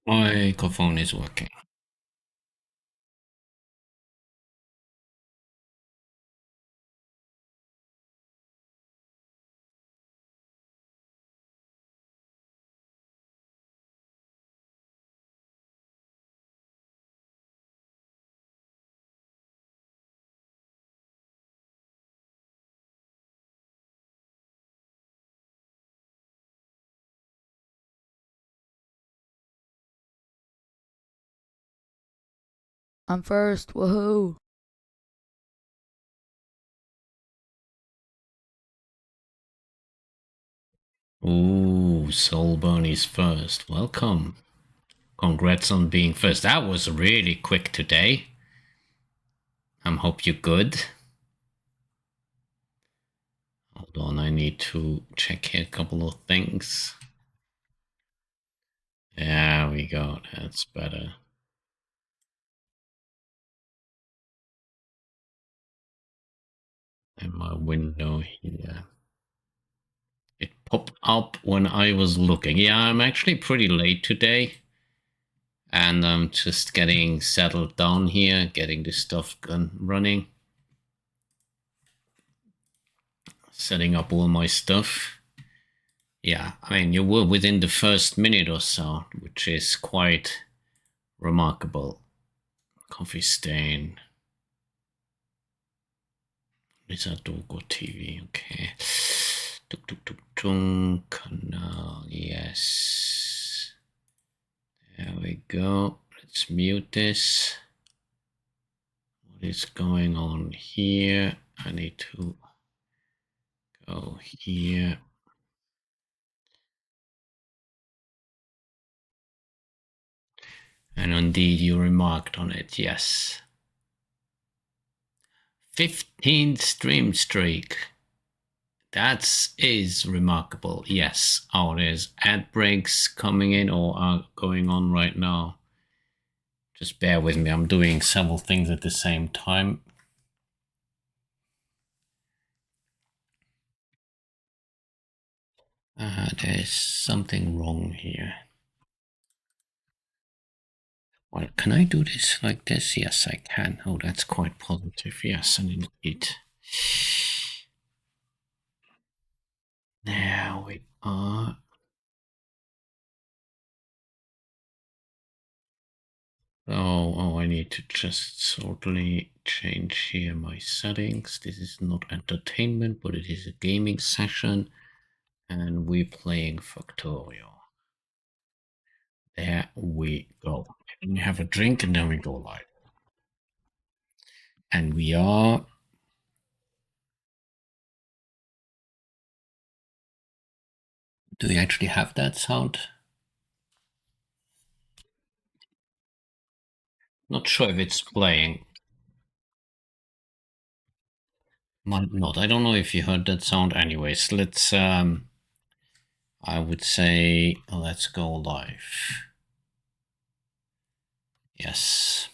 Microphone is working. I'm first. Woohoo! Ooh, Soulburn is first. Welcome. Congrats on being first. That was really quick today. Hope you're good. Hold on, I need to check here a couple of things. There we go. That's better. And my window here. It popped up when I was looking. Yeah, I'm actually pretty late today. And I'm just getting settled down here, getting the stuff running. Setting up all my stuff. Yeah, I mean, you were within the first minute or so, which is quite remarkable. Coffee stain. Lisadogo TV, okay. Tuk tuk tuk tung canal, yes. There we go. Let's mute this. What is going on here? I need to go here. And indeed, you remarked on it, yes. 15th stream streak. That is remarkable. Yes. Oh, there's ad breaks coming in or are going on right now. Just bear with me. I'm doing several things at the same time. There's something wrong here. Well, can I do this like this? Yes, I can. Oh, that's quite positive. Yes, and indeed. There we are. Oh, I need to just certainly change here my settings. This is not entertainment, but it is a gaming session. And we're playing Factorio. There we go. And we have a drink and then we go live. And we are. Do we actually have that sound? Not sure if it's playing. Might not. I don't know if you heard that sound. Anyways, let's I would say let's go live. Yes.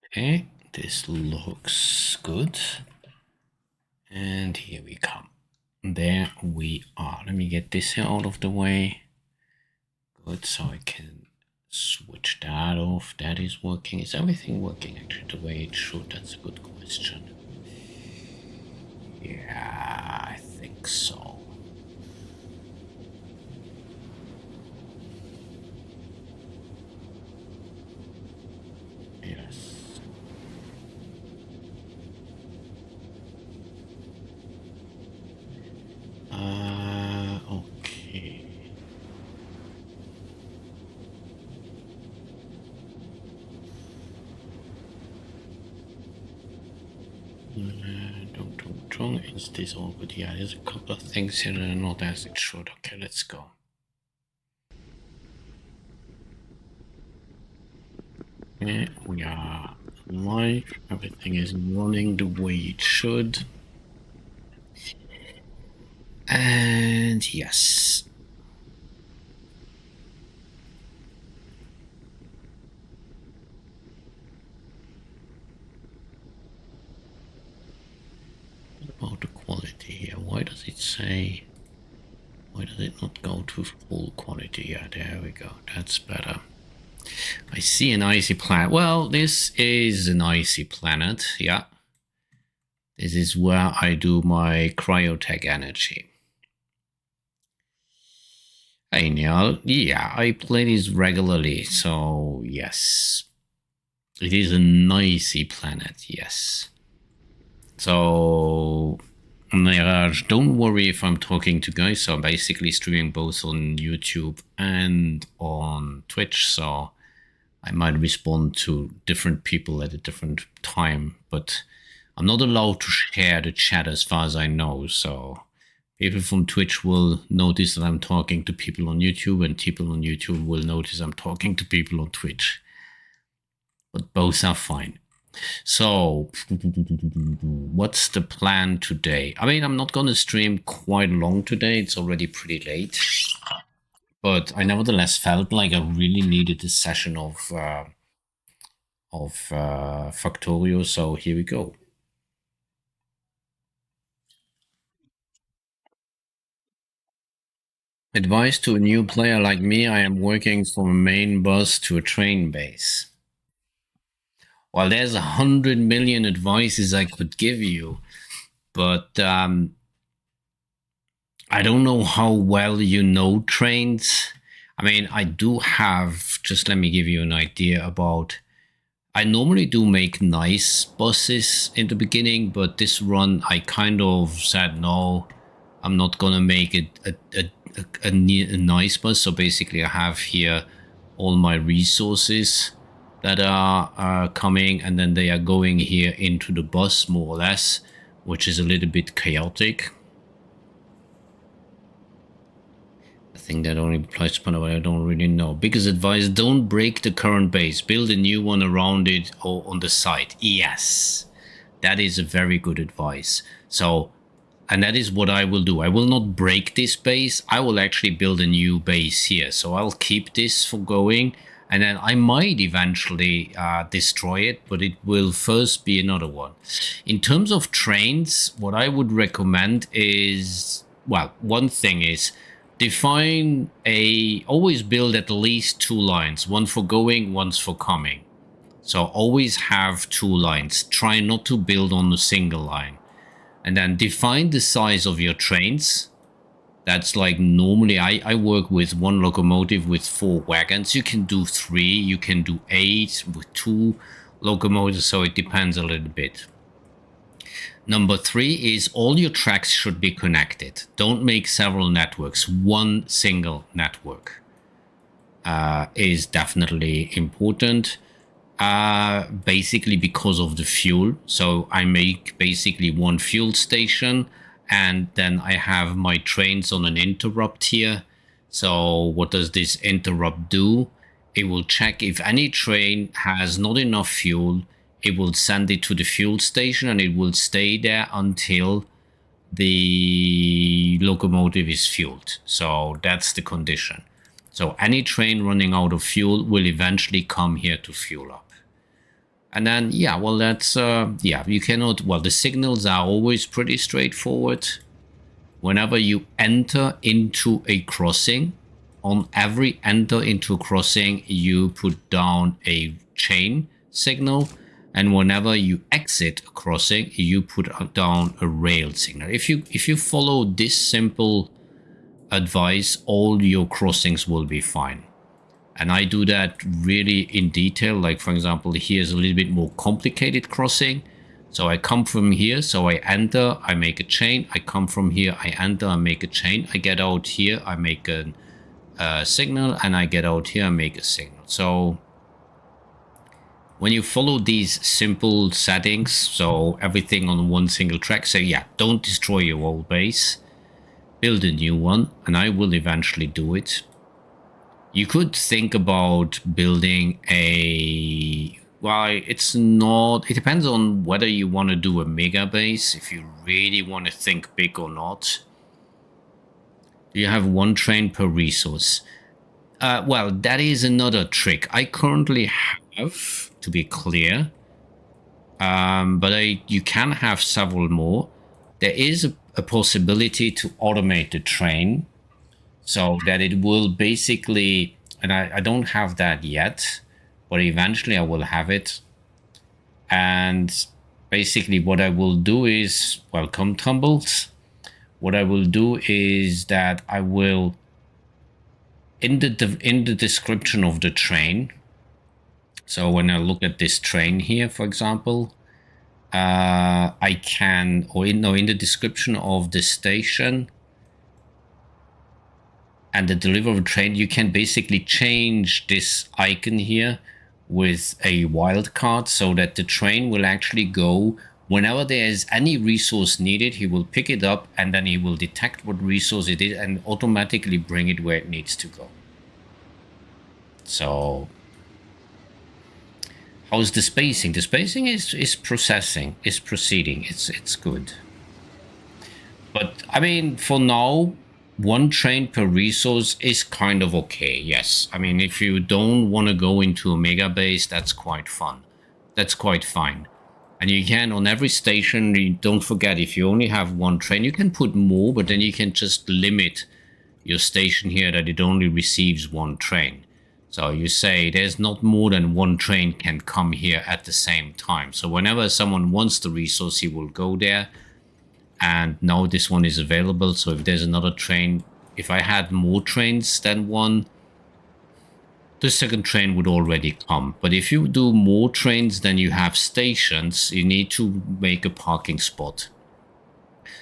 Okay, this looks good. And here we come. There we are. Let me get this here out of the way. Good, so I can switch that off. That is working. Is everything working actually the way it should? That's a good question. Yeah, I think so. Yes. Okay. Is this all good? Yeah, there's a couple of things here that are not as it should. Okay, let's go. Yeah, we are live. Everything is running the way it should. And yes, why does it say... Why does it not go to full quality? Yeah, there we go. That's better. I see an icy planet. Well, this is an icy planet, yeah. This is where I do my cryotech energy. Hey, Neil. Yeah, I play this regularly, so yes. It is an icy planet, yes. So, Neeraj, don't worry if I'm talking to guys. So I'm basically streaming both on YouTube and on Twitch, so I might respond to different people at a different time, but I'm not allowed to share the chat as far as I know, so people from Twitch will notice that I'm talking to people on YouTube, and people on YouTube will notice I'm talking to people on Twitch. But both are fine. So, what's the plan today? I mean, I'm not going to stream quite long today. It's already pretty late. But I nevertheless felt like I really needed a session of Factorio, so here we go. Advice to a new player like me: I am working from a main bus to a train base. Well, there's 100 million advices I could give you, but I don't know how well you know trains. I mean, I do have, just let me give you an idea about, I normally do make nice buses in the beginning, but this run I kind of said, no, I'm not going to make it a nice bus. So basically I have here all my resources that are coming, and then they are going here into the bus more or less, which is a little bit chaotic. I think that only applies to Panama, I don't really know. Biggest advice: don't break the current base, build a new one around it or on the site. Yes, that is a very good advice. So, and that is what I will do. I will not break this base. I will actually build a new base here. So I'll keep this for going, and then I might eventually destroy it, but it will first be another one. In terms of trains, what I would recommend is, well, one thing is always build at least 2 lines, one for going, one for coming. So always have 2 lines. Try not to build on a single line. And then define the size of your trains. That's like normally I work with 1 locomotive with 4 wagons. You can do 3, you can do 8 with 2 locomotives, so it depends a little bit. Number 3 is all your tracks should be connected. Don't make several networks. 1 single network is definitely important. Basically because of the fuel. So I make basically 1 fuel station, and then I have my trains on an interrupt here. So what does this interrupt do? It will check if any train has not enough fuel. It will send it to the fuel station, and it will stay there until the locomotive is fueled. So that's the condition. So any train running out of fuel will eventually come here to fuel up. And then, yeah, well, that's, you cannot, well, the signals are always pretty straightforward. Whenever you enter into a crossing, on every enter into a crossing, you put down a chain signal. And whenever you exit a crossing, you put down a rail signal. If you follow this simple advice, all your crossings will be fine. And I do that really in detail. Like, for example, here's a little bit more complicated crossing. So I come from here, so I enter, I make a chain. I come from here, I enter, I make a chain. I get out here, I make a signal, and I get out here, I make a signal. So when you follow these simple settings, so everything on 1 single track, so yeah, don't destroy your old base, build a new one, and I will eventually do it. You could think about building it's not, it depends on whether you want to do a mega base, if you really want to think big or not. You have 1 train per resource. Well, that is another trick. I currently have, to be clear, but you can have several more. There is a possibility to automate the train so that it will basically, and I don't have that yet, but eventually I will have it. And basically what I will do is, welcome Tumbles. What I will do is that I will, in the description of the train, so when I look at this train here, for example, I can, or in the description of the station and the delivery train, you can basically change this icon here with a wildcard so that the train will actually go whenever there is any resource needed. He will pick it up and then he will detect what resource it is and automatically bring it where it needs to go. So how's the spacing? The spacing is proceeding. It's good. But I mean, for now, one train per resource is kind of okay. Yes, I mean, if you don't want to go into a mega base, that's quite fun. That's quite fine. And you can, on every station, don't forget, if you only have one train, you can put more, but then you can just limit your station here that it only receives one train. So you say there's not more than one train can come here at the same time. So whenever someone wants the resource, he will go there. And now this one is available. So if there's another train, if I had more trains than one, the second train would already come. But if you do more trains than you have stations, you need to make a parking spot.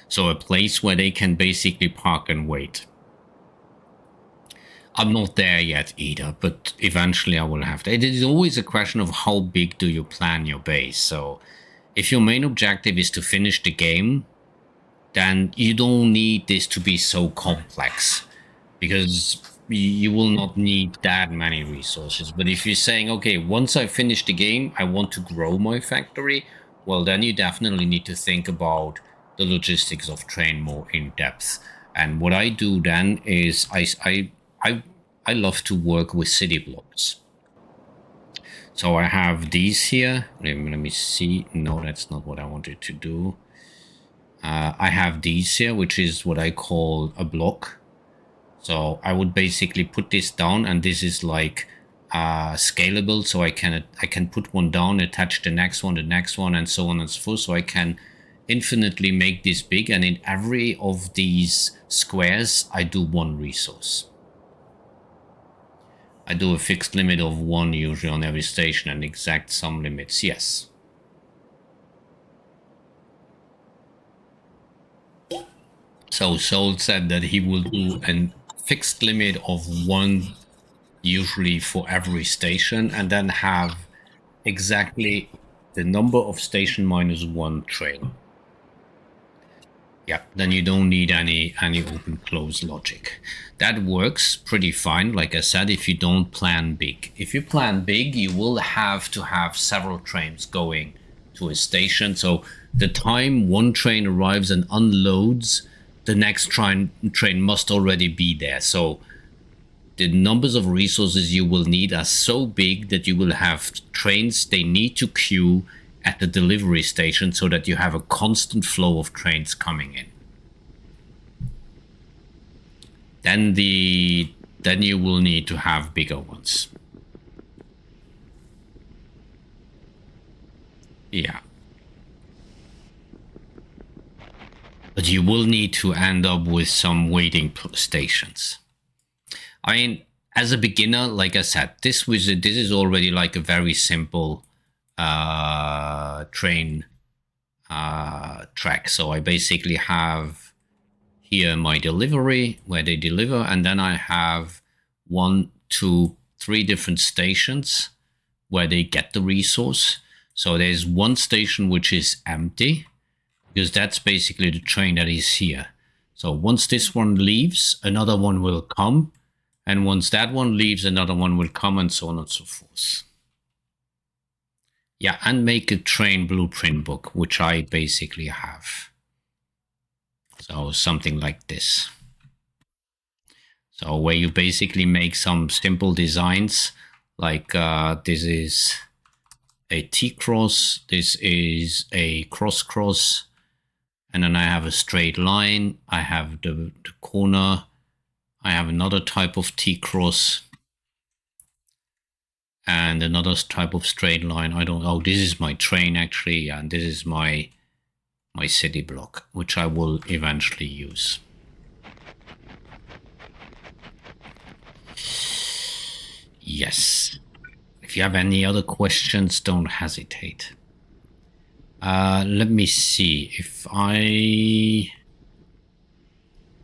So a place where they can basically park and wait. I'm not there yet either, but eventually I will have to. It is always a question of how big do you plan your base. So if your main objective is to finish the game, then you don't need this to be so complex, because you will not need that many resources. But if you're saying, okay, once I finish the game, I want to grow my factory, well, then you definitely need to think about the logistics of train more in depth. And what I do then is I love to work with city blocks. So I have these here. Let me see. No, that's not what I wanted to do. I have these here, which is what I call a block. So I would basically put this down, and this is like scalable. So I can put one down, attach the next one, and so on and so forth. So I can infinitely make this big, and in every of these squares, I do one resource. I do a fixed limit of one usually on every station, and exact sum limits. Yes. So Soul said that he will do a fixed limit of one usually for every station, and then have exactly the number of station minus one train. Yeah, then you don't need any open close logic. That works pretty fine. Like I said, if you don't plan big. If you plan big, you will have to have several trains going to a station. So the time one train arrives and unloads, the next train must already be there. So the numbers of resources you will need are so big that you will have trains, they need to queue at the delivery station so that you have a constant flow of trains coming in. Then you will need to have bigger ones. Yeah. But you will need to end up with some waiting stations. I mean, as a beginner, like I said, this is already like a very simple train track. So I basically have here my delivery where they deliver, and then I have 1, 2, 3 different stations where they get the resource. So there's one station which is empty, because that's basically the train that is here. So once this one leaves, another one will come, and once that one leaves, another one will come, and so on and so forth. Yeah, and make a train blueprint book, which I basically have. So something like this. So where you basically make some simple designs, like this is a T-cross, this is a cross-cross, And then I have a straight line. I have the corner. I have another type of T-cross. And another type of straight line. Oh, this is my train actually. And this is my city block, which I will eventually use. Yes. If you have any other questions, don't hesitate. Let me see. If I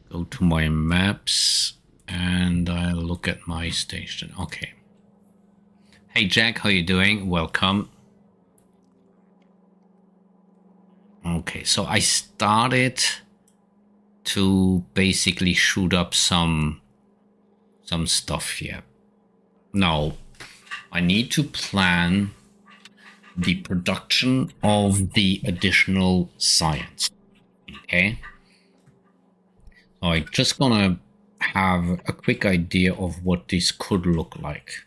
go to my maps and I look at my station. Okay. Hey Jack, how you doing? Welcome. Okay, so I started to basically shoot up some stuff here. Now, I need to plan the production of the additional science. Okay. So I'm just gonna have a quick idea of what this could look like.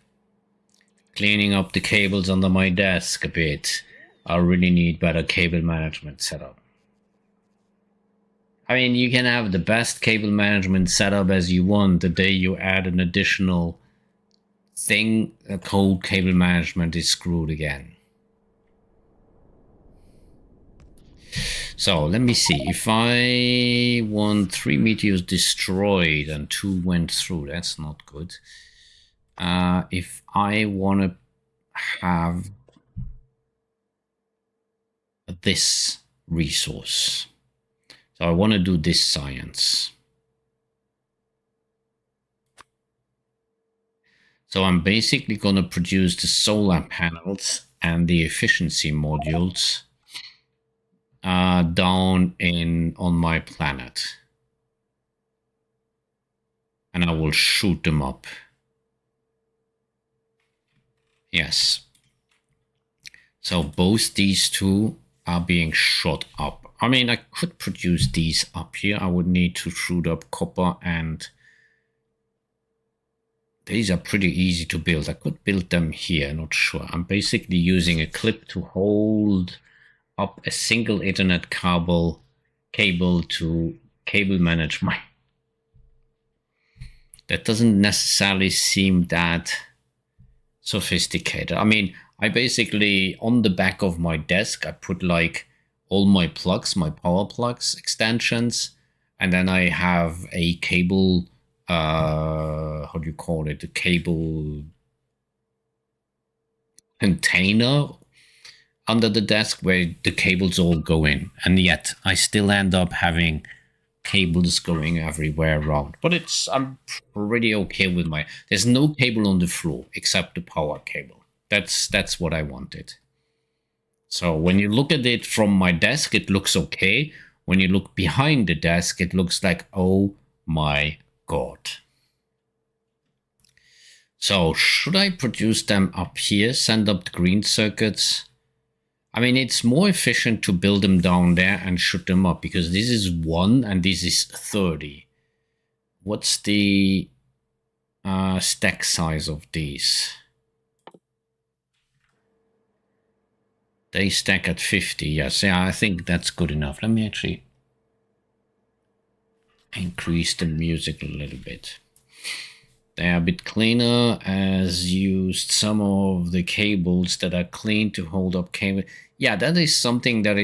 Cleaning up the cables under my desk a bit. I really need better cable management setup. I mean, you can have the best cable management setup as you want. The day you add an additional thing, cold cable management is screwed again. So let me see. If I want 3 meteors destroyed and 2 went through, that's not good. If I want to have this resource, so I want to do this science. So I'm basically going to produce the solar panels and the efficiency modules down on my planet. And I will shoot them up. Yes. So both these two are being shot up. I mean, I could produce these up here. I would need to shoot up copper, and these are pretty easy to build. I could build them here, not sure. I'm basically using a clip to hold up a single Ethernet cable to cable manage my... That doesn't necessarily seem that sophisticated. I mean, I basically, on the back of my desk, I put like all my plugs, my power plugs, extensions, and then I have a cable, how do you call it? A cable container under the desk where the cables all go in. And yet I still end up having cables going everywhere around. But I'm pretty okay with there's no cable on the floor except the power cable. That's what I wanted. So when you look at it from my desk, it looks okay. When you look behind the desk, it looks like, oh my God. So should I produce them up here, send up the green circuits? I mean, it's more efficient to build them down there and shoot them up, because this is 1 and this is 30. What's the stack size of these? They stack at 50. Yes, yeah, I think that's good enough. Let me actually increase the music a little bit. They are a bit cleaner, as used some of the cables that are clean to hold up cable. Yeah, that is something that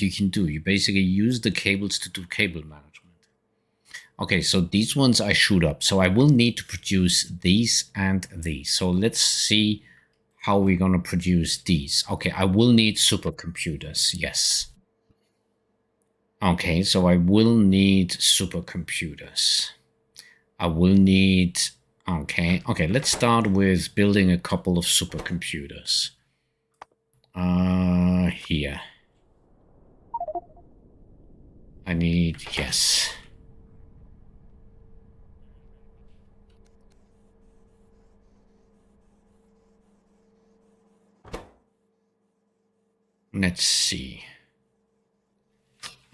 you can do. You basically use the cables to do cable management. Okay, so these ones I shoot up. So I will need to produce these and these. So let's see how we're going to produce these. Okay, I will need supercomputers. Yes. Okay, so I will need supercomputers. I will need... Okay, let's start with building a couple of supercomputers. Here. I need... Yes. Let's see.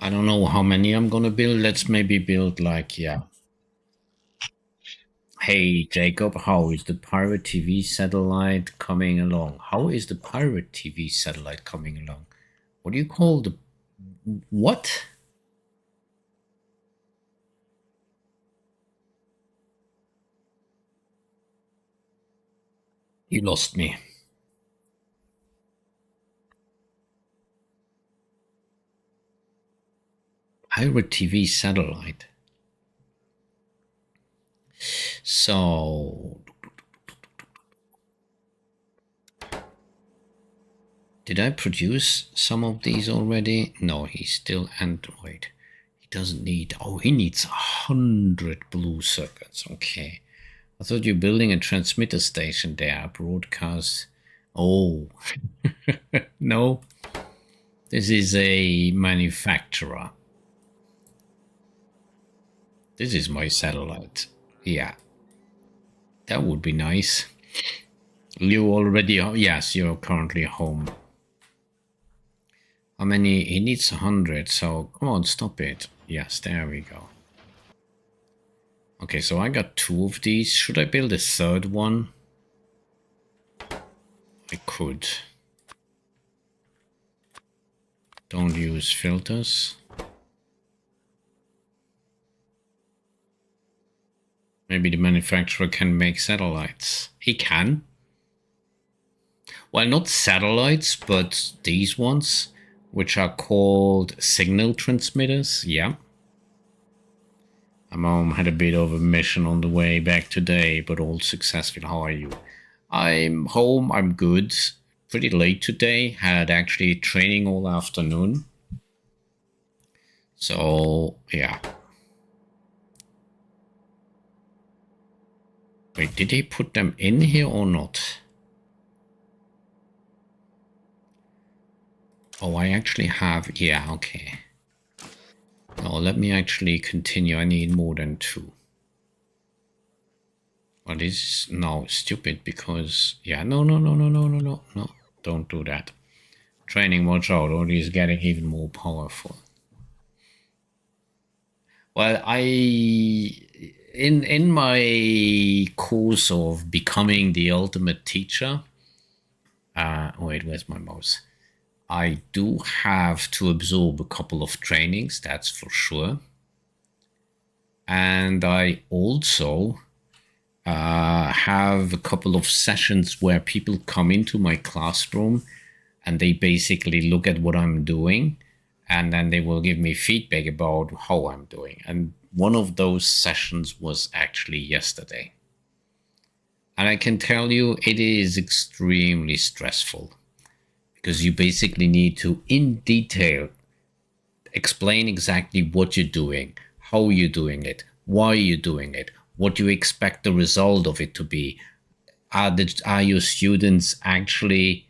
I don't know how many I'm gonna build. Let's maybe build like, yeah. Hey, Jacob, how is the Pirate TV satellite coming along? How is the Pirate TV satellite coming along? What do you call the... What? You lost me. Pirate TV satellite. So, did I produce some of these already? No, he's still Android. He doesn't need, oh, he needs 100 blue circuits. Okay. I thought you're building a transmitter station there, broadcast. Oh, no. This is a manufacturer. This is my satellite. Yeah. That would be nice. You already, yes, you're currently home. How many? He needs 100, so come on, stop it. Yes, there we go. Okay, so I got 2 of these. Should I build a third one? I could. Don't use filters. Maybe the manufacturer can make satellites. He can. Well, not satellites, but these ones, which are called signal transmitters. Yeah. My mom had a bit of a mission on the way back today, but all successful. How are you? I'm home. I'm good. Pretty late today. Had actually training all afternoon. So, yeah. Wait, did he put them in here or not? Oh, I actually have... Yeah, okay. No, let me actually continue. I need more than 2. Well, this is now stupid because... Yeah, no. Don't do that. Training, watch out, or he's getting even more powerful. Well, in my course of becoming the ultimate teacher... wait, where's my mouse? I do have to absorb a couple of trainings, that's for sure. And I also have a couple of sessions where people come into my classroom and they basically look at what I'm doing and then they will give me feedback about how I'm doing. And one of those sessions was actually yesterday. And I can tell you it is extremely stressful because you basically need to, in detail, explain exactly what you're doing, how you're doing it, why you're doing it, what you expect the result of it to be. Are your students actually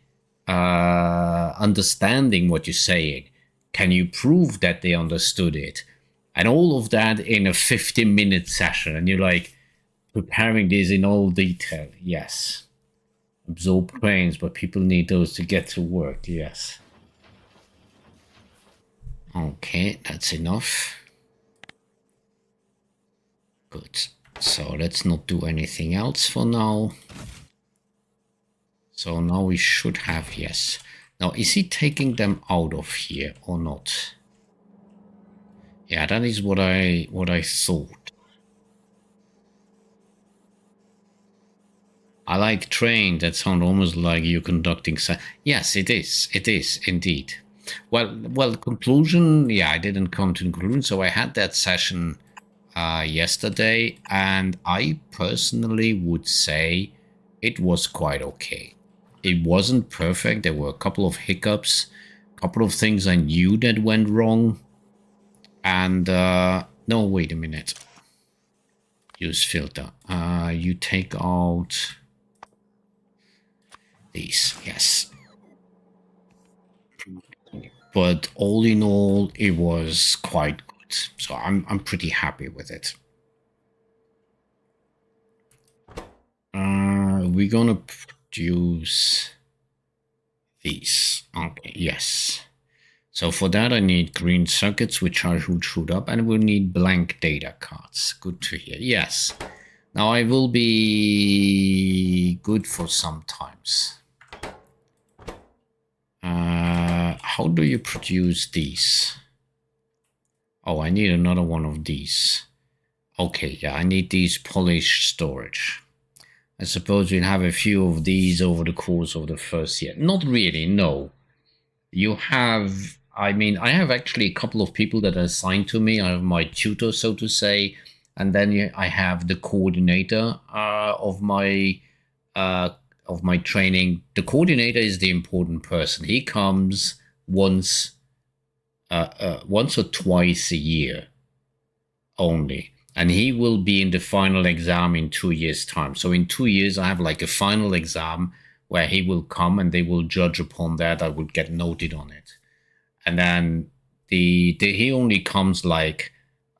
understanding what you're saying? Can you prove that they understood it? And all of that in a 50-minute session. And you're like, preparing this in all detail. Yes. Absorb brains, but people need those to get to work. Yes. Okay, that's enough. Good. So let's not do anything else for now. So now we should have, yes. Now, is he taking them out of here or not? Yeah, that is what I thought. I like train. That sounds almost like you're conducting. Yes, it is. It is indeed. Well, conclusion. Yeah, I didn't come to conclusion. So I had that session yesterday, and I personally would say it was quite okay. It wasn't perfect. There were a couple of hiccups, a couple of things I knew that went wrong. And no, wait a minute. Use filter. You take out these, yes. But all in all, it was quite good. So I'm pretty happy with it. We're gonna produce these. Okay, yes. So for that, I need green circuits, which I should shoot up, and we'll need blank data cards. Good to hear. Yes. Now I will be good for some times. How do you produce these? Oh, I need another one of these. Okay, yeah, I need these polished storage. I suppose we'll have a few of these over the course of the first year. Not really, no. You have, I mean, I have actually a couple of people that are assigned to me. I have my tutor, so to say, and then I have the coordinator uh, of my training. The coordinator is the important person. He comes once or twice a year only, and he will be in the final exam in 2 years' time. So in 2 years, I have like a final exam where he will come and they will judge upon that. I would get noted on it, and then he only comes like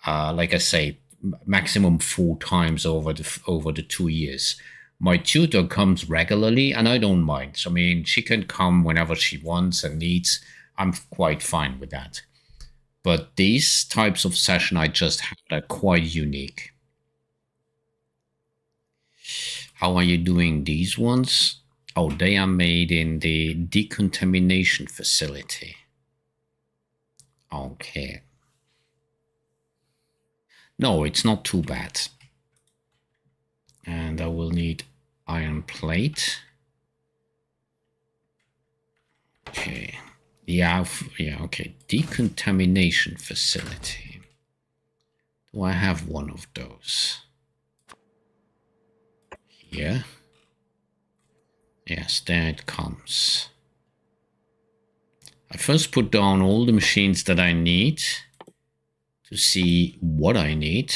I say, maximum 4 times over the 2 years. My tutor comes regularly, and I don't mind. So, I mean, she can come whenever she wants and needs. I'm quite fine with that. But these types of session I just had are quite unique. How are you doing these ones? Oh, they are made in the decontamination facility. Okay. No, it's not too bad. And I will need iron plate. Okay. Yeah, okay. Decontamination facility. Do I have one of those? Here. Yes, there it comes. I first put down all the machines that I need to see what I need.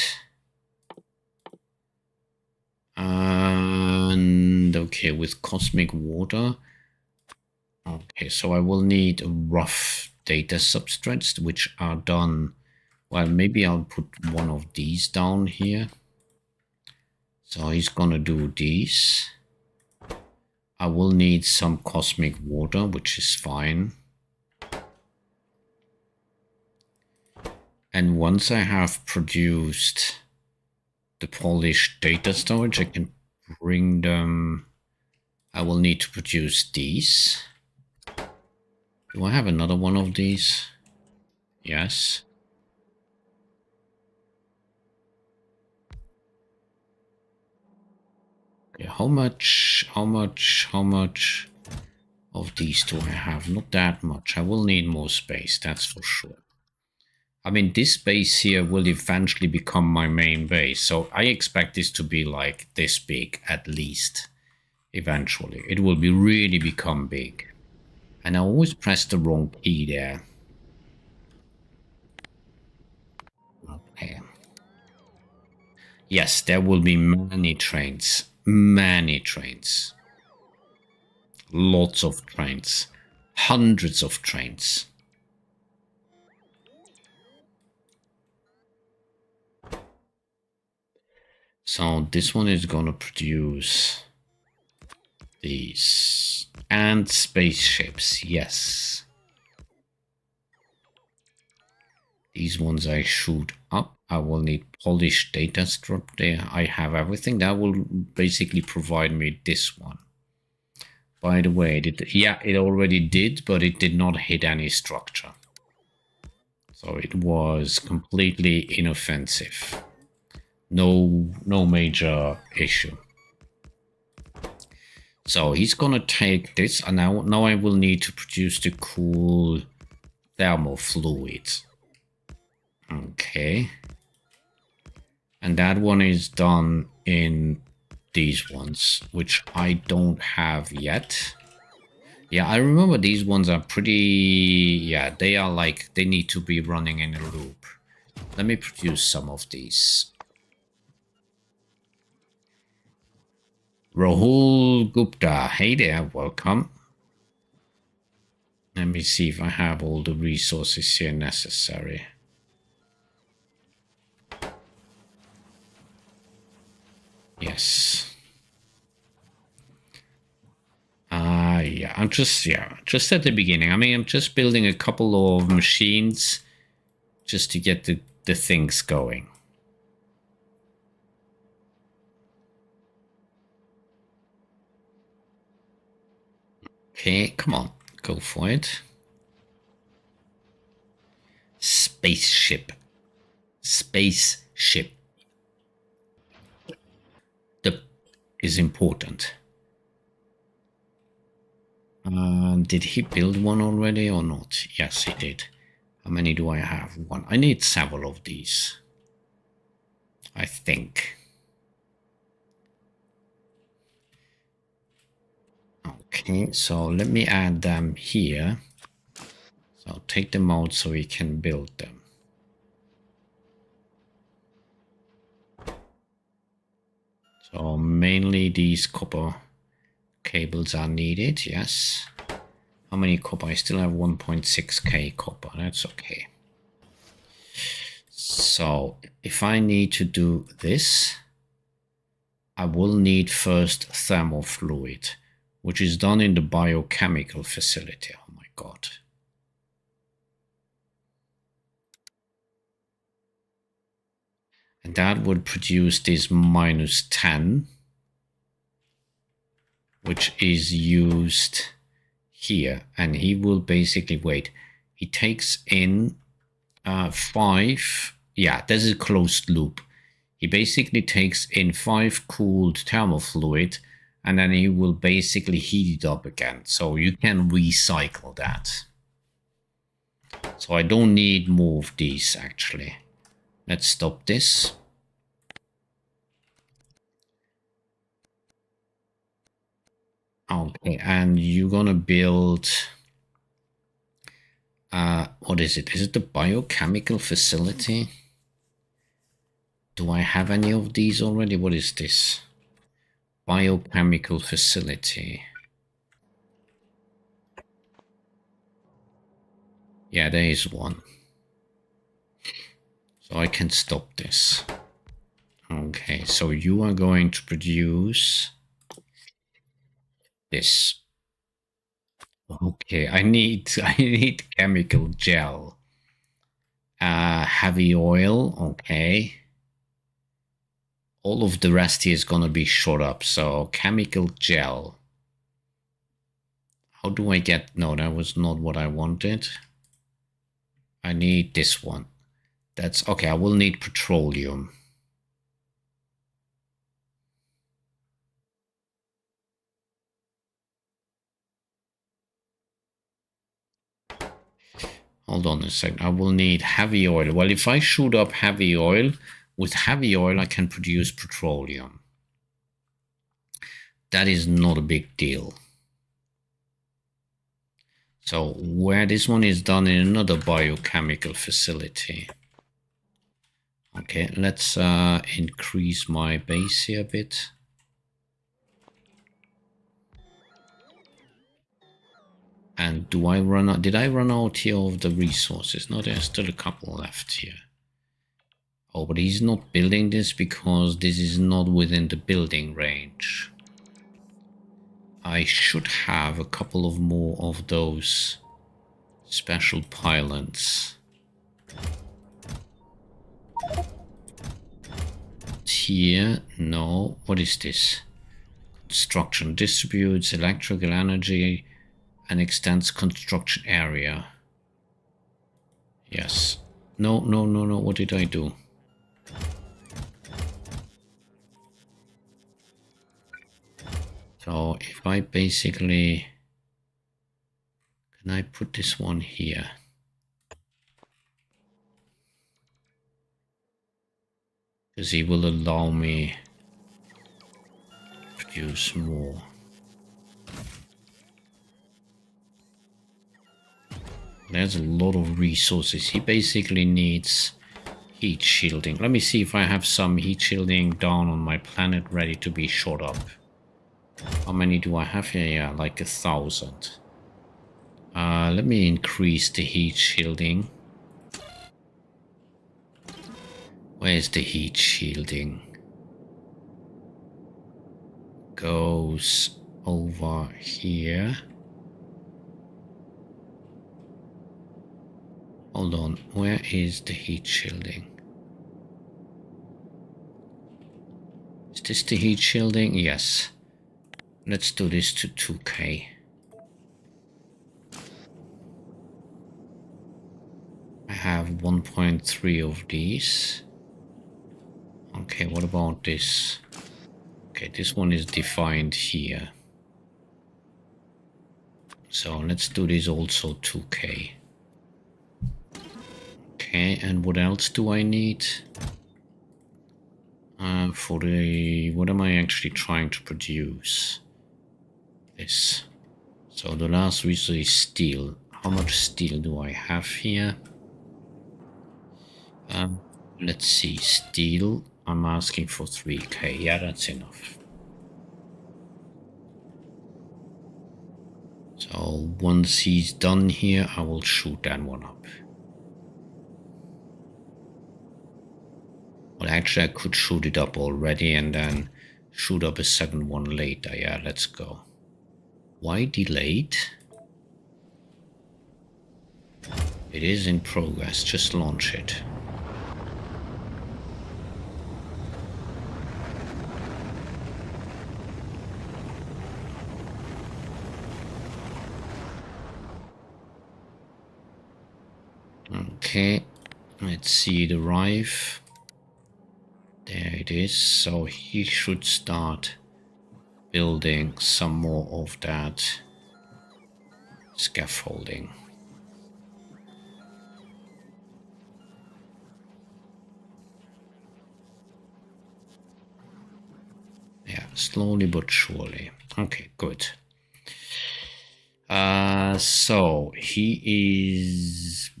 And okay, with cosmic water. Okay, so I will need rough data substrates, which are done. Well, maybe I'll put one of these down here. So he's gonna do these. I will need some cosmic water, which is fine. And once I have produced the polished data storage, I can bring them. I will need to produce these. Do I have another one of these? Yes. Okay, how much of these do I have? Not that much. I will need more space, that's for sure. I mean, this base here will eventually become my main base, so I expect this to be like this big at least. Eventually, it will be really become big. And I always press the wrong key there. Okay. Yes, there will be many trains. Many trains. Lots of trains. Hundreds of trains. So this one is going to produce these. And spaceships, yes. These ones I shoot up. I will need polished data strip there. I have everything. That will basically provide me this one. By the way, it already did, but it did not hit any structure. So it was completely inoffensive. No major issue. So he's gonna take this, and now I will need to produce the cool thermal fluid. Okay. And that one is done in these ones, which I don't have yet. Yeah, I remember these ones are pretty... Yeah, they are like... They need to be running in a loop. Let me produce some of these. Rahul Gupta. Hey there, welcome. Let me see if I have all the resources here necessary. Yes. Yeah, I'm just at the beginning. I mean, I'm just building a couple of machines just to get the things going. Okay, come on, go for it. Spaceship. Spaceship. is important. Did he build one already or not? Yes, he did. How many do I have? One. I need several of these, I think. Okay, so let me add them here. So take them out so we can build them. So mainly these copper cables are needed, yes. How many copper? I still have 1.6k copper, that's okay. So if I need to do this, I will need first thermal fluid, which is done in the biochemical facility. Oh my God. And that would produce this -10, which is used here. And he will basically, wait, he takes in 5, yeah, this is a closed loop. He basically takes in 5 cooled thermal fluid, and then he will basically heat it up again. So you can recycle that. So I don't need more of these, actually. Let's stop this. Okay, and you're gonna build... what is it? Is it the biochemical facility? Do I have any of these already? What is this? Biochemical facility. Yeah, there is one. So I can stop this. Okay, so you are going to produce this. Okay, I need chemical gel. Heavy oil, okay. All of the rest here is gonna be shot up. So chemical gel. How do I get... No, that was not what I wanted. I need this one. That's okay. I will need petroleum. Hold on a second. I will need heavy oil. Well, if I shoot up heavy oil, with heavy oil, I can produce petroleum. That is not a big deal. So where this one is done in another biochemical facility. Okay, let's increase my base here a bit. And do I run out? Did I run out here of the resources? No, there's still a couple left here. Oh, but he's not building this because this is not within the building range. I should have a couple of more of those special pylons. Here, no. What is this? Construction distributes electrical energy and extends construction area. Yes. No. What did I do? So if I basically... Can I put this one here? Because he will allow me to produce more. There's a lot of resources. He basically needs heat shielding. Let me see if I have some heat shielding down on my planet ready to be shot up. How many do I have here? Yeah, like 1,000. Let me increase the heat shielding. Where's the heat shielding? Goes over here. Hold on, where is the heat shielding? Is this the heat shielding? Yes. Let's do this to 2K. I have 1.3 of these. Okay, what about this? Okay, this one is defined here. So let's do this also 2K. Okay, and what else do I need? For the... what am I actually trying to produce? This. So the last resource is steel. How much steel do I have here? Let's see, steel. I'm asking for 3K. Yeah, that's enough. So once he's done here, I will shoot that one up. Well, actually, I could shoot it up already and then shoot up a second one later. Yeah, let's go. Why delayed? It is in progress. Just launch it. Okay, let's see it arrive. There it is. So he should start building some more of that scaffolding. Yeah, slowly but surely. Okay, good. So he is...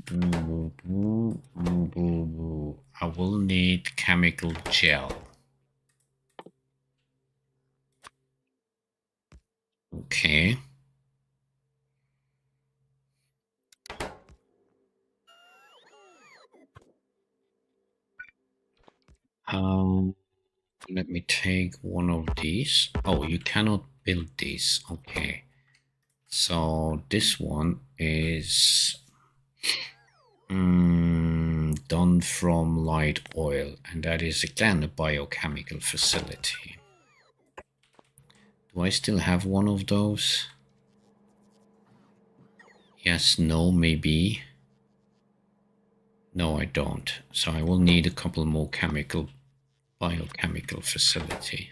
I will need chemical gel. Okay. Let me take one of these. Oh, you cannot build these. Okay. So this one is done from light oil, and that is again a biochemical facility. Do I still have one of those? Yes, no, maybe. No, I don't. So I will need a couple more biochemical facility.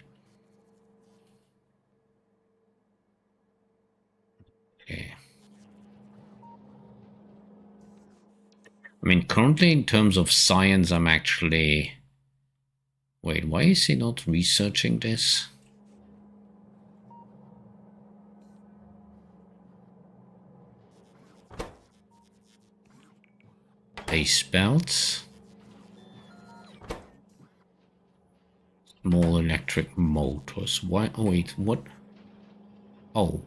Okay. I mean, currently in terms of science, I'm actually... Wait, why is he not researching this? Base belts. Small electric motors. Why? Oh, wait, what? Oh,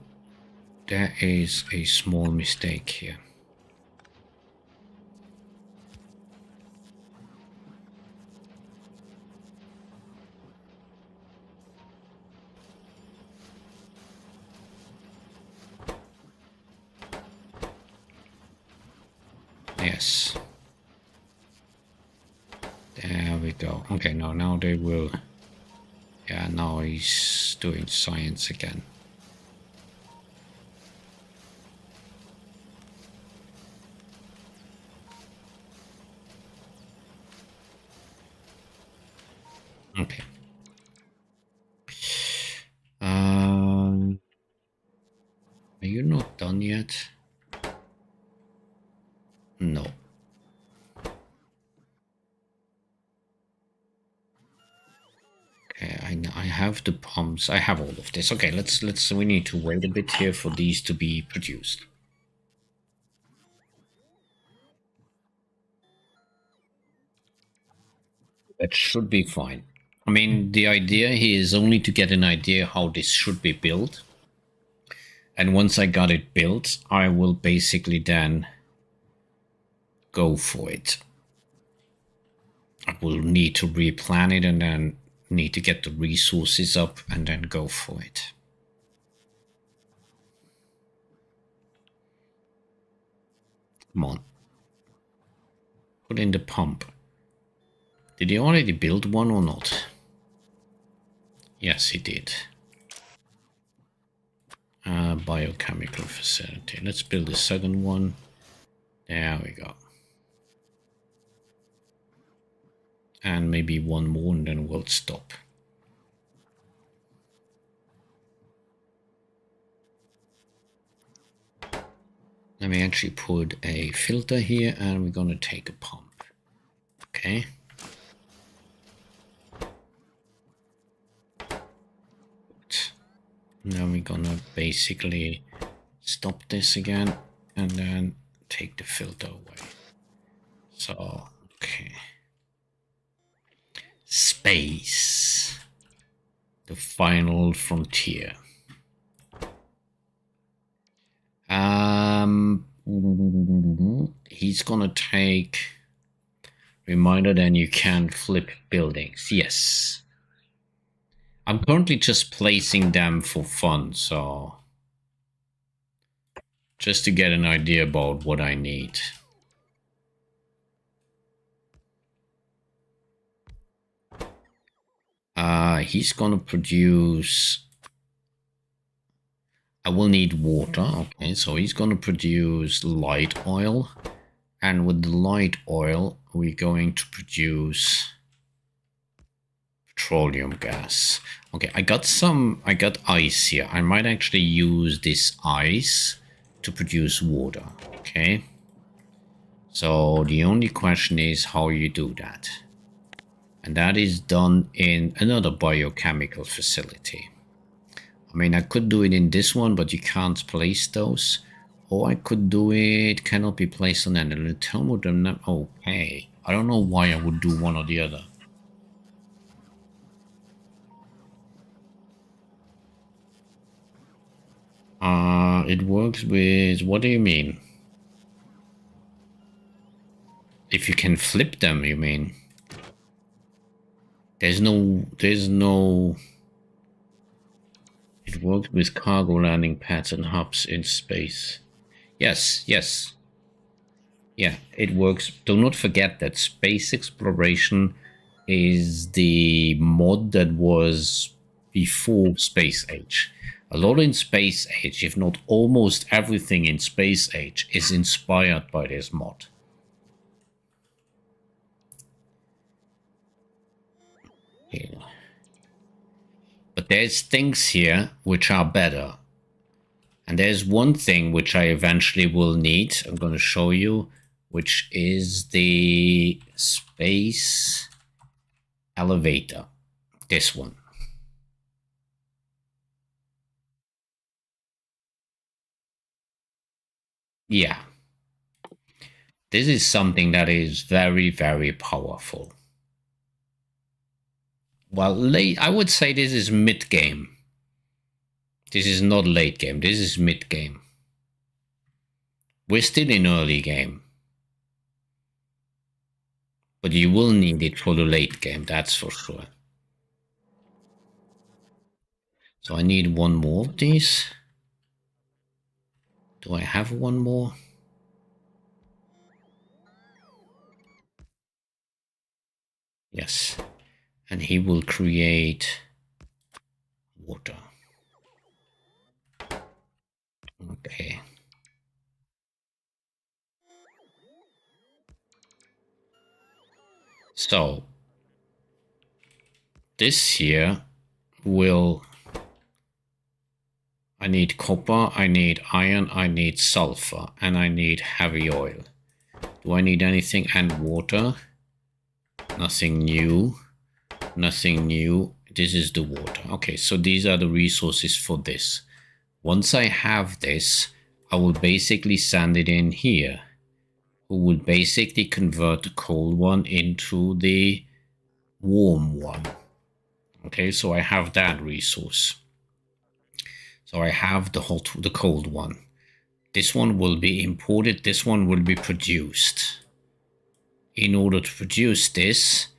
there is a small mistake here. Yes. There we go. Okay, now they will... Yeah, now he's doing science again. Okay. Are you not done yet? No. Okay, I have the pumps. I have all of this. Okay, we need to wait a bit here for these to be produced. That should be fine. I mean, the idea here is only to get an idea how this should be built. And once I got it built, I will basically then go for it. I will need to replan it and then need to get the resources up and then go for it. Come on. Put in the pump. Did he already build one or not? Yes, he did. Biochemical facility. Let's build a second one. There we go. And maybe one more and then we'll stop. Let me actually put a filter here, and we're going to take a pump. Okay. Now we're going to basically stop this again and then take the filter away. So, okay. Space. The final frontier. He's gonna take reminder then you can flip buildings. Yes. I'm currently just placing them for fun, so just to get an idea about what I need. He's gonna produce. I will need water. Okay, so he's gonna produce light oil, and with the light oil, we're going to produce petroleum gas. Okay, I got ice here. I might actually use this ice to produce water. Okay. So the only question is how you do that. And that is done in another biochemical facility. I mean, I could do it in this one, but you can't place those. Or I could do it, cannot be placed on any thermodynamic. Okay. I don't know why I would do one or the other. It works with, what do you mean? If you can flip them, you mean? There's no, it works with cargo landing pads and hubs in space. Yes. Yeah, it works. Do not forget that space exploration is the mod that was before Space Age. A lot in Space Age, if not almost everything in Space Age, is inspired by this mod. Yeah. But there's things here which are better. And there's one thing which I eventually will need. I'm going to show you, which is the space elevator. This one. Yeah. This is something that is very, very powerful. Well, I would say this is mid-game. This is not late game. This is mid-game. We're still in early game. But you will need it for the late game, that's for sure. So I need one more of these. Do I have one more? Yes. And he will create water. Okay. So this here will, I need copper, I need iron, I need sulfur, and I need heavy oil. Do I need anything? And water? Nothing new. Nothing new. This is the water. Okay, so these are the resources for this. Once I have this, I will basically send it in here. Who will basically convert the cold one into the warm one. Okay, so I have that resource. So I have the cold one. This one will be imported. This one will be produced. In order to produce this,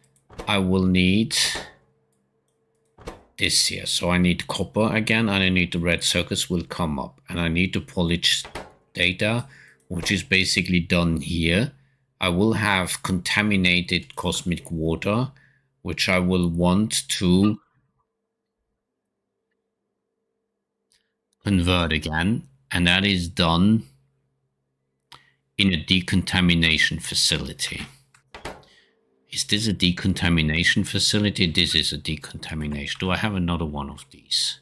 I will need this here. So I need copper again, and I need the red circuits will come up. And I need to polish data, which is basically done here. I will have contaminated cosmic water, which I will want to convert again. And that is done in a decontamination facility. Is this a decontamination facility? This is a decontamination. Do I have another one of these?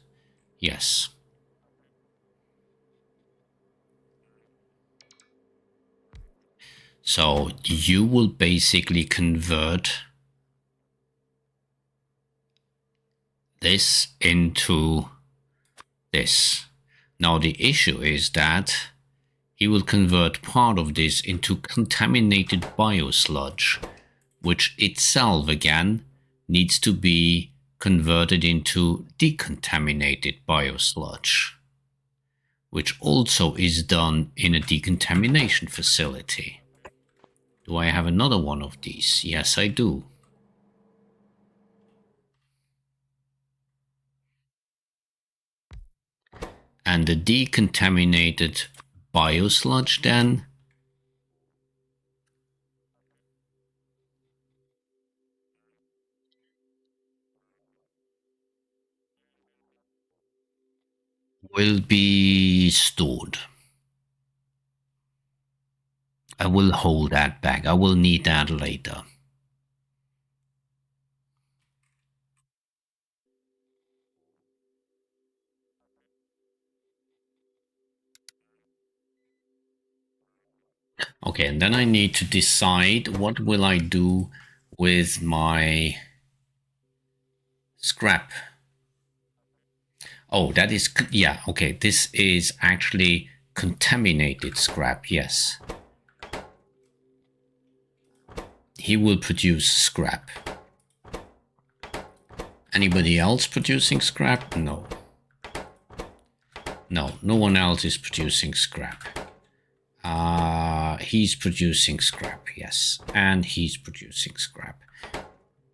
Yes. So you will basically convert this into this. Now the issue is that he will convert part of this into contaminated biosludge, which itself again needs to be converted into decontaminated biosludge, which also is done in a decontamination facility. Do I have another one of these? Yes, I do. And the decontaminated biosludge then will be stored. I will hold that back. I will need that later. Okay, and then I need to decide what will I do with my scrap. Oh, that is, yeah, okay, this is actually contaminated scrap, yes. He will produce scrap. Anybody else producing scrap? No. No, no one else is producing scrap. He's producing scrap, yes. And he's producing scrap.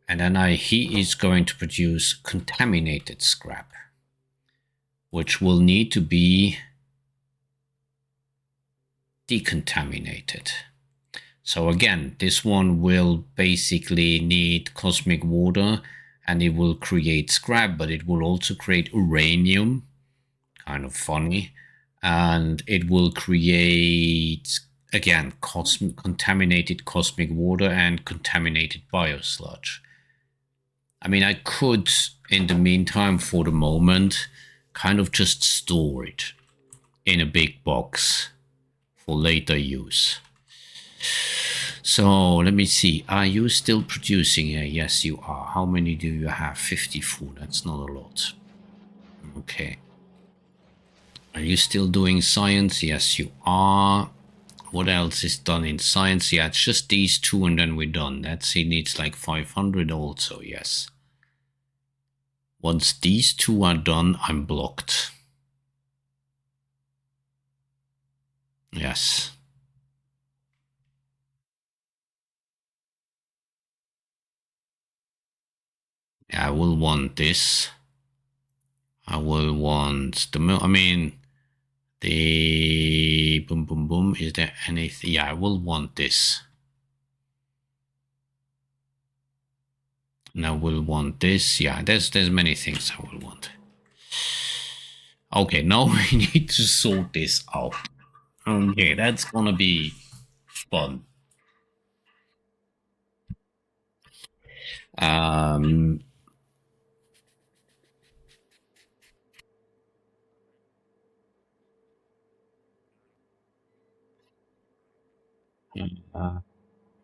And then he is going to produce contaminated scrap, which will need to be decontaminated. So again, this one will basically need cosmic water and it will create scrap, but it will also create uranium, kind of funny, and it will create, again, contaminated cosmic water and contaminated biosludge. I mean, I could, in the meantime, for the moment, kind of just store it in a big box for later use. So let me see. Are you still producing here? Yes, you are. How many do you have? 54. That's not a lot. Okay. Are you still doing science? Yes, you are. What else is done in science? Yeah, it's just these two and then we're done. That's it needs like 500 also, yes. Once these two are done, I'm blocked. Yes. Yeah, I will want this. I will want the, I mean, the boom, boom, boom. Is there anything? Yeah, I will want this. And I will want this. Yeah, there's many things I will want. Okay, now we need to sort this out. Okay, that's gonna be fun.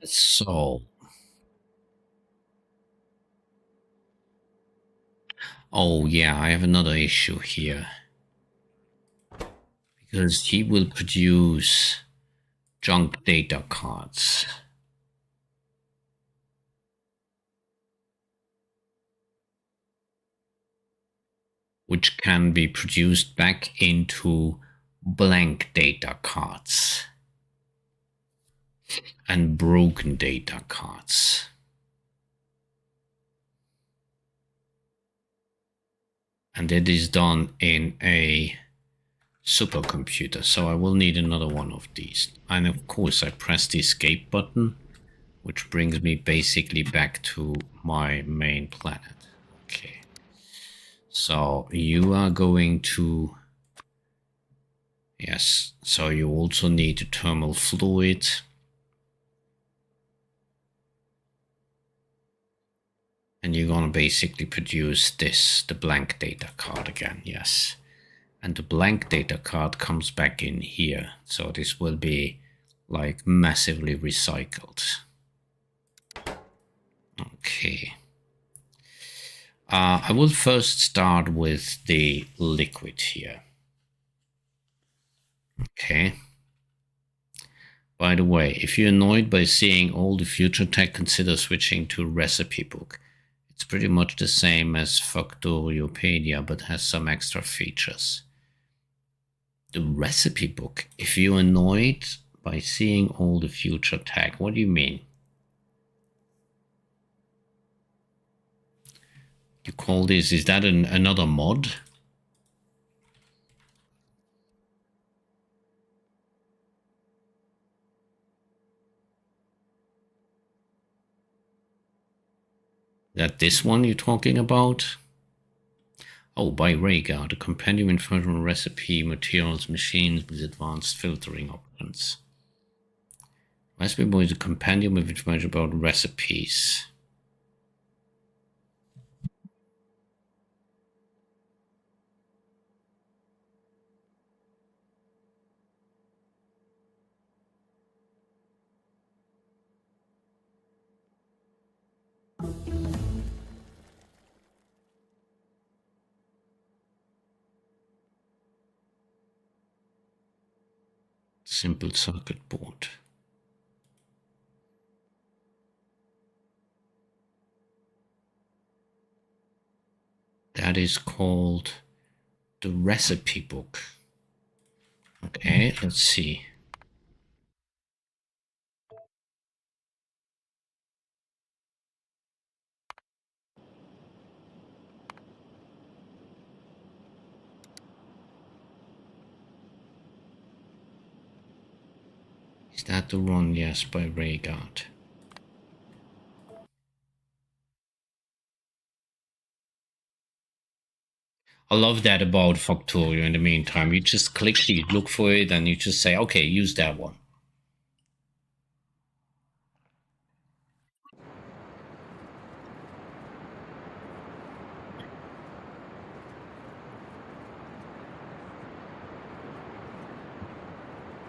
So, oh yeah, I have another issue here. Because he will produce junk data cards. Which can be produced back into blank data cards and broken data cards. And it is done in a supercomputer, so I will need another one of these. And of course I press the escape button, which brings me basically back to my main planet. Okay. So you are going to, yes, so you also need a thermal fluid. And you're gonna basically produce this, the blank data card again, yes. And the blank data card comes back in here. So this will be like massively recycled. Okay. I will first start with the liquid here. Okay. By the way, if you're annoyed by seeing all the future tech, consider switching to recipe book. It's pretty much the same as Factoriopedia, but has some extra features. The recipe book. If you're annoyed by seeing all the future tech, what do you mean? You call this, is that another mod? That this one you're talking about? Oh, by Rhaegar, the compendium information recipe materials machines with advanced filtering options. Recipe Book is a compendium of information about recipes. Simple circuit board. That is called the recipe book. Okay, let's see. Is that the one? Yes, by Rhaegar. I love that about Factorio in the meantime. You just click, you look for it, and you just say, okay, use that one.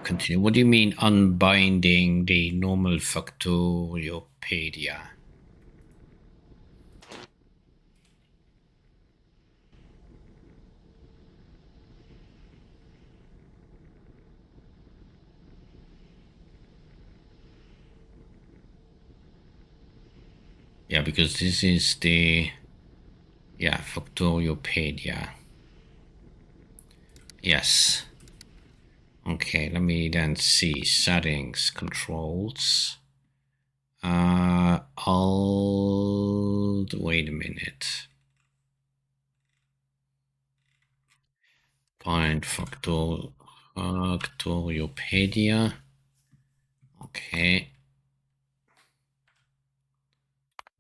Continue. What do you mean unbinding the normal Factoriopedia? Yeah, because this is the, yeah, Factoriopedia. Yes. Okay, let me then see settings, controls. Wait a minute. Find Factoriopedia. Okay.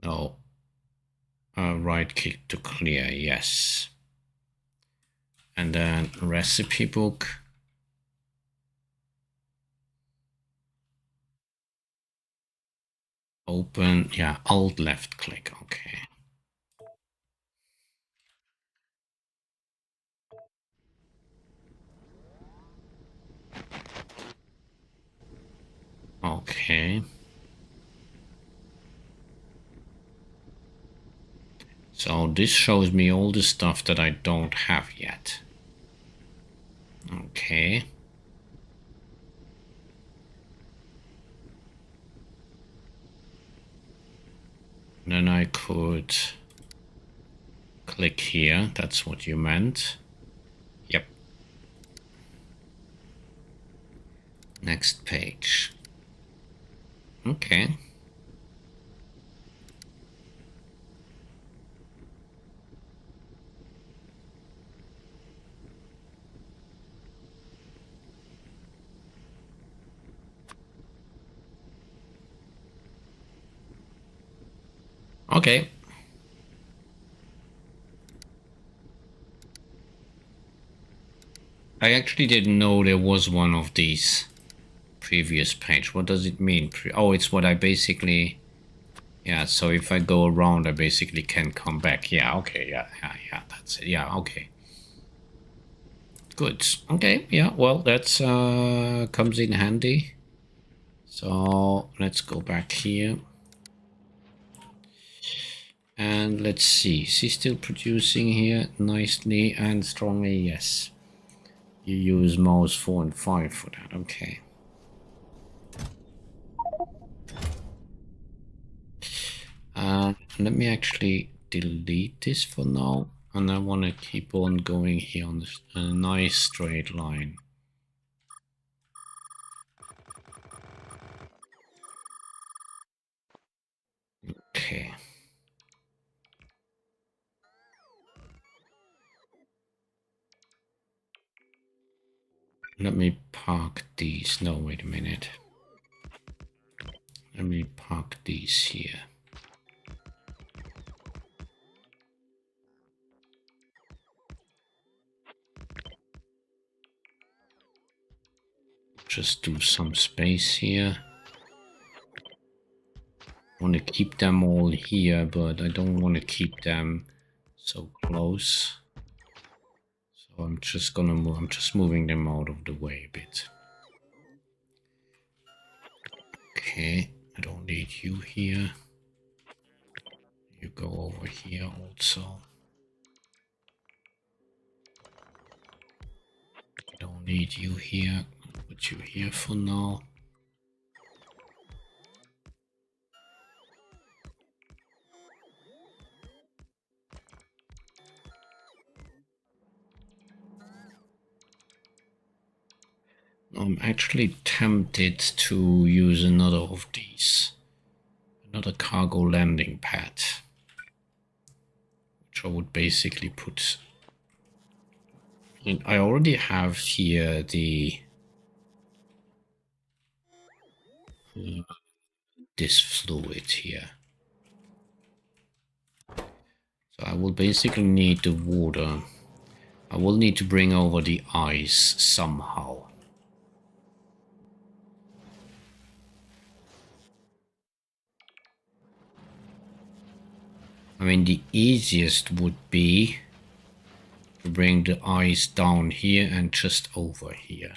No. Right click to clear, yes. And then recipe book. Open, yeah, alt left click, okay. Okay. So this shows me all the stuff that I don't have yet. Okay. Then I could click here. That's what you meant. Yep. Next page. Okay. Okay. I actually didn't know there was one of these previous page. What does it mean? Oh, it's what I basically... Yeah, so if I go around, I basically can come back. Yeah, okay, yeah, that's it. Yeah, okay. Good. Okay, yeah, well, that's comes in handy. So let's go back here. And let's see, she's still producing here nicely and strongly, yes. You use mouse 4 and 5 for that, okay. Let me actually delete this for now. And I want to keep on going here on a nice straight line. Okay. Let me park these. No, wait a minute. Let me park these here. Just do some space here. I want to keep them all here, but I don't want to keep them so close. So I'm just gonna move. I'm just moving them out of the way a bit. Okay, I don't need you here. You go over here also. I don't need you here. I'll put you here for now. I'm actually tempted to use another of these. Another cargo landing pad. Which I would basically put... I already have here the... this fluid here. So I will basically need the water. I will need to bring over the ice somehow. I mean, the easiest would be to bring the ice down here and just over here.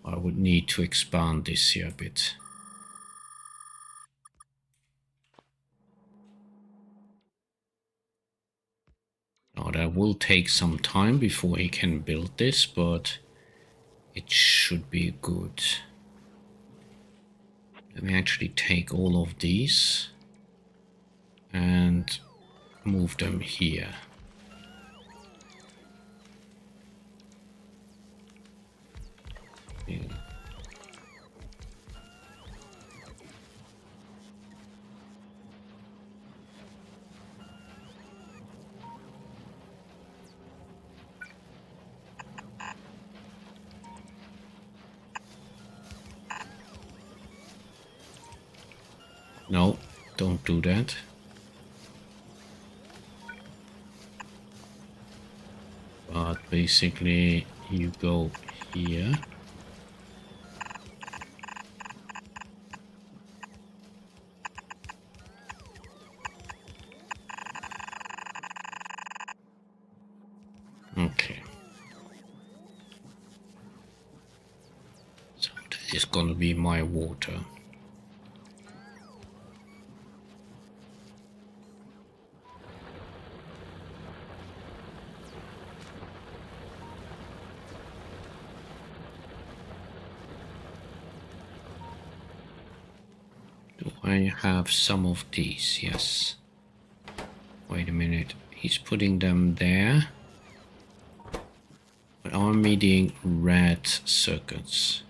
I would need to expand this here a bit. Now that will take some time before he can build this, but it should be good. Let me actually take all of these and move them here. Yeah. No, don't do that. But basically you go here. Okay. So that is gonna be my water. Do I have some of these? Yes. Wait a minute. He's putting them there. But I'm needing red circuits.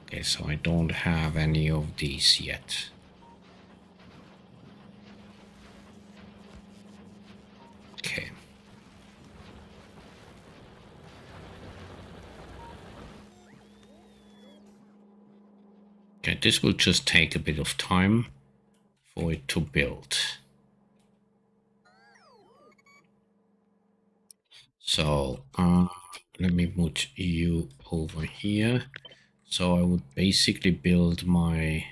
Okay, so I don't have any of these yet. Okay. Okay, this will just take a bit of time for it to build. So let me put you over here. So I would basically build my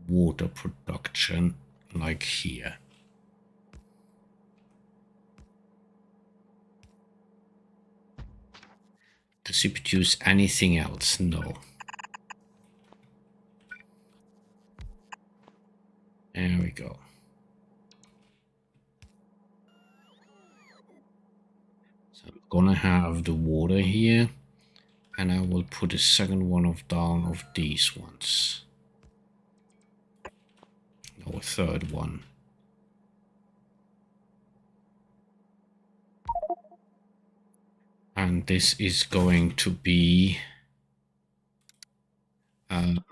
water production like here. Does it produce anything else? No. There we go. So I'm gonna have the water here, and I will put a second one of down of these ones. No, a third one. And this is going to be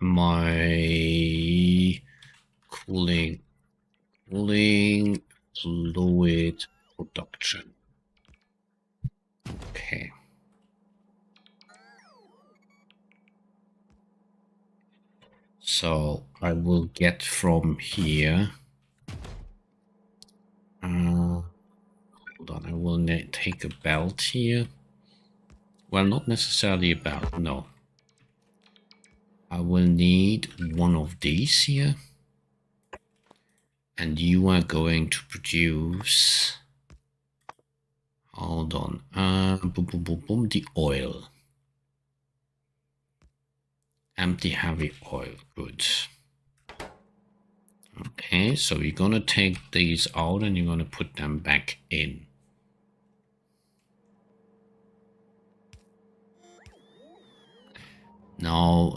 my cooling fluid production. Okay. So I will get from here. Hold on, I will take a belt here. Well, not necessarily a belt, no. I will need one of these here. And you are going to produce... Hold on. Boom, boom, boom, boom, the oil. Empty heavy oil. Good. Okay, so you're gonna take these out and you're gonna put them back in. Now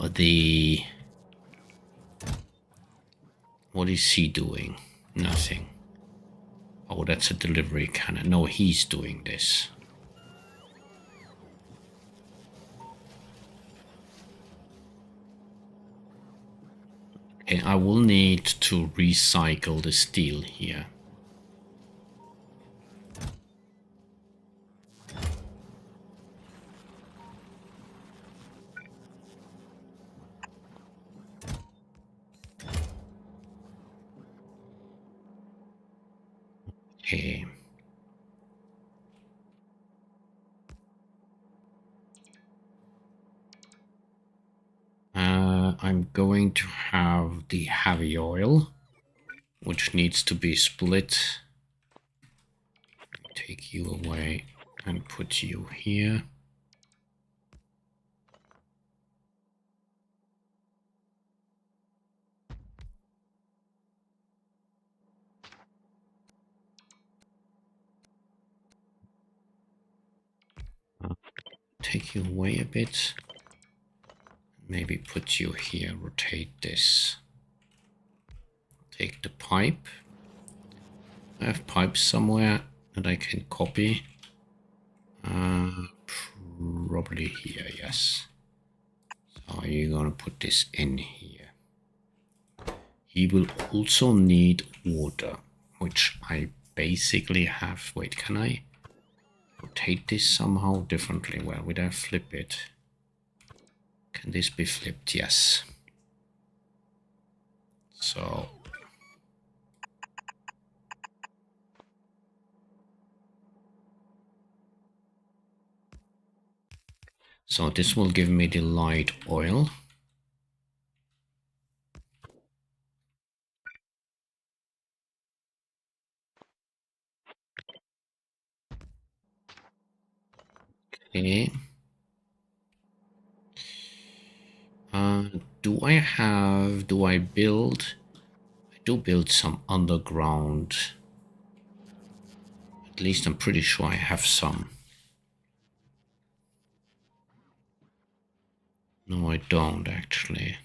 what is he doing? Nothing. Oh, that's a delivery cannon. No, he's doing this. Okay, I will need to recycle the steel here. Okay. I'm going to have the heavy oil, which needs to be split. Take you away and put you here. Take you away a bit. Maybe put you here, rotate this. Take the pipe. I have pipes somewhere that I can copy. Probably here, yes. So you're gonna put this in here. He will also need water, which I basically have. Wait, can I rotate this somehow differently? Where would I flip it? Can this be flipped? Yes. So this will give me the light oil. Okay. Do I build? I do build some underground. At least I'm pretty sure I have some. No, I don't actually.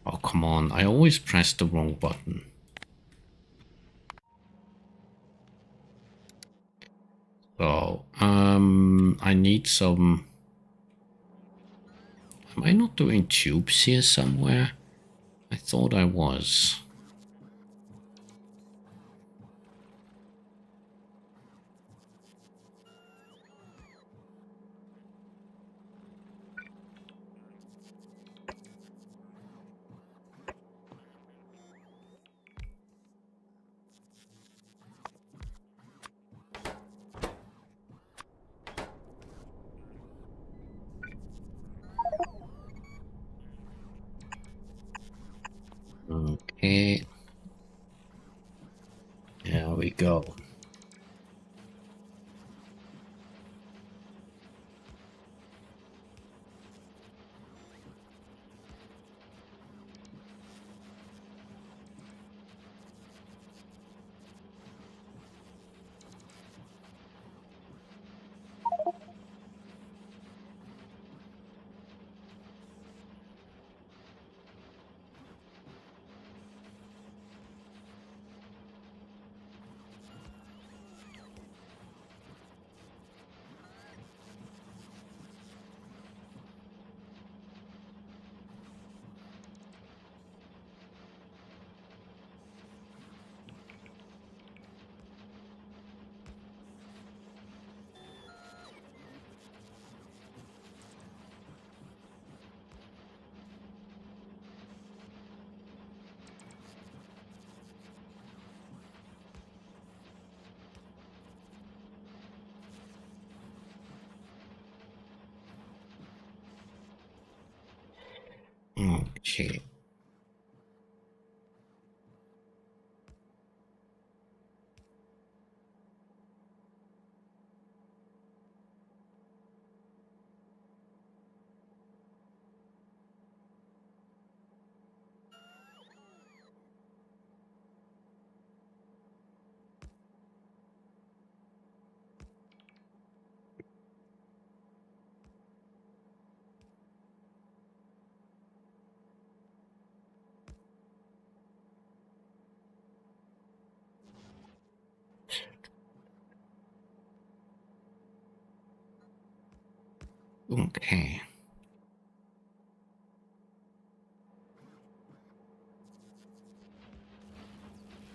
Oh, come on. I always press the wrong button. So, I need some... Am I not doing tubes here somewhere? I thought I was. Okay. There we go. Okay. Okay.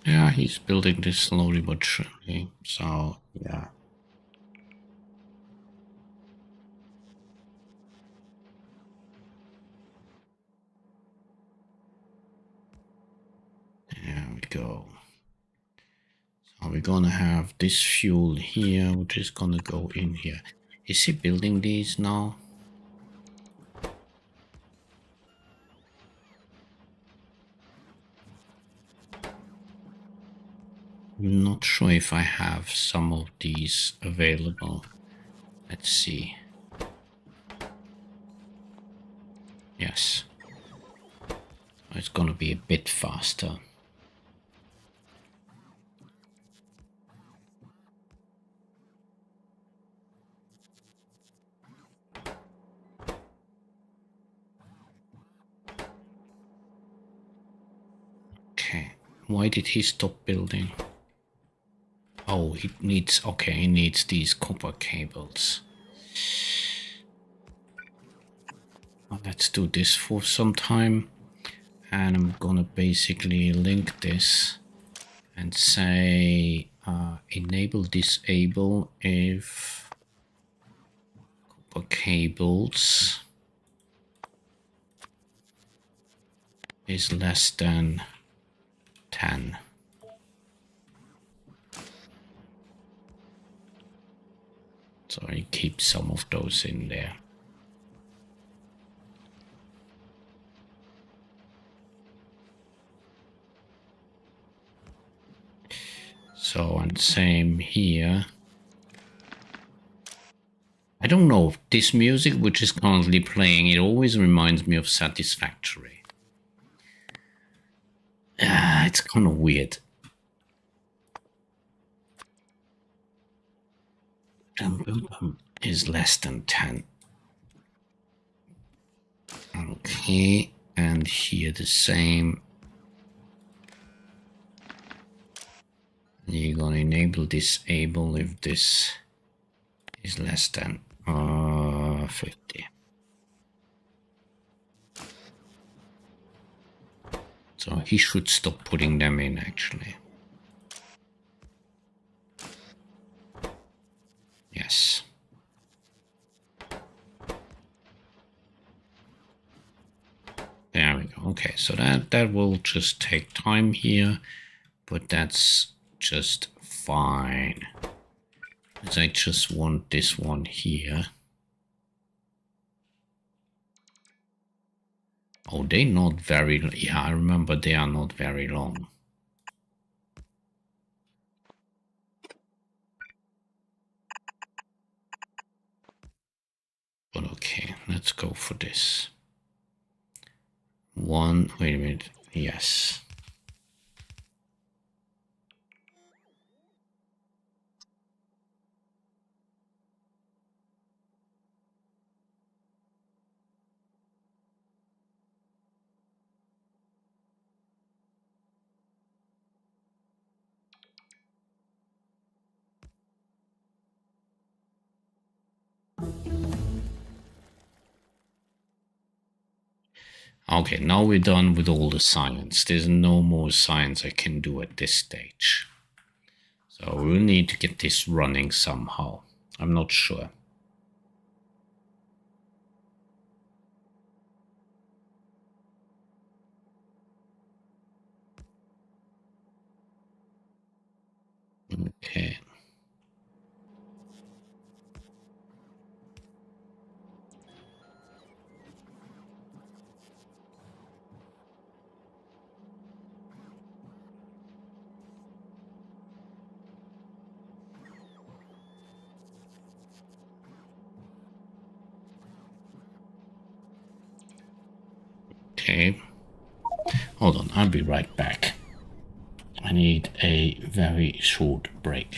Yeah, he's building this slowly but surely. So, yeah. There we go. So we're gonna have this fuel here, which is gonna go in here. Is he building these now? I'm not sure if I have some of these available. Let's see. Yes. It's gonna be a bit faster. Okay. Why did he stop building? Oh, he needs, okay, he needs these copper cables. Well, let's do this for some time. And I'm gonna basically link this and say enable disable if copper cables is less than 10. So I keep some of those in there. So, and same here. I don't know, this music which is currently playing, it always reminds me of Satisfactory. It's kind of weird. Is less than 10. Okay, and here the same. You're gonna enable disable if this is less than 50. So he should stop putting them in actually. Yes. There we go. Okay, so that will just take time here, but that's just fine. Because I just want this one here. Oh, they're not very, yeah, I remember they are not very long. But okay, let's go for this. One, wait a minute, yes. Okay, now we're done with all the science. There's no more science I can do at this stage. So we'll need to get this running somehow. I'm not sure. Okay. Okay. Hold on, I'll be right back. I need a very short break.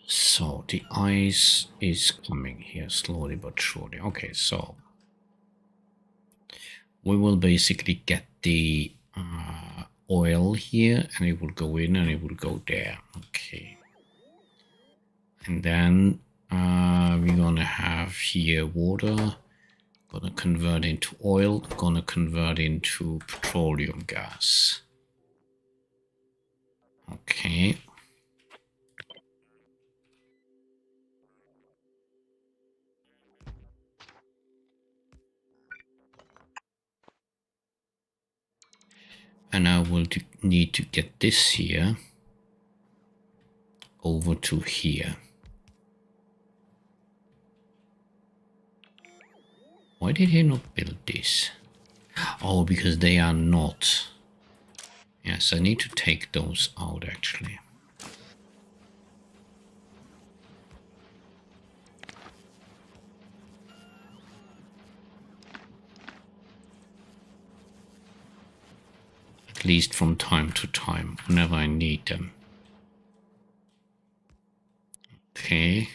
So the ice is coming here slowly but surely. Okay, so we will basically get the oil here, and it will go in and it will go there. Okay. And then we're gonna have here water, gonna convert into oil, gonna convert into petroleum gas. Okay. And I will need to get this here over to here. Why did he not build this? Oh, because they are not. Yes, I need to take those out actually. At least from time to time, whenever I need them. Okay.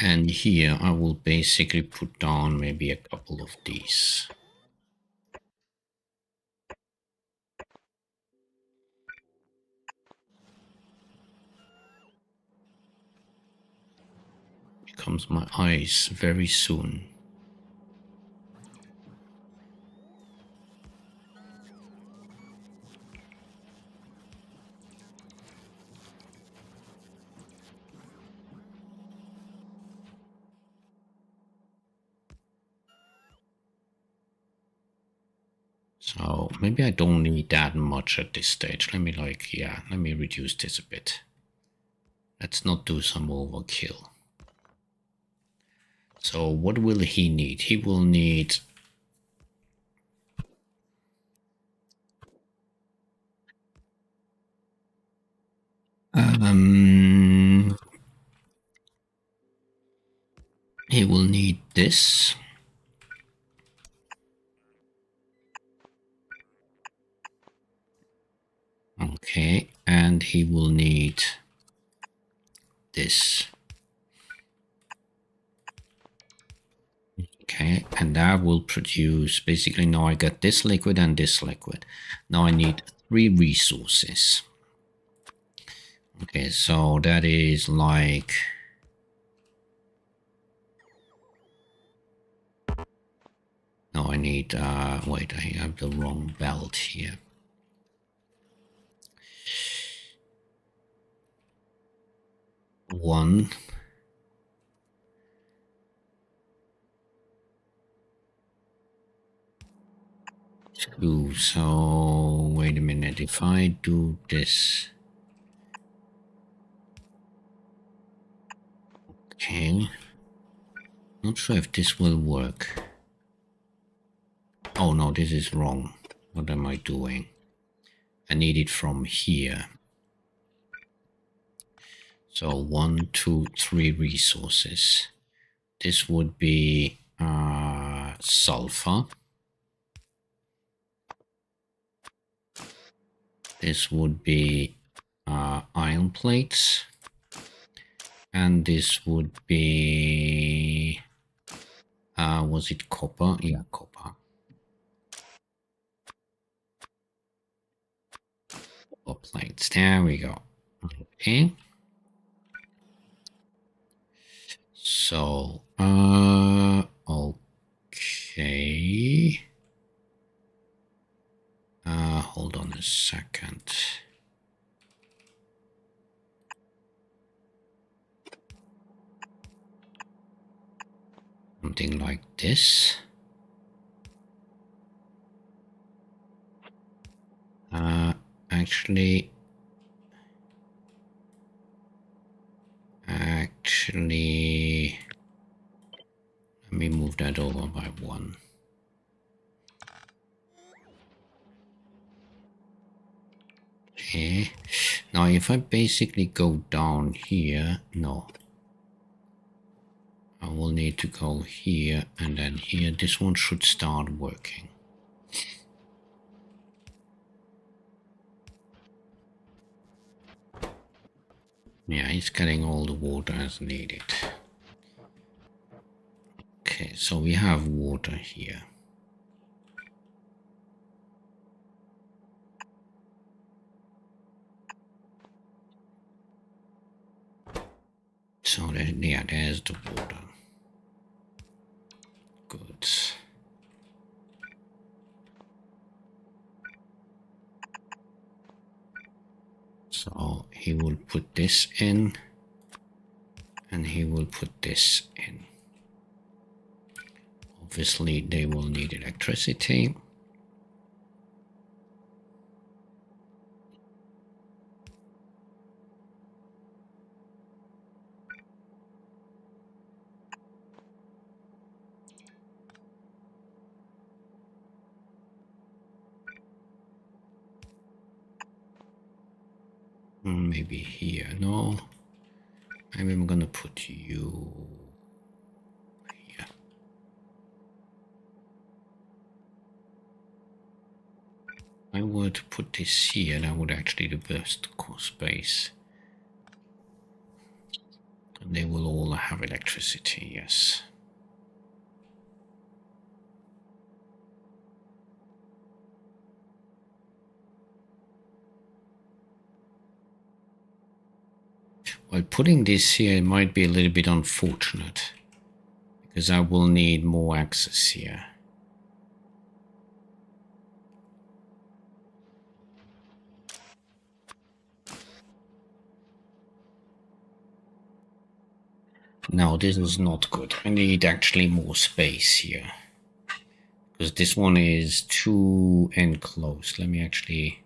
And here I will basically put down maybe a couple of these. Here comes my ice very soon. So maybe I don't need that much at this stage. Let me let me reduce this a bit. Let's not do some overkill. So what will he need? He will need he will need this. Okay, and he will need this. Okay, and that will produce, basically now I got this liquid and this liquid. Now I need 3 resources. Okay, so that is like... No, I need, wait, I have the wrong belt here. One. Two, so wait a minute, if I do this. Okay. Not sure if this will work. Oh no, this is wrong. What am I doing? I need it from here. So 1, 2, 3 resources. This would be sulfur. This would be iron plates. And this would be, was it copper? Yeah, copper. Copper plates, there we go. Okay. So, okay. Hold on a second. Something like this. Actually, let me move that over by 1. Okay. Now, if I basically go down here, no. I will need to go here and then here. This one should start working. Yeah, it's getting all the water as needed. Okay, so we have water here. So yeah, there's the water. Good. So he will put this in, and he will put this in. Obviously, they will need electricity. Maybe here. No. Maybe I'm gonna put you here. If I were to put this here, that would actually the best cost space. And they will all have electricity, yes. Well, putting this here might be a little bit unfortunate, because I will need more access here. No, this is not good. I need actually more space here, because this one is too enclosed. Let me actually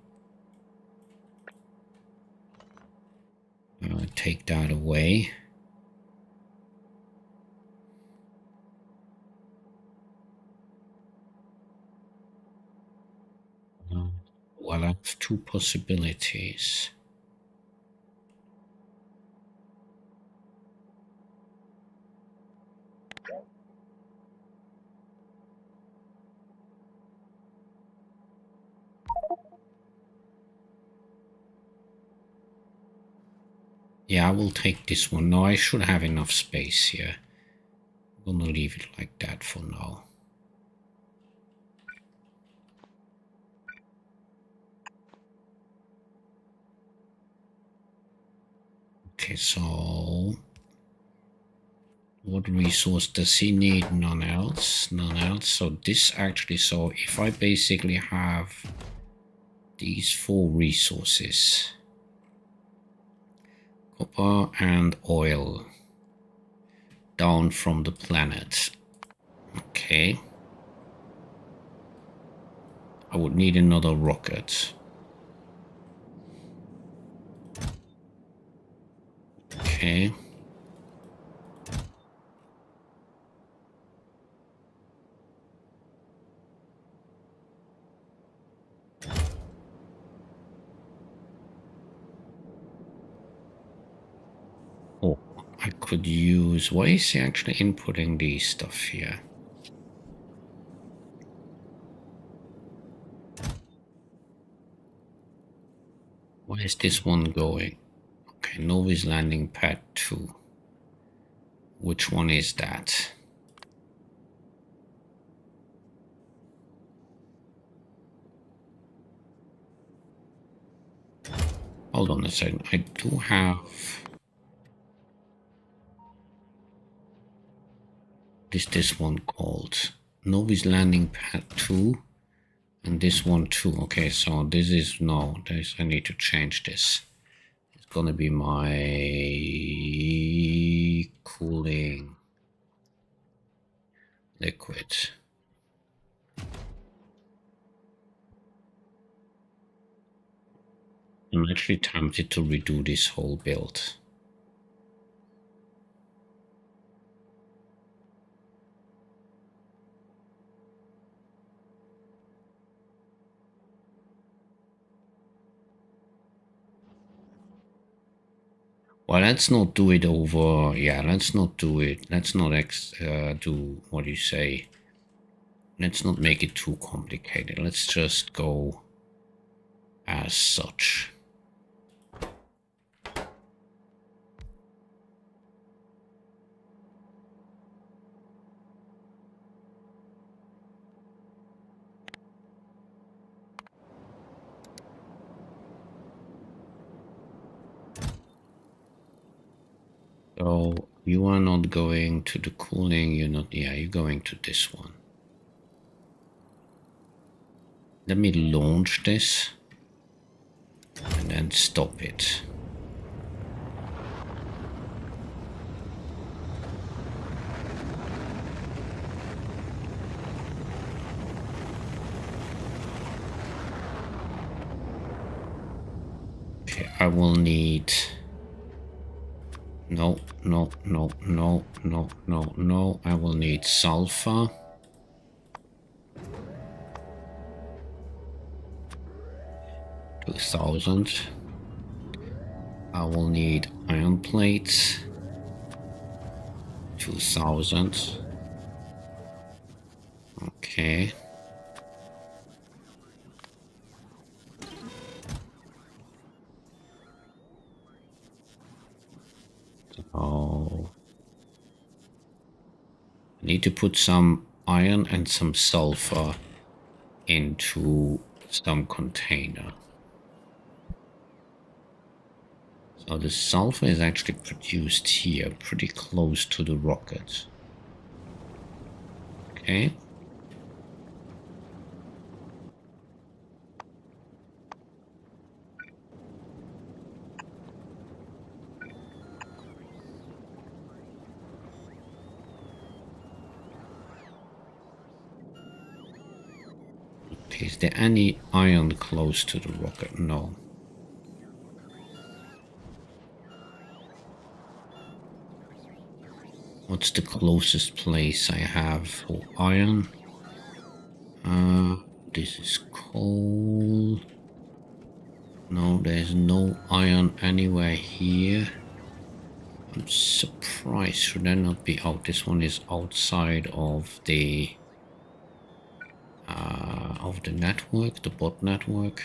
take that away. Well, I have 2 possibilities. Yeah, I will take this one. No, I should have enough space here. I'm gonna leave it like that for now. Okay, so what resource does he need? None else. None else. So this actually, so if I basically have these 4 resources, copper and oil, down from the planet. Okay. I would need another rocket. Okay. Oh, I could use... Why is he actually inputting these stuff here? Where is this one going? Okay, Novi's landing pad 2. Which one is that? Hold on a second. I do have... This one called? Novi's landing pad 2. And this one too. Okay, so this is... No, this, I need to change this. It's gonna be my cooling liquid. I'm actually tempted to redo this whole build. Well, let's not do it over... Yeah, let's not do it. Let's not do... What do you say? Let's not make it too complicated. Let's just go as such. So you are not going to the cooling, you're not... Yeah, you're going to this one. Let me launch this and then stop it. Okay, I will need... No, no, no, no, no, no, no. I will need sulfur. $2,000. I will need iron plates. 2,000. Okay. So I need to put some iron and some sulfur into some container. So the sulfur is actually produced here, pretty close to the rocket. Okay. Okay, is there any iron close to the rocket? No. What's the closest place I have for iron? This is coal. No, there's no iron anywhere here. I'm surprised. Should that not be out? This one is outside of the network, the bot network.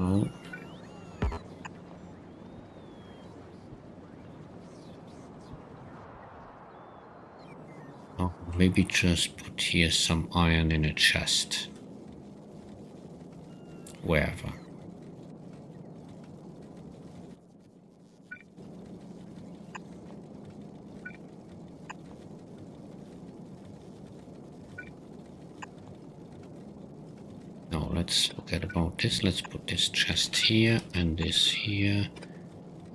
go. Oh, maybe just put here some iron in a chest. Wherever. Now let's forget about this. Let's put this chest here and this here.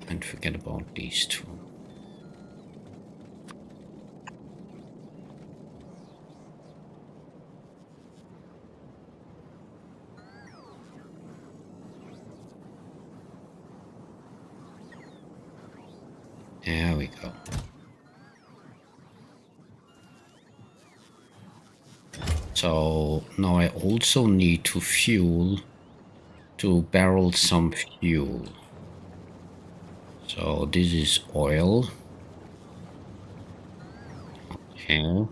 And forget about these two. There we go. So now I also need to barrel some fuel. So this is oil. Okay.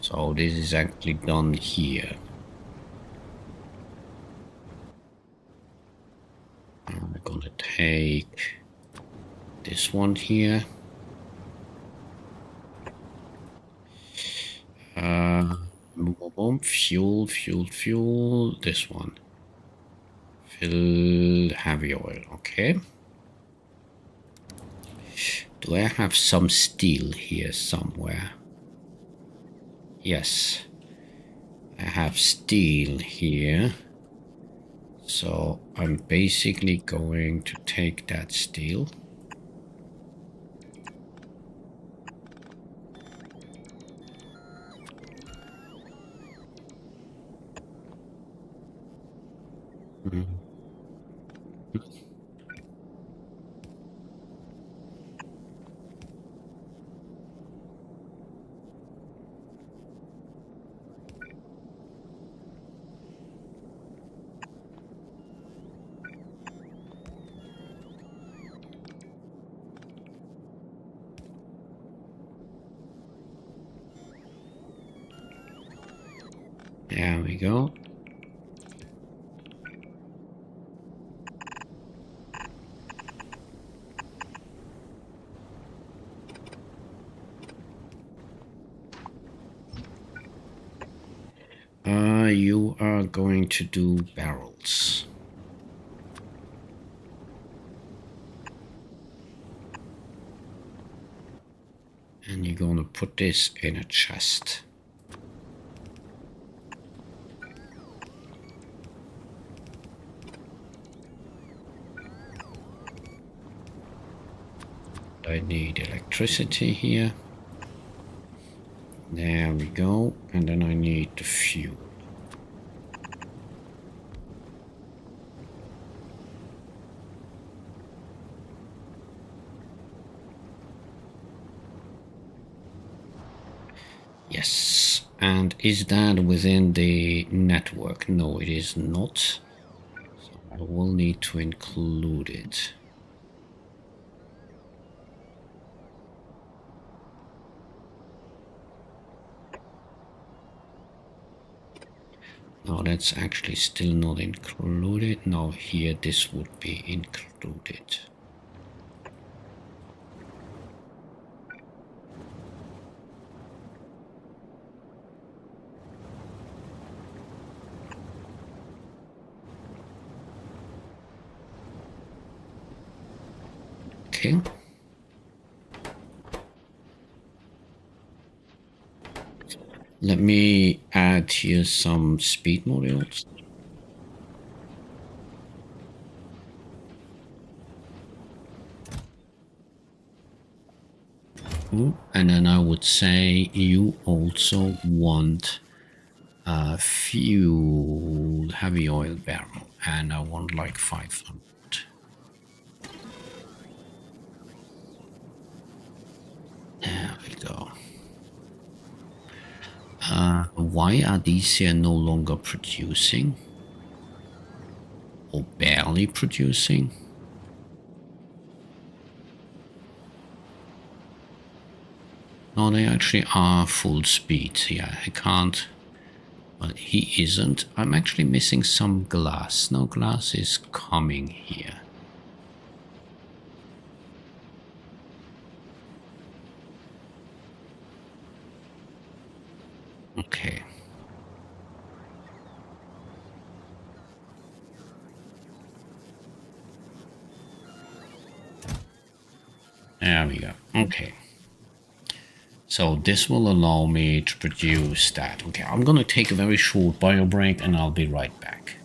So this is actually done here. I'm gonna take this one here. Fuel. This one. Fill heavy oil. Okay. Do I have some steel here somewhere? Yes. I have steel here. So I'm basically going to take that steel. There we go. You are going to do barrels. And you're going to put this in a chest. I need electricity here. There we go. And then I need the fuel. Yes. And is that within the network? No, it is not. So I will need to include it. No, that's actually still not included. Now here this would be included. Okay. Let me add here some speed modules. And then I would say you also want a fuel heavy oil barrel, and I want like 500. There we go. Why are these here no longer producing? Or barely producing? No, they actually are full speed. Yeah, I can't But he isn't. I'm actually missing some glass. No, glass is coming here. Okay. There we go. Okay. So this will allow me to produce that. Okay, I'm gonna take a very short bio break and I'll be right back.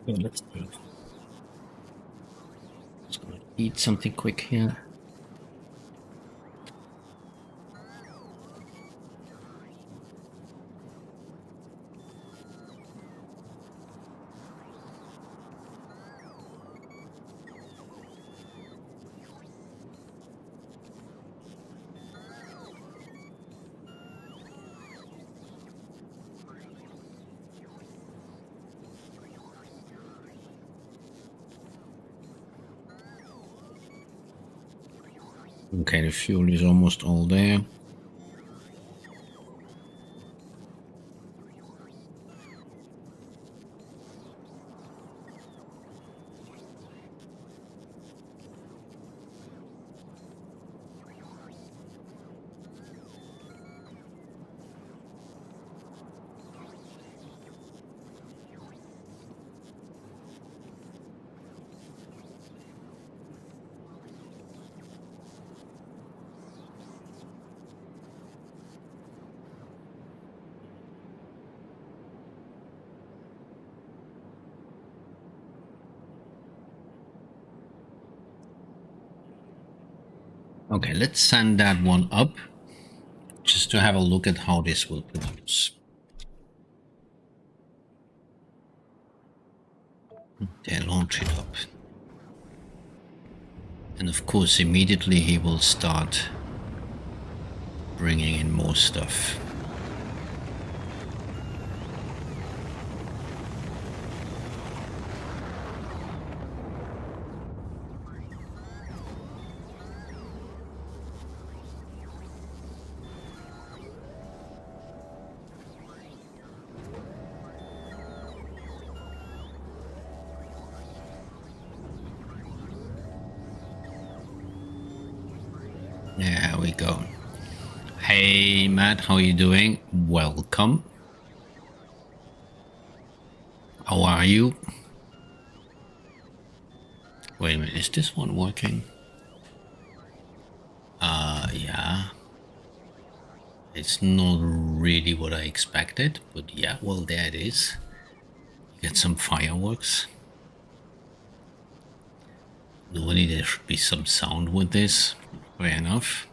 Okay, let's do it. Just gonna eat something quick here. Okay, the fuel is almost all there. Okay, let's send that one up just to have a look at how this will produce. Then launch it up. And of course, immediately he will start bringing in more stuff. There we go. Hey Matt, how are you doing? Welcome. How are you? Wait a minute, is this one working? Yeah. It's not really what I expected, but yeah, well, there it is. You get some fireworks. Normally there should be some sound with this. Fair enough.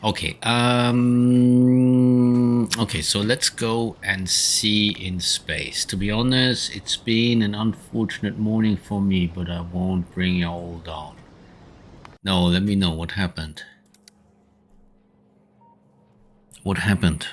Okay, okay, so let's go and see in space. To be honest, it's been an unfortunate morning for me, but I won't bring you all down. No, let me know what happened. What happened?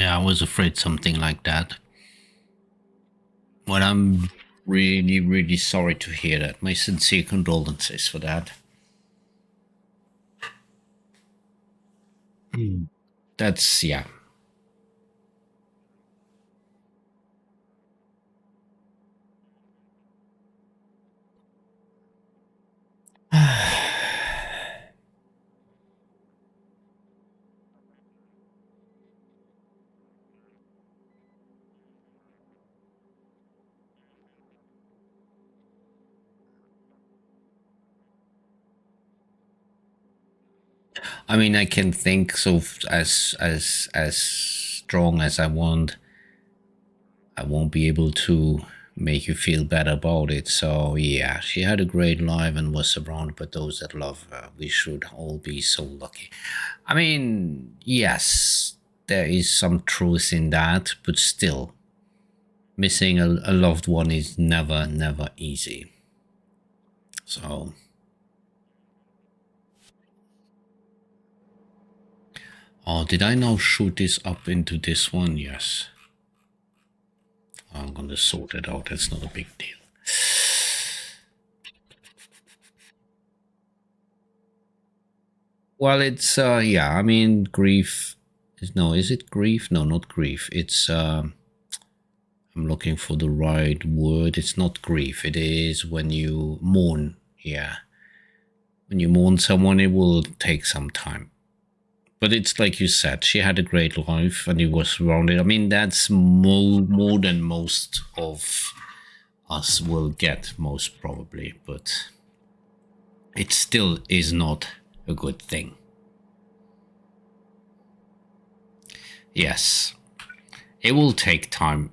Yeah, I was afraid something like that. Well, I'm really, really sorry to hear that. My sincere condolences for that. That's, yeah. I mean, I can think so as strong as I want. I won't be able to make you feel better about it. So yeah, she had a great life and was surrounded by those that love her. We should all be so lucky. I mean, yes, there is some truth in that, but still, missing a loved one is never, never easy. So, oh, did I now shoot this up into this one? Yes. I'm gonna sort it out. It's not a big deal. Well, it's yeah. I mean, grief is no. Is it grief? No, not grief. It's I'm looking for the right word. It's not grief. It is when you mourn. Yeah, when you mourn someone, it will take some time. But it's like you said, she had a great life and he was surrounded. I mean, that's more than most of us will get, most probably. But it still is not a good thing. Yes, it will take time.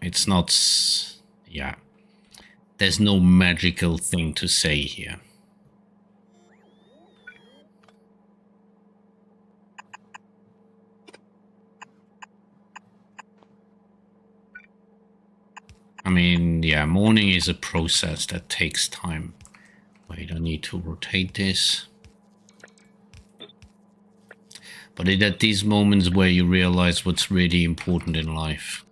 It's not, yeah. There's no magical thing to say here. I mean, yeah, mourning is a process that takes time. Wait, I need to rotate this. But it's at these moments where you realize what's really important in life.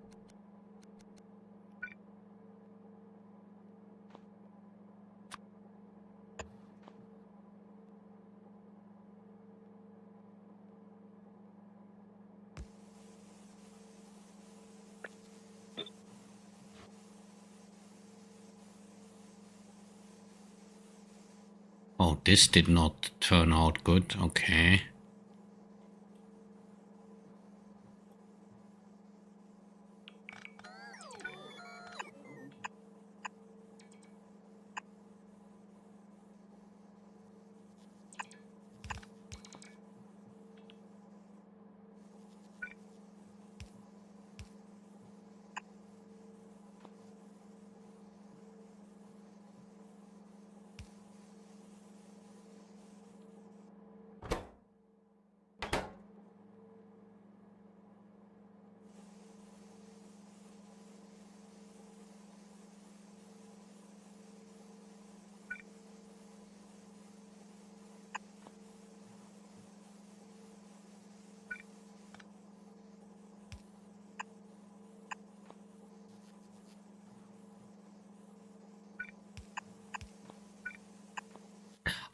Oh, this did not turn out good. Okay.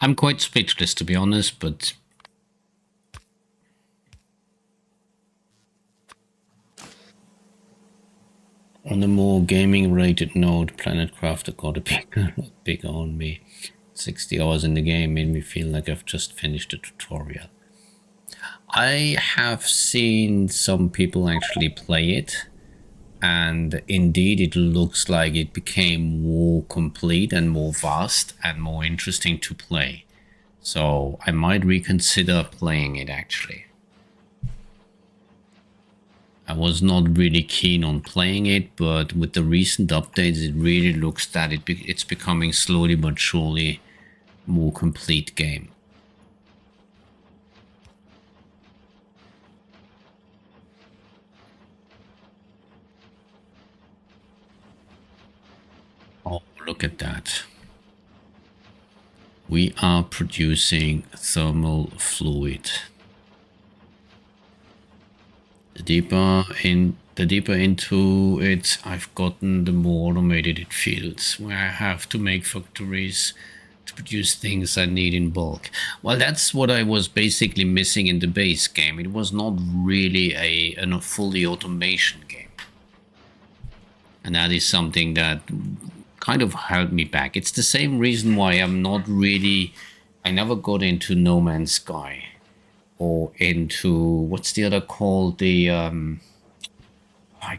I'm quite speechless, to be honest, but on a more gaming related note, Planet Crafter got a bigger on me. 60 hours in the game made me feel like I've just finished a tutorial. I have seen some people actually play it, and indeed it looks like it became more complete and more vast and more interesting to play. So I might reconsider playing it actually. I was not really keen on playing it, but with the recent updates, it really looks that it's becoming slowly but surely more complete game. Oh, look at that. We are producing thermal fluid. The deeper into it I've gotten, the more automated it feels, where I have to make factories to produce things I need in bulk. Well, that's what I was basically missing in the base game. It was not really a fully automation game. And that is something that kind of held me back. It's the same reason why I never got into No Man's Sky. Or into, what's the other called? I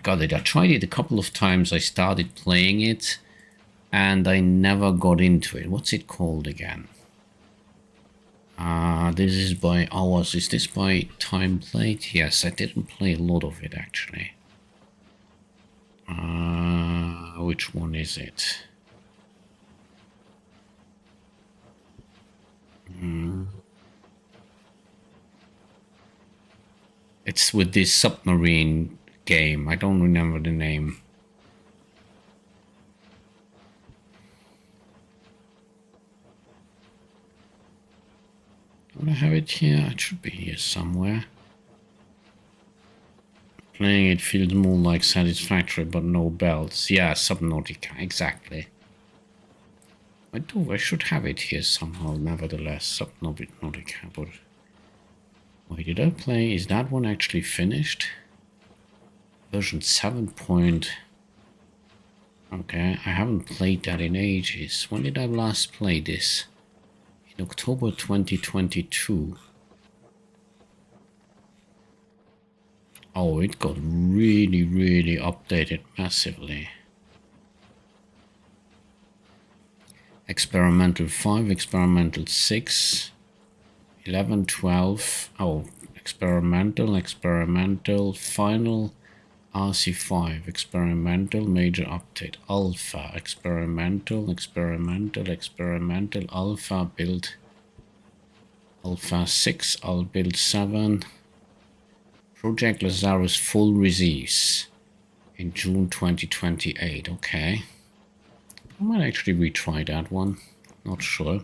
got it. I tried it a couple of times. I started playing it and I never got into it. What's it called again? This is by hours. Is this by time played? Yes, I didn't play a lot of it actually. Which one is it? It's with this submarine game. I don't remember the name. Do I have it here? It should be here somewhere. Playing it feels more like Satisfactory, but no belts. Yeah, Subnautica, exactly. I should have it here somehow, nevertheless. Subnautica, but... Wait, did I play? Is that one actually finished? Version 7. Okay, I haven't played that in ages. When did I last play this? In October 2022. Oh, it got really, really updated massively. Experimental 5, Experimental 6, 11, 12. Oh, Experimental, Final, RC5, Experimental, Major Update, Alpha, Experimental, Alpha, Build, Alpha 6, I'll build 7. Project Lazarus full release in June 2028. Okay. I might actually retry that one. Not sure.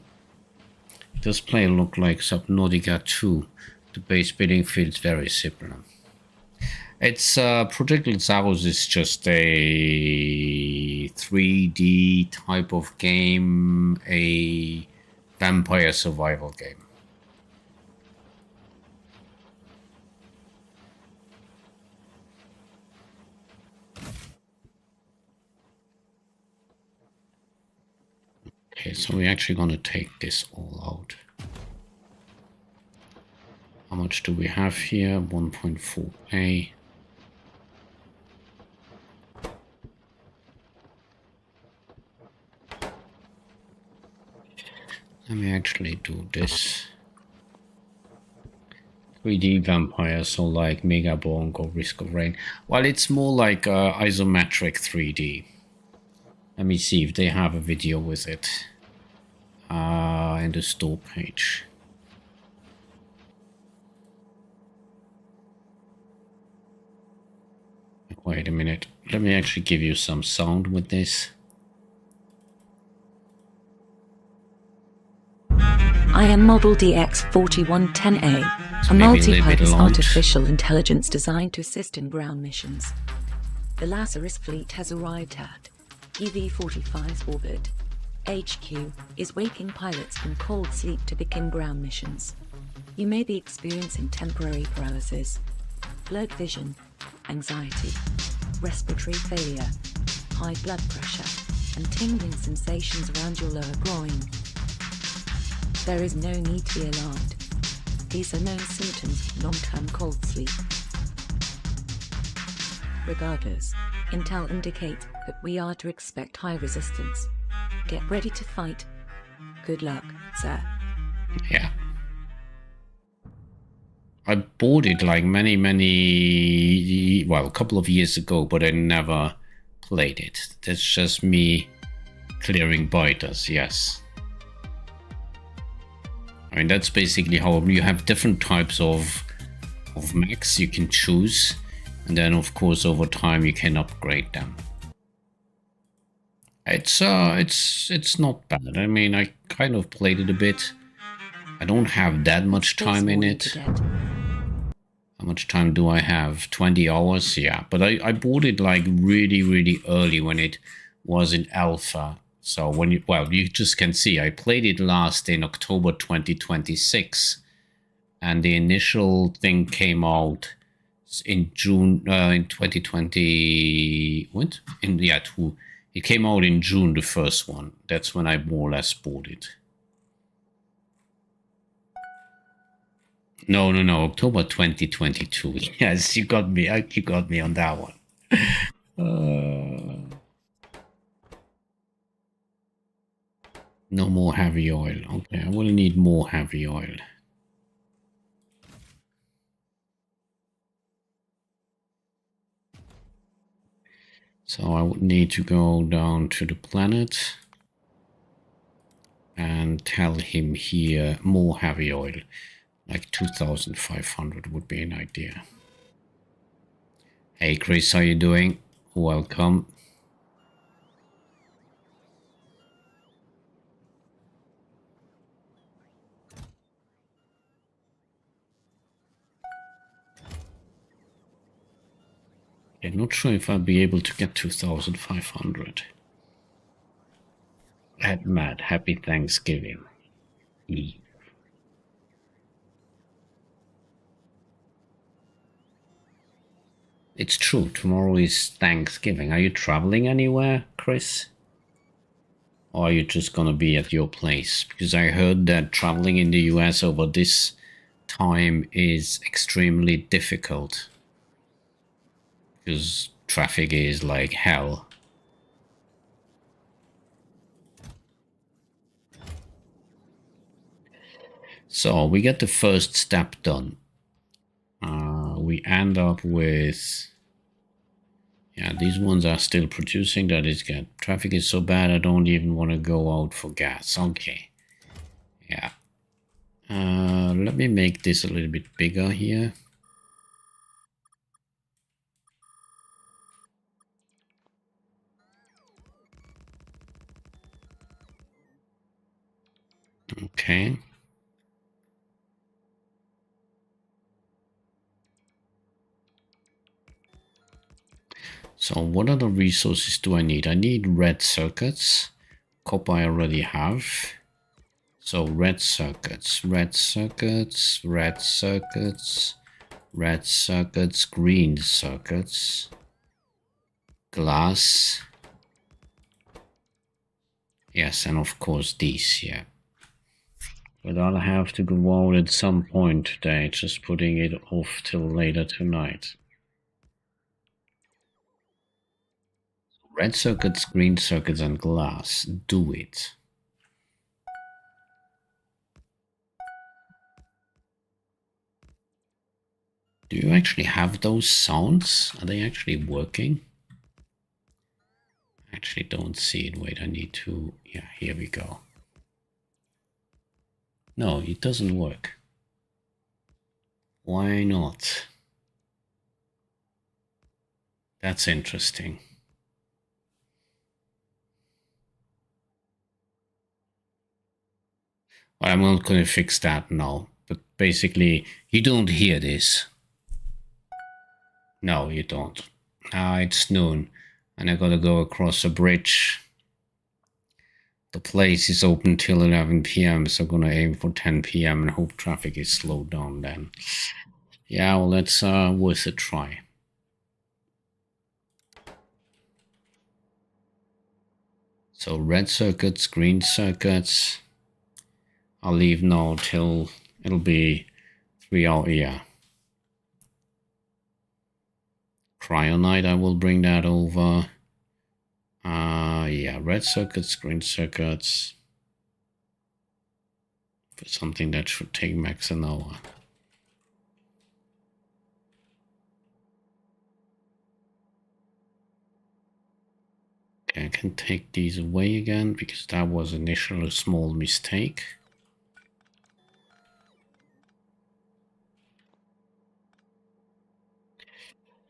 Does play look like Subnautica 2? The base building feels very similar. It's Project Lazarus is just a 3D type of game, a vampire survival game. Okay, so we're actually going to take this all out. How much do we have here? 1.4A. Let me actually do this. 3D vampire, so like Megabonk or Risk of Rain. Well, it's more like isometric 3D. Let me see if they have a video with it in the store page. Wait a minute. Let me actually give you some sound with this. I am Model DX4110A, a multi-purpose artificial intelligence designed to assist in ground missions. The Lazarus fleet has arrived at EV-45's orbit. HQ is waking pilots from cold sleep to begin ground missions. You may be experiencing temporary paralysis, blurred vision, anxiety, respiratory failure, high blood pressure, and tingling sensations around your lower groin. There is no need to be alarmed. These are known symptoms of long-term cold sleep. Regardless, Intel indicates that we are to expect high resistance. Get ready to fight. Good luck, sir. Yeah. I bought it like a couple of years ago, but I never played it. That's just me clearing biters, yes. I mean, that's basically how you have different types of mechs you can choose, and then of course over time you can upgrade them. It's not bad. I mean, I kind of played it a bit. I don't have that much time in it. How much time do I have? 20 hours? Yeah, but I bought it like really, really early when it was in alpha. So when you, well, you just can see I played it last in October 2026, and the initial thing came out in June in 2020. What? It came out in June, the first one. That's when I more or less bought it. No, October 2022. Yes, you got me. You got me on that one. No more heavy oil. Okay, I will need more heavy oil. So I would need to go down to the planet and tell him here more heavy oil. Like 2,500 would be an idea. Hey Chris, how you doing? Welcome. I'm not sure if I'll be able to get 2,500. Matt, happy Thanksgiving Eve. It's true, tomorrow is Thanksgiving. Are you traveling anywhere, Chris? Or are you just gonna be at your place? Because I heard that traveling in the US over this time is extremely difficult. Because traffic is like hell. So we get the first step done. We end up with, yeah, these ones are still producing. That is good. Traffic is so bad I don't even want to go out for gas. Okay. Yeah. Let me make this a little bit bigger here. Okay. So what other resources do I need? I need red circuits. Copper I already have. So red circuits, red circuits, red circuits, red circuits, green circuits, glass. Yes, and of course these, yeah. But I'll have to go out at some point today, just putting it off till later tonight. Red circuits, green circuits, and glass. Do it. Do you actually have those sounds? Are they actually working? I actually don't see it. Wait, I need to... Yeah, here we go. No, it doesn't work. Why not? That's interesting. Well, I'm not going to fix that now. But basically, you don't hear this. No, you don't. It's noon, and I gotta go across a bridge. The place is open till 11 p.m., so I'm gonna aim for 10 p.m. and hope traffic is slowed down then. Yeah, well, that's worth a try. So red circuits, green circuits. I'll leave now till it'll be 3 hours. Yeah. Cryonite, I will bring that over. Yeah, red circuits, green circuits. For something that should take max an hour. Okay, I can take these away again because that was initially a small mistake.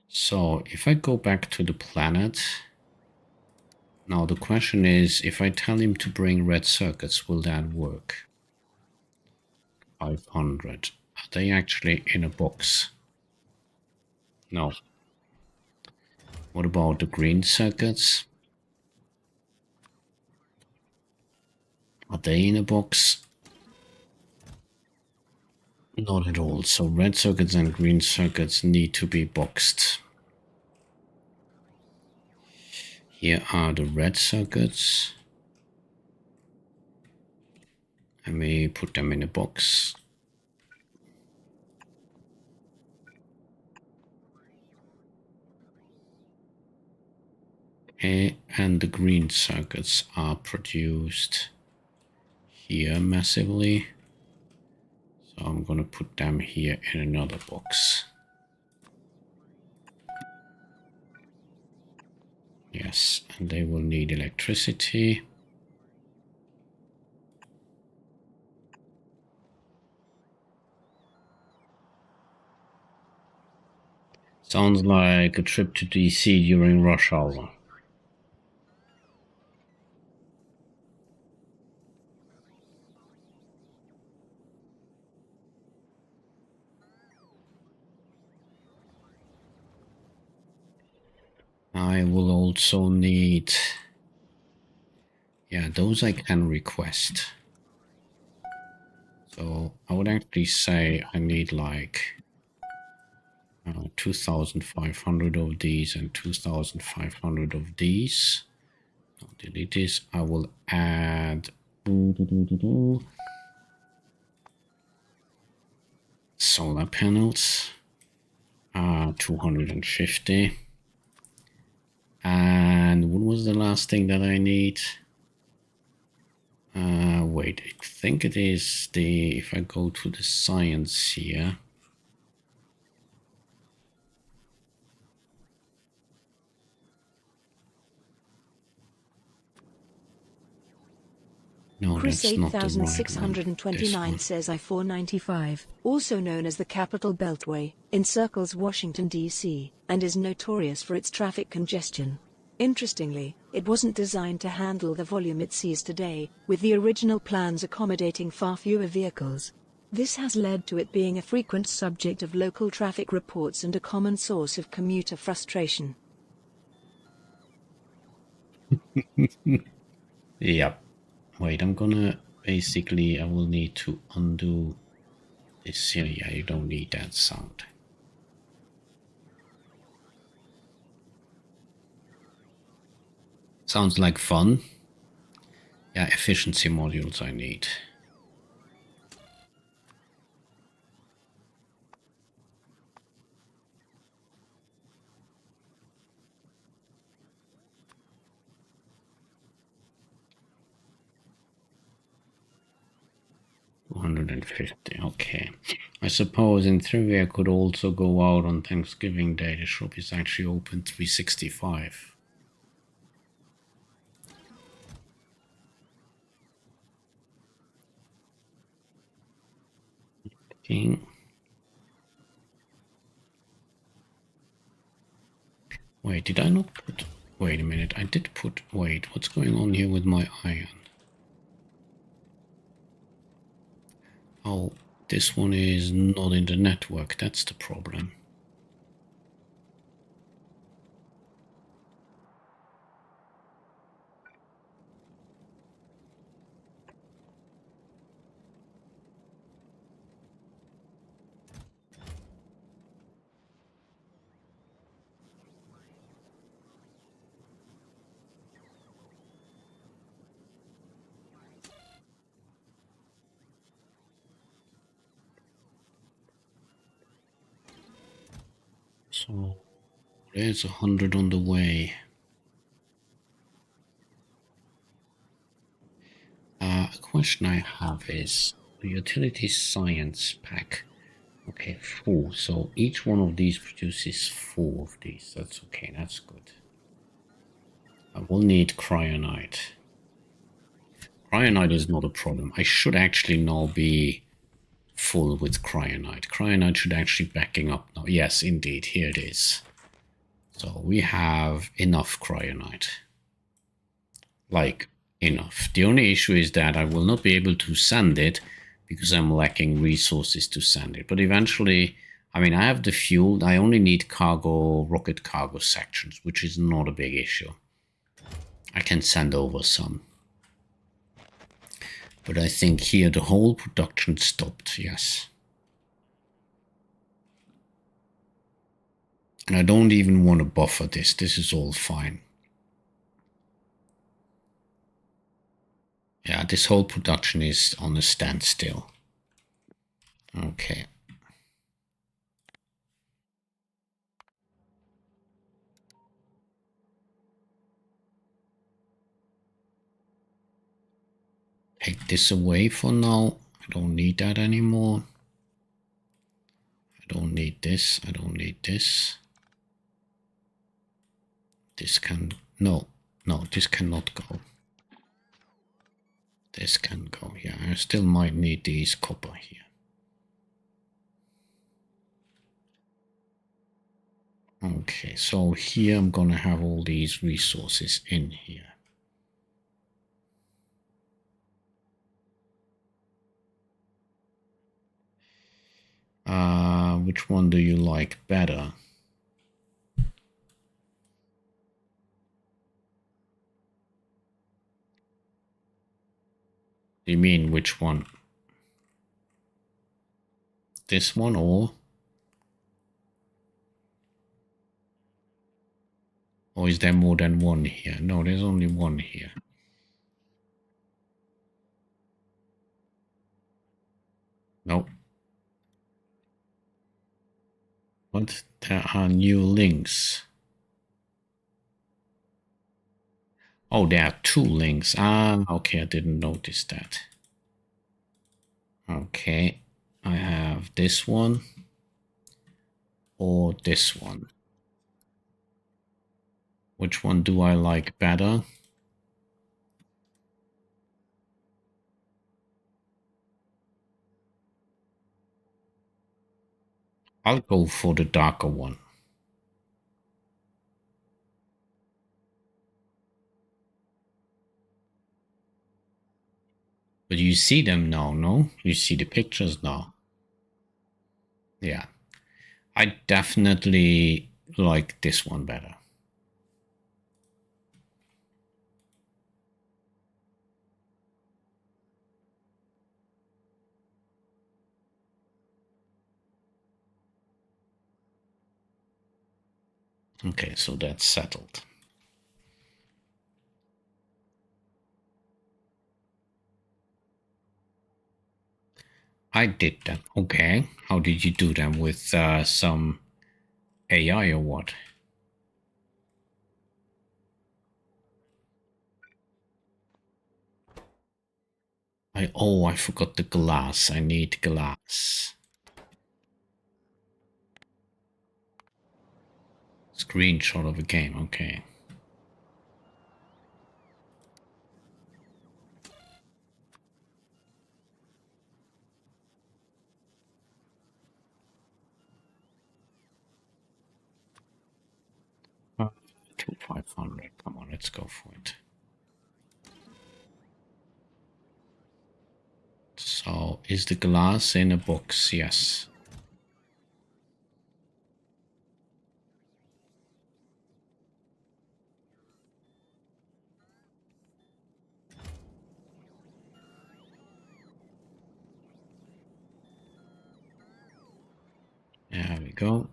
So if I go back to the planet, now the question is, if I tell him to bring red circuits, will that work? 500. Are they actually in a box? No. What about the green circuits? Are they in a box? Not at all. So red circuits and green circuits need to be boxed. Here are the red circuits. I may put them in a box. Okay, and the green circuits are produced here massively. So I'm going to put them here in another box. Yes, and they will need electricity. Sounds like a trip to DC during rush hour. I will also need, yeah, those I can request. So I would actually say I need like 2,500 of these and 2,500 of these. I'll delete this. I will add solar panels, 250. And what was the last thing that I need? Wait, I think it is the, if I go to the science here. No, Chris that's not the right 8629 one. says I-495, also known as the Capital Beltway, encircles Washington, D.C., and is notorious for its traffic congestion. Interestingly, it wasn't designed to handle the volume it sees today, with the original plans accommodating far fewer vehicles. This has led to it being a frequent subject of local traffic reports and a common source of commuter frustration. Yep. Wait, I'm gonna basically, I will need to undo this here. Yeah, you don't need that sound. Sounds like fun. Yeah, efficiency modules I need. $250. Okay. I suppose in theory I could also go out on Thanksgiving Day. The shop is actually open 365. Okay. Wait, did I not put... Wait a minute, I did put... Wait, what's going on here with my iron? Oh, this one is not in the network, that's the problem. So there's 100 on the way. A question I have is the utility science pack. Okay, 4. So each one of these produces 4 of these. That's okay, that's good. I will need cryonite. Cryonite is not a problem. I should actually now be full with cryonite. Cryonite should actually backing up now. Yes, indeed, here it is. So we have enough cryonite. Like, enough. The only issue is that I will not be able to sand it because I'm lacking resources to sand it. But eventually I mean, I have the fuel. I only need cargo, rocket cargo sections, which is not a big issue. I can send over some. But I think here the whole production stopped, yes. And I don't even want to buffer this. This is all fine. Yeah, this whole production is on a standstill. Okay. Take this away for now. I don't need that anymore. I don't need this. I don't need this. This can... No, this cannot go. This can go. Yeah, I still might need these copper here. Okay, so here I'm gonna have all these resources in here. Which one do you like better? You mean which one? This one or is there more than one here? No, there's only one here. Nope. What? There are new links. Oh, there are two links. Ah, okay, I didn't notice that. Okay, I have this one or this one. Which one do I like better? I'll go for the darker one. But you see them now, no? You see the pictures now. Yeah. I definitely like this one better. Okay, so that's settled. I did that. Okay. How did you do them? With some AI or what? I forgot the glass. I need glass. Screenshot of a game. Okay. To 500. Come on, let's go for it. So, is the glass in a box? Yes. There we go.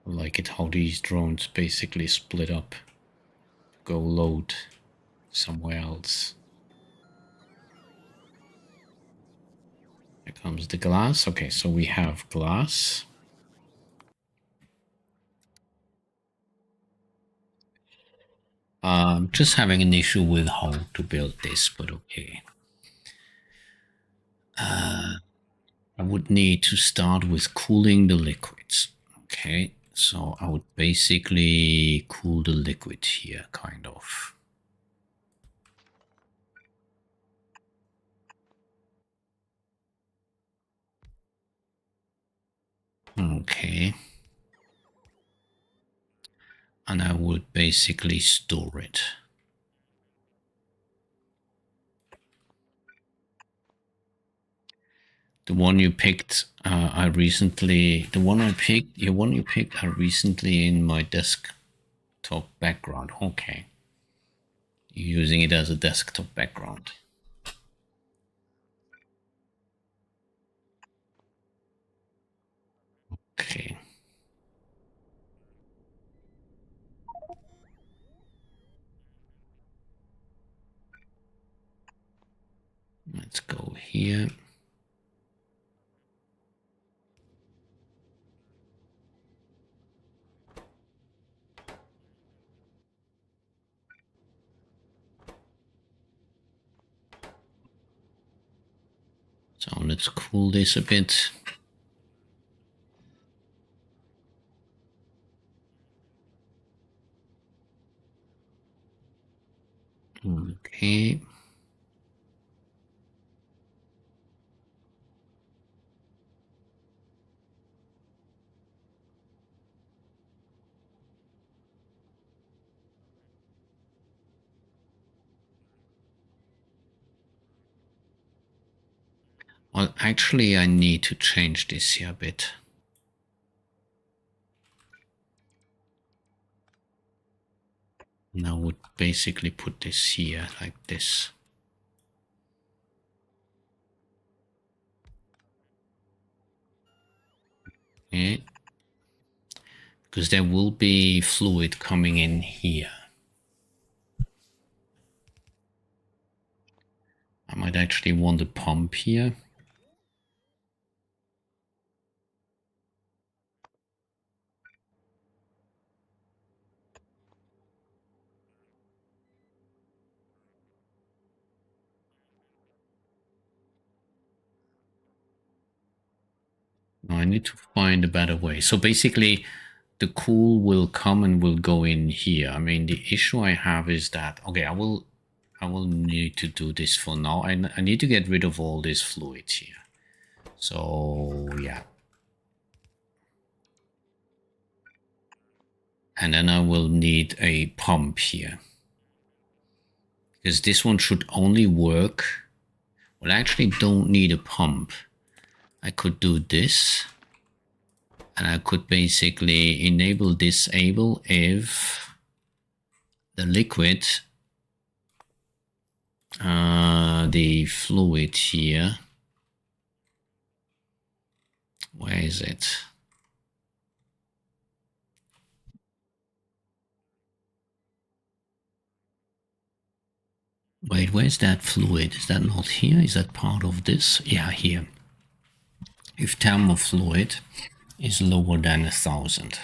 I like it how these drones basically split up. Go load somewhere else. Here comes the glass. Okay, so we have glass. Just having an issue with how to build this, but okay. I would need to start with cooling the liquids. Okay, so I would basically cool the liquid here, kind of. Okay. And I would basically store it. The one you picked, the one you picked, I recently in my desktop background. Okay. You're using it as a desktop background. Okay. Let's go here. So let's cool this a bit. Okay. Well, actually, I need to change this here a bit. Now I would basically put this here like this. Okay. Because there will be fluid coming in here. I might actually want a pump here. I need to find a better way. So basically, the cool will come and will go in here. I mean, the issue I have is that, okay, I will need to do this for now. I need to get rid of all this fluid here. So yeah. And then I will need a pump here. Because this one should only work. Well, I actually don't need a pump. I could do this. And I could basically enable disable if the liquid, the fluid here, where is it? Wait, where's that fluid? Is that not here? Is that part of this? Yeah, here. If thermofluid is lower than 1,000.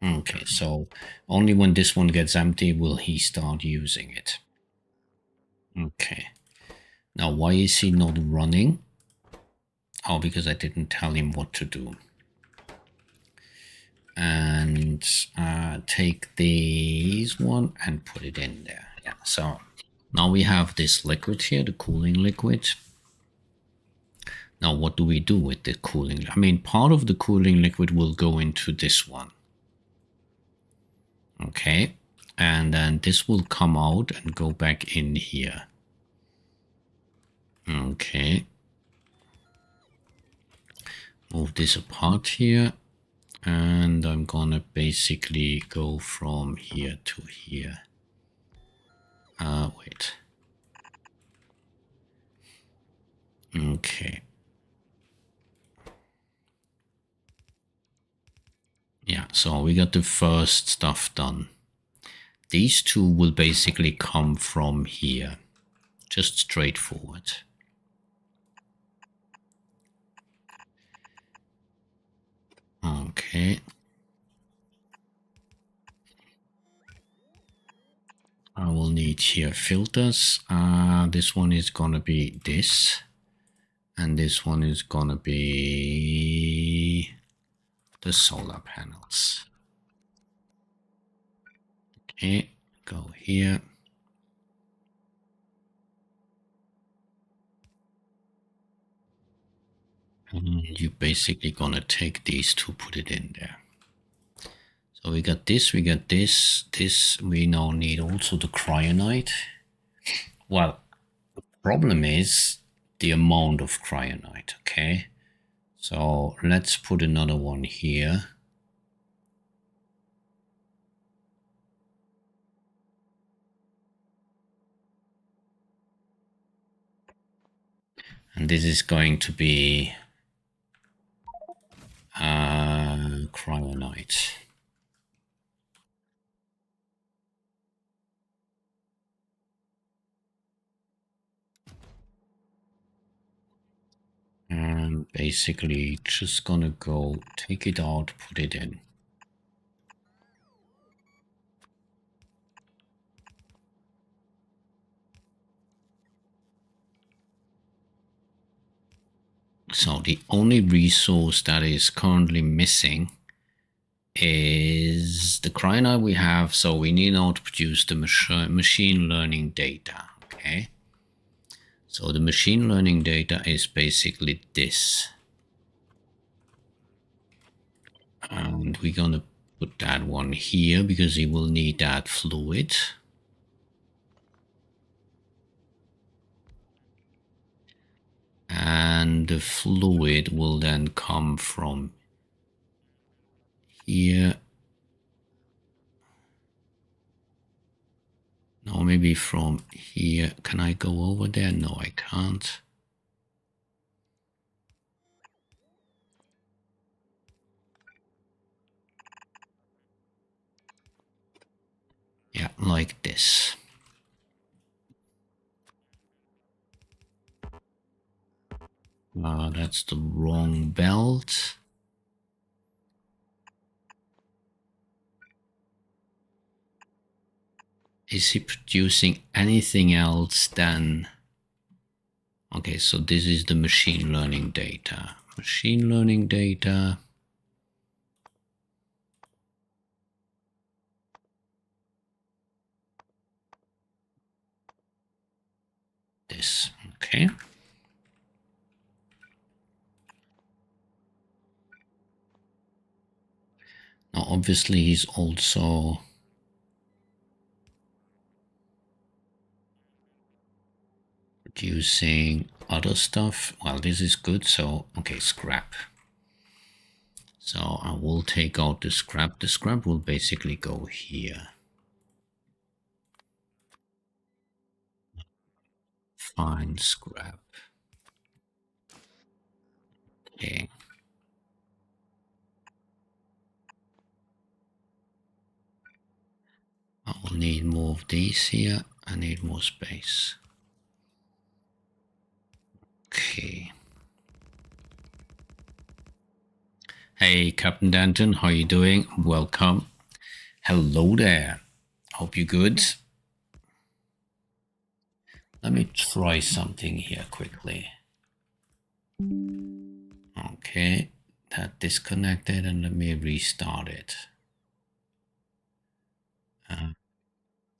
Okay, so only when this one gets empty will he start using it. Okay. Now, why is he not running? Oh, because I didn't tell him what to do. And take this one and put it in there. Yeah, so now we have this liquid here, the cooling liquid. Now, what do we do with the cooling? I mean, part of the cooling liquid will go into this one. Okay, and then this will come out and go back in here. Okay. Move this apart here. And I'm gonna basically go from here to here. Wait. Okay. Yeah, so we got the first stuff done. These two will basically come from here. Just straightforward. Okay. I will need here filters. This one is gonna be this. And this one is gonna be the solar panels. Okay, go here. And you're basically gonna take these two, put it in there. So we got this, we got this, this. We now need also the cryonite. Well, the problem is the amount of cryonite. Okay, so let's put another one here. And this is going to be cryonite. And basically just gonna go take it out, put it in. So the only resource that is currently missing is the cryonite we have. So we need now to produce the machine learning data. Okay. So the machine learning data is basically this. And we're gonna put that one here because he will need that fluid. And the fluid will then come from here. No, maybe from here. Can I go over there? No, I can't. Yeah, like this. That's the wrong belt. Is he producing anything else than... Okay, so this is the machine learning data. Machine learning data. This, okay. Now, obviously, he's also producing other stuff. Well, this is good. So, okay, scrap. So I will take out the scrap. The scrap will basically go here. Fine scrap. Okay. I will need more of these here. I need more space. Okay. Hey, Captain Danton, how you doing? Welcome. Hello there. Hope you're good. Let me try something here quickly. Okay, that disconnected, and let me restart it.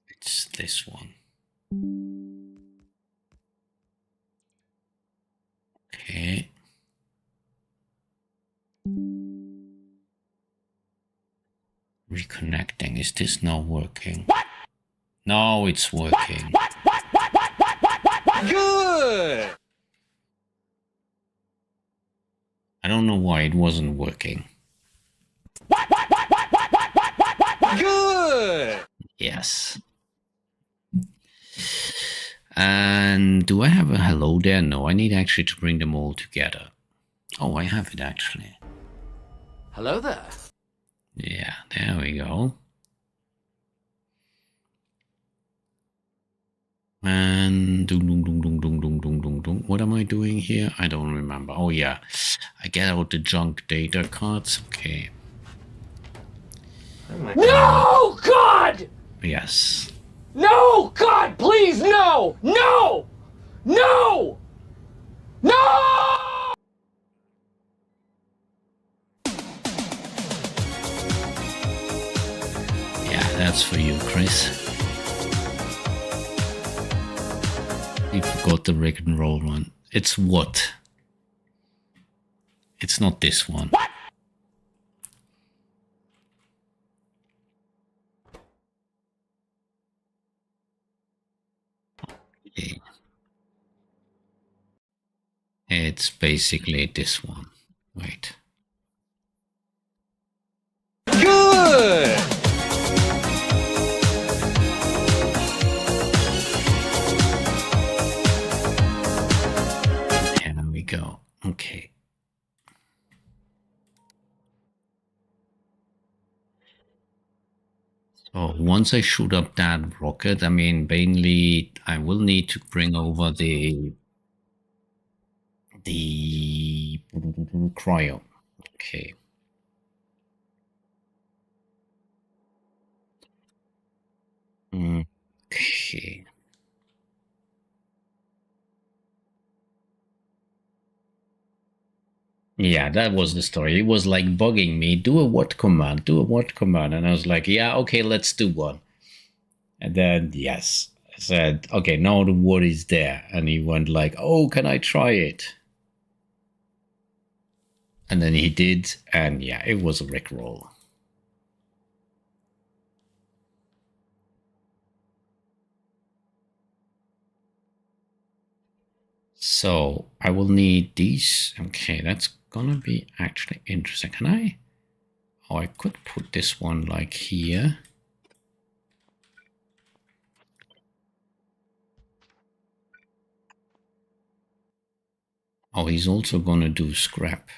It's this one. Okay. Reconnecting. Is this not working? What? No, it's working. What? Good! I don't know why it wasn't working. Good! Yes. And do I have a hello there? No, I need actually to bring them all together. Oh, I have it actually. Hello there. Yeah, there we go. And dum, dum, dum, dum, dum, dum, dum, dum, dum. What am I doing here? I don't remember. Oh yeah, I get out the junk data cards. Okay. No, God! Yes. No, God, please, no! No! No! No! Yeah, that's for you, Chris. You forgot the Rick and Roll one. It's what? It's not this one. What? Okay. It's basically this one. Wait. Good! Here we go. Okay. So once I shoot up that rocket, I mean, mainly I will need to bring over the cryo. Okay. Okay. Yeah, that was the story. It was like bugging me. Do a what command? Do a what command? And I was like, yeah, okay, let's do one. And then yes, I said, okay, now the what is there. And he went like, oh, can I try it? And then he did, and yeah, it was a rickroll. So I will need these. Okay, that's gonna be actually interesting. Can I? Oh, I could put this one like here. Oh, he's also gonna do scrap.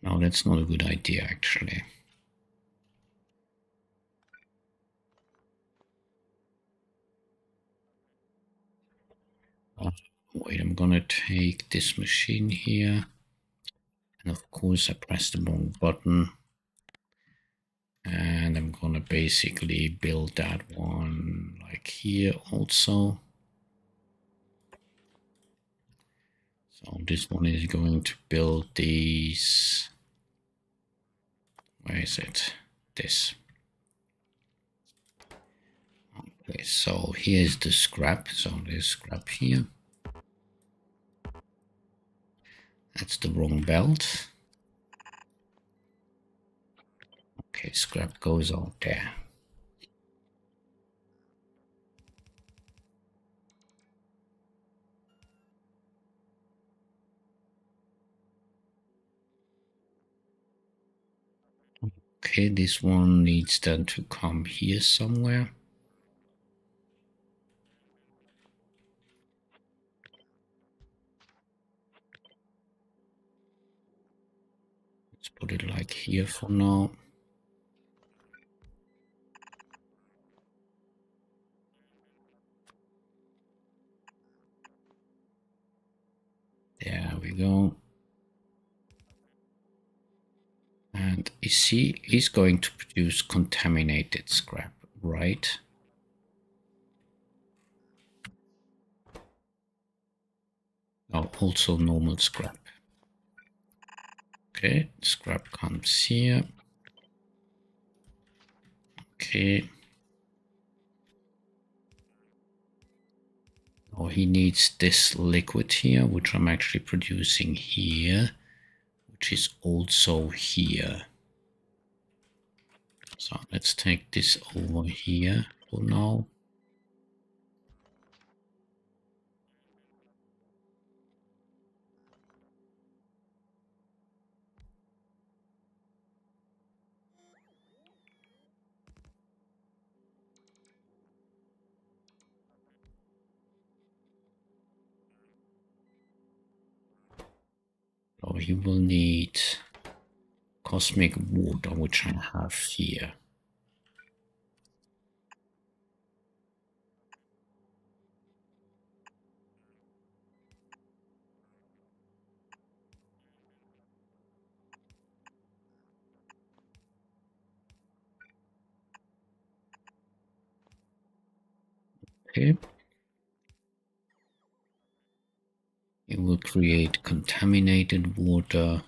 No, that's not a good idea, actually. Oh, wait, I'm gonna take this machine here. And of course, I pressed the wrong button. And I'm gonna basically build that one like here also. So this one is going to build these. Where is it? This. Okay, so here's the scrap. So there's scrap here. That's the wrong belt. Okay, scrap goes out there. Okay, this one needs then to come here somewhere. Let's put it like here for now. There we go. And you see, he's going to produce contaminated scrap, right? Oh, also normal scrap. Okay, scrap comes here. Okay. Oh, he needs this liquid here, which I'm actually producing here, which is also here. So let's take this over here for now. So he will need cosmic water, which I have here. Okay. It will create contaminated water,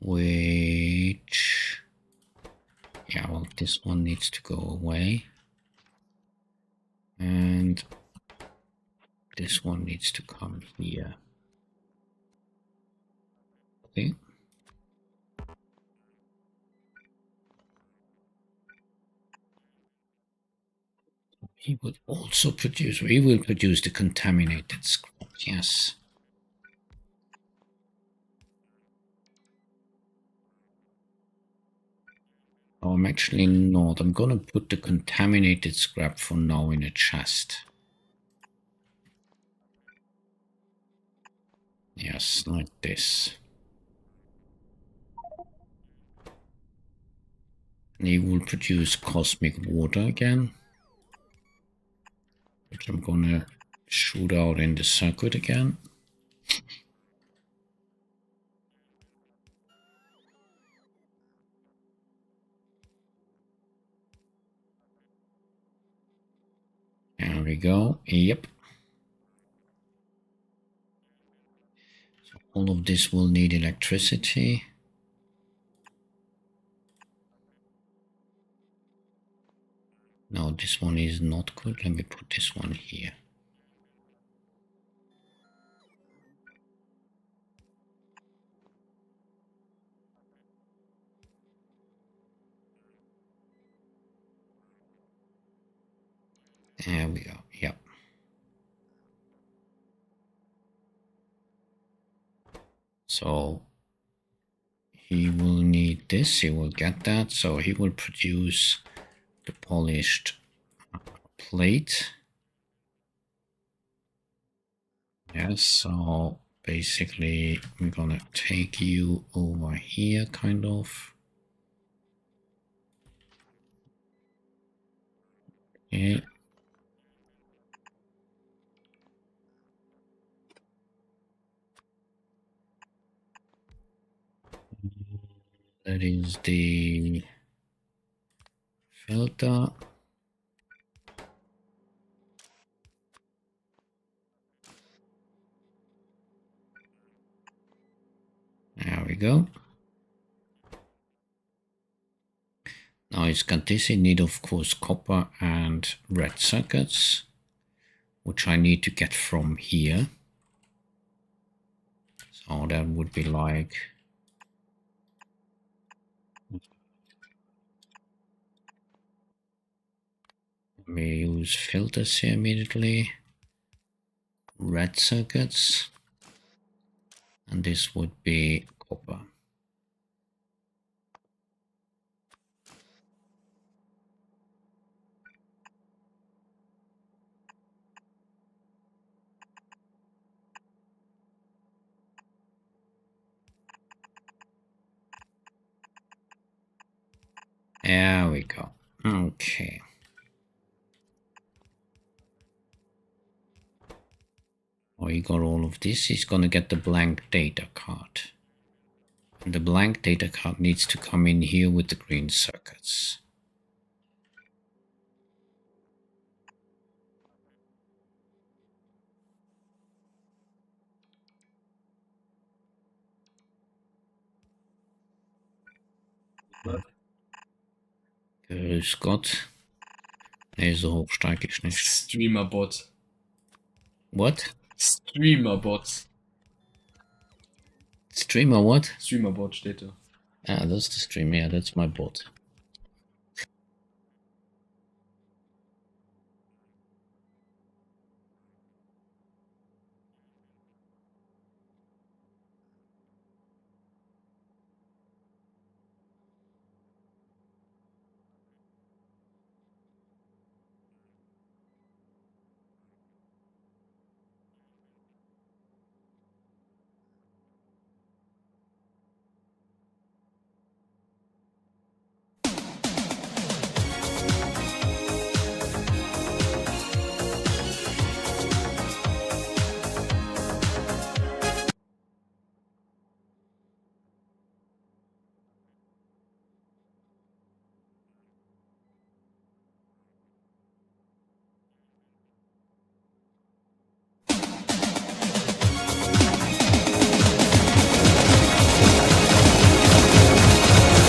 which, yeah, well, this one needs to go away. And this one needs to come here. Okay. He would also produce, we will produce the contaminated scrap, yes. Oh, I'm actually not. I'm gonna put the contaminated scrap for now in a chest. Yes, like this. And he will produce cosmic water again, which I'm gonna shoot out in the circuit again. There we go. Yep. So all of this will need electricity. No, this one is not good. Let me put this one here. There we go. Yep. So he will need this. He will get that. So he will produce the polished plate. Yes. So basically, I'm gonna take you over here, kind of. Okay. That is the filter. There we go. Now it's got this. In need, of course, copper and red circuits, which I need to get from here. So that would be like let me use filters here immediately. Red circuits, and this would be copper. There we go. Okay. Oh, he got all of this. He's gonna get the blank data card. And the blank data card needs to come in here with the green circuits. Grüß Gott. Nee, so hoch steige ich nicht. Streamerbot. What? Streamerbot. Streamer what? Streamerbot steht da. Ah, that's the stream. Yeah, that's my bot.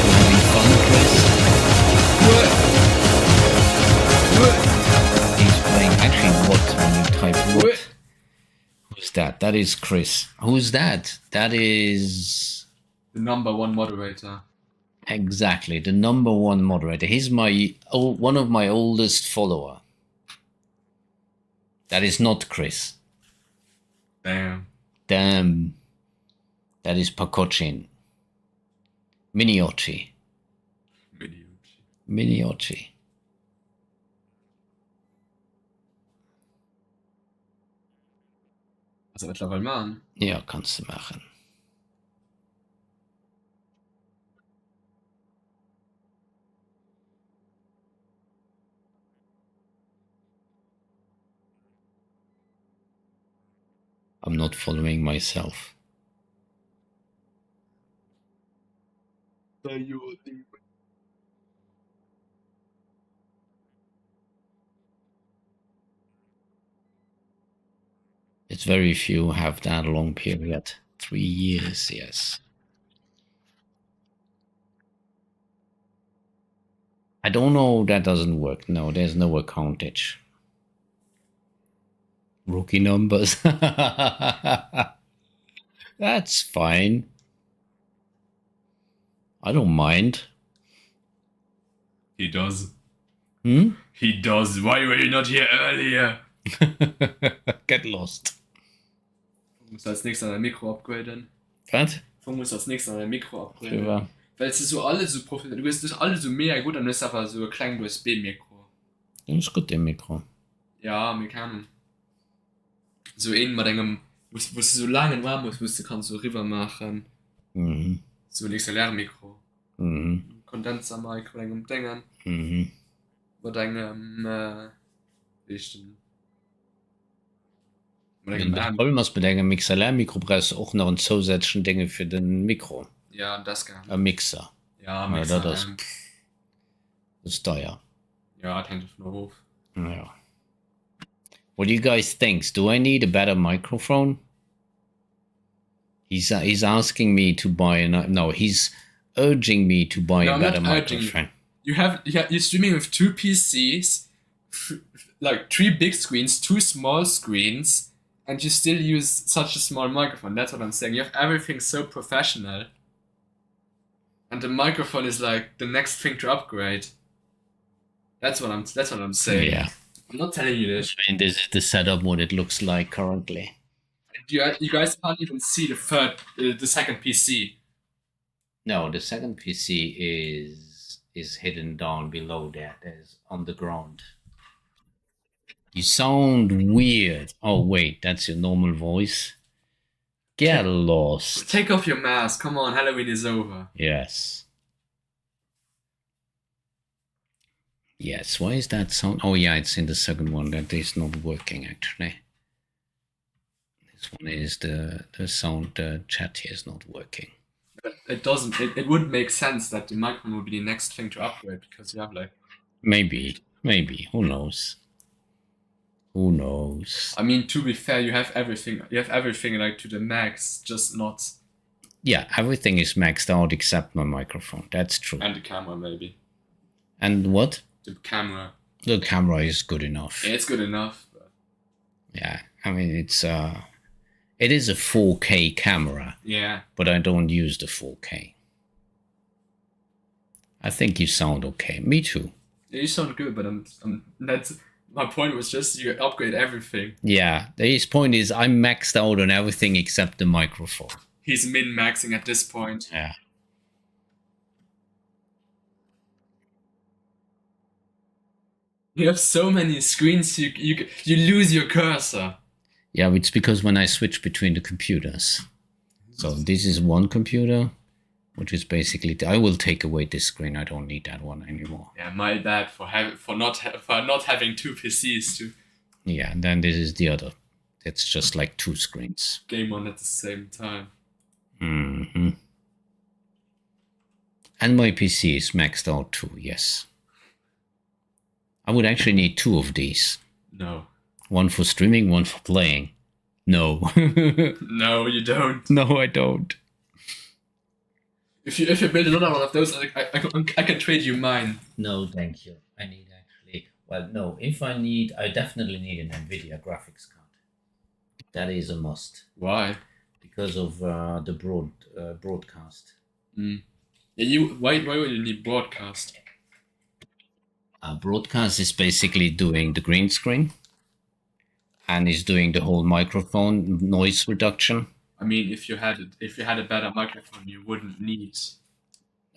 Having fun, Chris? He's playing actually what when you type what? Who's that? That is Chris. Who's that? That is The #1 moderator. exactly the #1 moderator. He's my one of my oldest follower. That is not Chris. Damn. Damn. That is Pakochin. Miniochi. Miniochi. Was er mittlerweile machen? Ja, kannst du machen. I'm not following myself. It's very few have that long period. 3 years, yes. I don't know, that doesn't work. No, there's no accountage. Rookie numbers. That's fine. I don't mind. He does. Hmm? He does. Why were you not here earlier? Get lost. Du musst als nächstes dein Mikro upgraden. Was? Du musst als nächstes dein Mikro upgraden. Drüber. Weil es ist so alle so professionell. Du bist das alle so mega gut, dann ist einfach so ein kleines USB-Mikro. Das ist gut, dem Mikro. Ja, wir können. So ein mit einem, wo du so lange warm musst, du kannst so rüber machen. Mhm. So ein XLR-Mikro. Mhm. Kondenser-Mikro, mit einem Dingern. Mhm. Mit einem, richten. Mit Das einem Problem ist, mit einem XLR-Mikro brauchst du auch noch einen zusätzlichen Dinge für den Mikro. Ja, das kann. Ein Mixer. Ja, Ja, mit das ist teuer. Ja, das hängt von Hof. Yeah. What do you guys think? Do I need a better microphone? He's asking me to buy no, he's urging me to buy No, a I'm better not urging you. microphone. You're streaming with 2 PCs, like 3 big screens, 2 small screens, and you still use such a small microphone. That's what I'm saying. You have everything so professional, and the microphone is like the next thing to upgrade. That's what I'm saying. Yeah. I'm not telling you this. I mean, this is the setup what it looks like currently. You guys can't even see the second PC. No, the second PC is hidden down below there. There's on the ground. You sound weird. Oh wait, that's your normal voice. Get lost. Take off your mask. Come on, Halloween is over. Yes. Yes, why is that sound? Oh yeah, it's in the second one that is not working actually. This one is the sound, the chat here is not working. But it doesn't. It would make sense that the microphone would be the next thing to upgrade because you have like. Maybe, who knows? Who knows? I mean, to be fair, you have everything. You have everything like to the max, just not. Yeah, everything is maxed out except my microphone. That's true. And the camera, maybe. And what? The camera. The camera is good enough. Yeah, it's good enough. But... Yeah, I mean it is a 4K camera. Yeah. But I don't use the 4K. I think you sound okay. Me too. Yeah, you sound good, but that's my point. Was just you upgrade everything. Yeah, his point is I'm maxed out on everything except the microphone. He's min-maxing at this point. Yeah. You have so many screens, you lose your cursor. Yeah, it's because when I switch between the computers. So this is one computer, which is basically I will take away this screen. I don't need that one anymore. Yeah, my bad for not having 2 PCs to Yeah, and then this is the other. It's just like 2 screens. game on at the same time. Mm-hmm. And my PC is maxed out too, yes. I would actually need 2 of these. No. One for streaming, one for playing. No. No, you don't. No, I don't. If you build another one of those, I can trade you mine. No, thank you. I need actually... Well, no, if I need... I definitely need an NVIDIA graphics card. That is a must. Why? Because of the broadcast. Mm. Yeah, why would you need broadcast? Broadcast is basically doing the green screen. And is doing the whole microphone noise reduction. I mean, if you had a better microphone, you wouldn't need.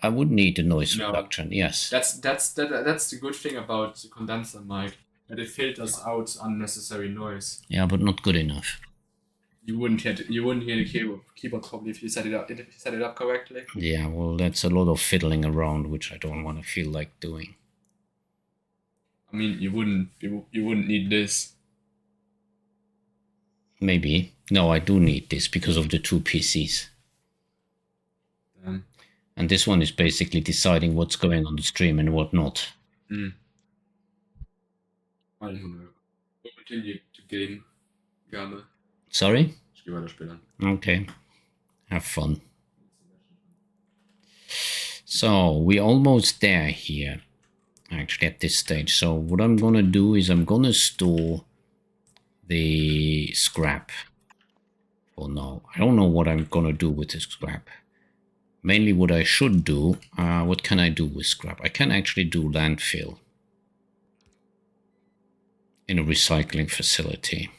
I would need the noise reduction. Yes. That's the good thing about the condenser mic, that it filters out unnecessary noise. Yeah, but not good enough. You wouldn't hear the keyboard probably if you set it up correctly. Yeah, well, that's a lot of fiddling around, which I don't want to feel like doing. I mean, you wouldn't need this. Maybe. No, I do need this because of the two PCs. And this one is basically deciding what's going on the stream and what not. I don't know. We'll continue to game. Gerne. Sorry? Ich gehe weiter spielen. Okay. Have fun. So, we're almost there here. Actually, at this stage. So, what I'm gonna do is I'm gonna store the scrap for now. I don't know what I'm gonna do with the scrap. Mainly what I should do, what can I do with scrap? I can actually do landfill in a recycling facility.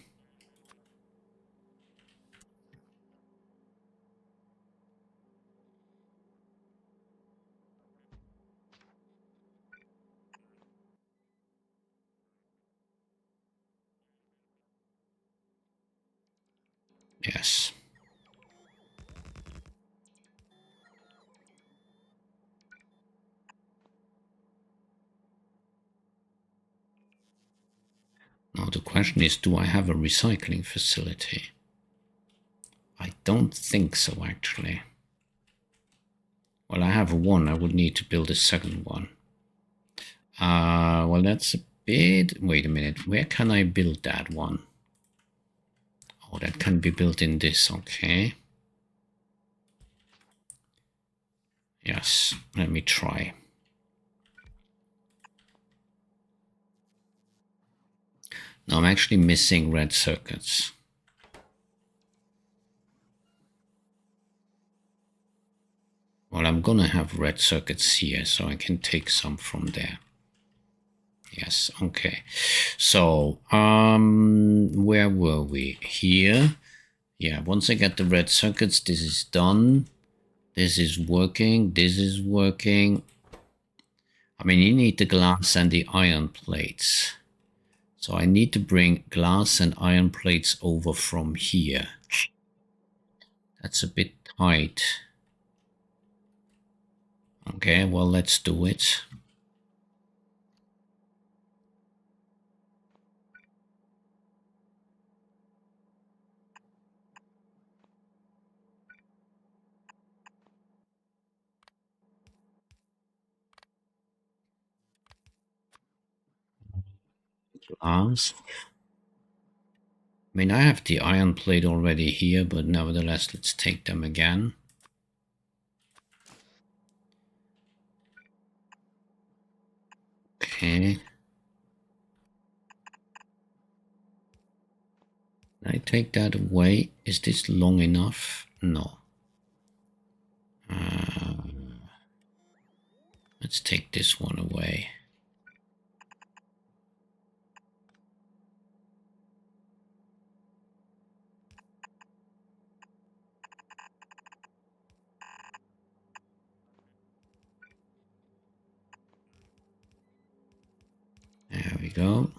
Yes. Now the question is, do I have a recycling facility? I don't think so, actually. Well, I have one. I would need to build a second one. Well, that's a bit... Wait a minute. Where can I build that one? Oh, that can be built in this. Okay. Yes. Let me try. No, I'm actually missing red circuits. Well, I'm gonna have red circuits here, so I can take some from there. Yes, okay. So, where were we? Here. Yeah, once I get the red circuits, this is done. This is working. This is working. I mean, you need the glass and the iron plates. So I need to bring glass and iron plates over from here. That's a bit tight. Okay, well, let's do it. Glass. I mean, I have the iron plate already here, but nevertheless, let's take them again. Okay. Can I take that away? Is this long enough? No. Let's take this one away. There we go.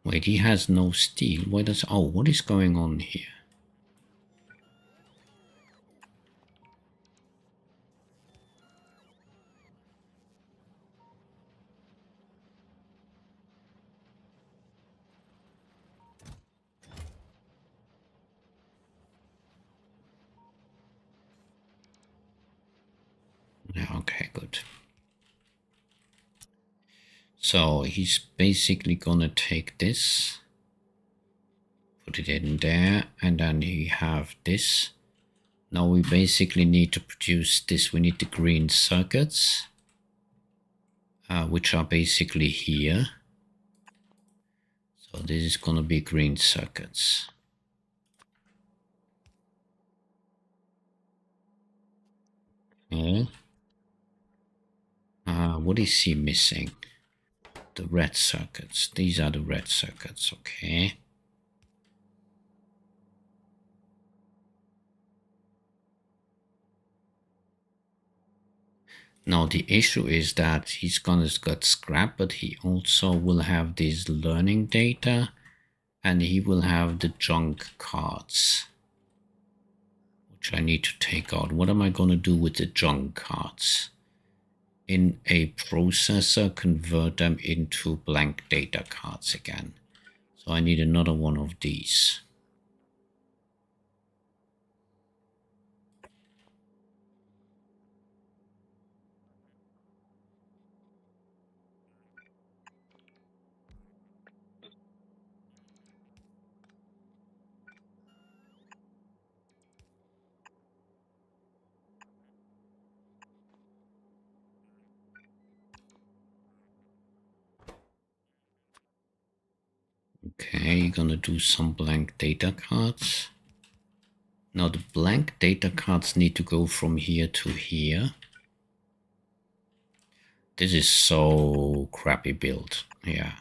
Wait, he has no steel. Why does... Oh, what is going on here? Yeah, okay, good. So he's basically gonna take this, put it in there, and then you have this. Now we basically need to produce this. We need the green circuits, which are basically here. So this is gonna be green circuits. Okay. What is he missing? The red circuits. These are the red circuits, okay. Now the issue is that he's gonna get scrap, but he also will have this learning data and he will have the junk cards, which I need to take out. What am I gonna do with the junk cards? In a processor, convert them into blank data cards again. So I need another one of these. Okay, you're gonna do some blank data cards. Now the blank data cards need to go from here to here. This is so crappy build, yeah.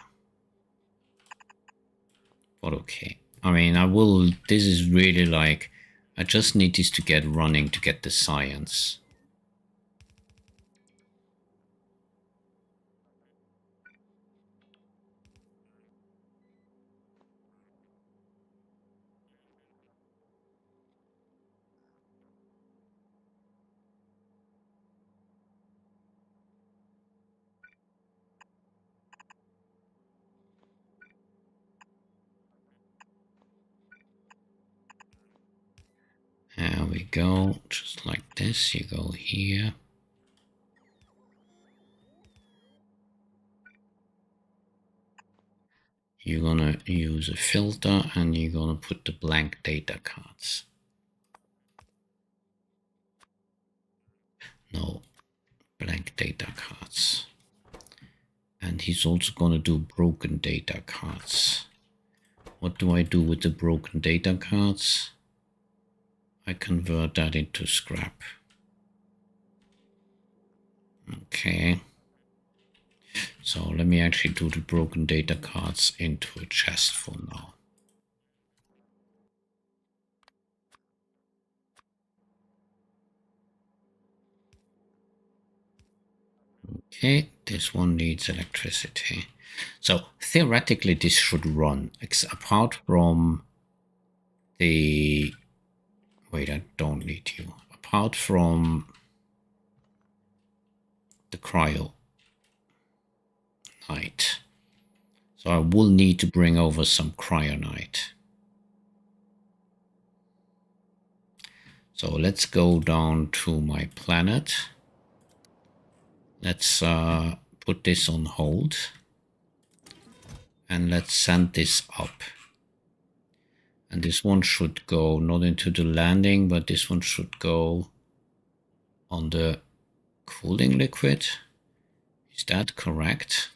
But okay. I mean, this is really like, I just need this to get running to get the science. There we go, just like this, you go here. You're gonna use a filter and you're gonna put the blank data cards. No, blank data cards. And he's also gonna do broken data cards. What do I do with the broken data cards? I convert that into scrap. Okay. So let me actually do the broken data cards into a chest for now. Okay, this one needs electricity. So theoretically this should run, apart from the... Wait, I don't need you. Apart from the cryonite. So I will need to bring over some cryonite. So let's go down to my planet. Let's put this on hold. And let's send this up. And this one should go not into the landing, but this one should go on the cooling liquid. Is that correct?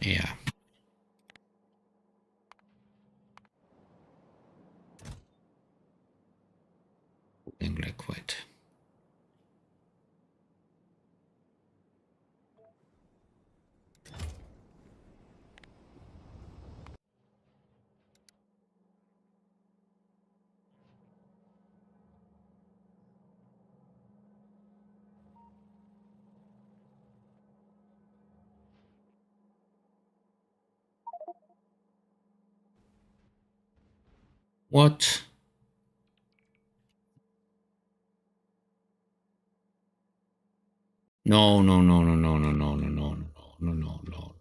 Yeah. Cooling liquid. What? No, no, no, no, no, no, no, no, no, no, no, no, no.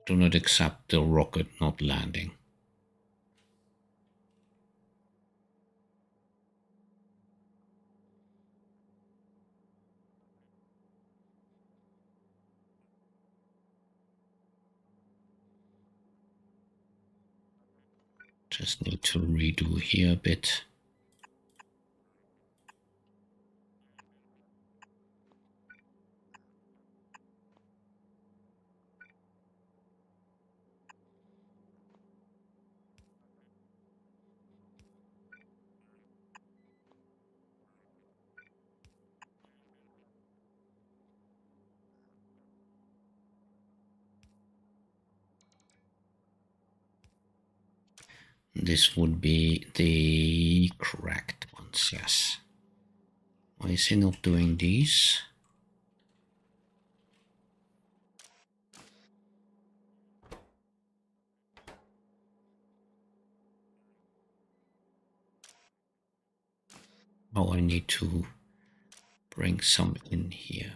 Do not accept the rocket not landing. Just need to redo here a bit. This would be the correct ones, yes. Why is he not doing these? Oh, I need to bring some in here.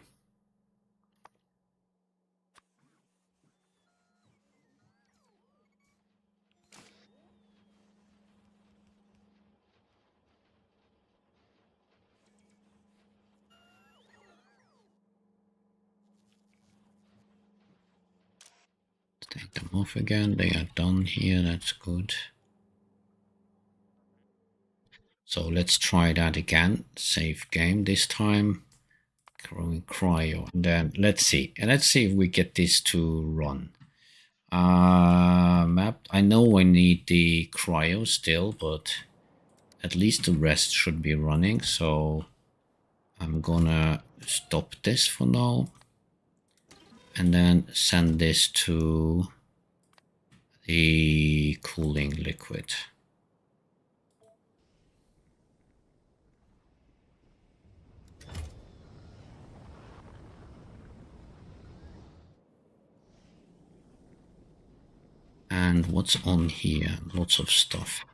Take them off again. They are done here. That's good. So let's try that again. Save game this time. Growing cryo. And then let's see. And let's see if we get this to run. Map. I know I need the cryo still, but at least the rest should be running. So I'm gonna stop this for now. And then send this to the cooling liquid. And what's on here? Lots of stuff.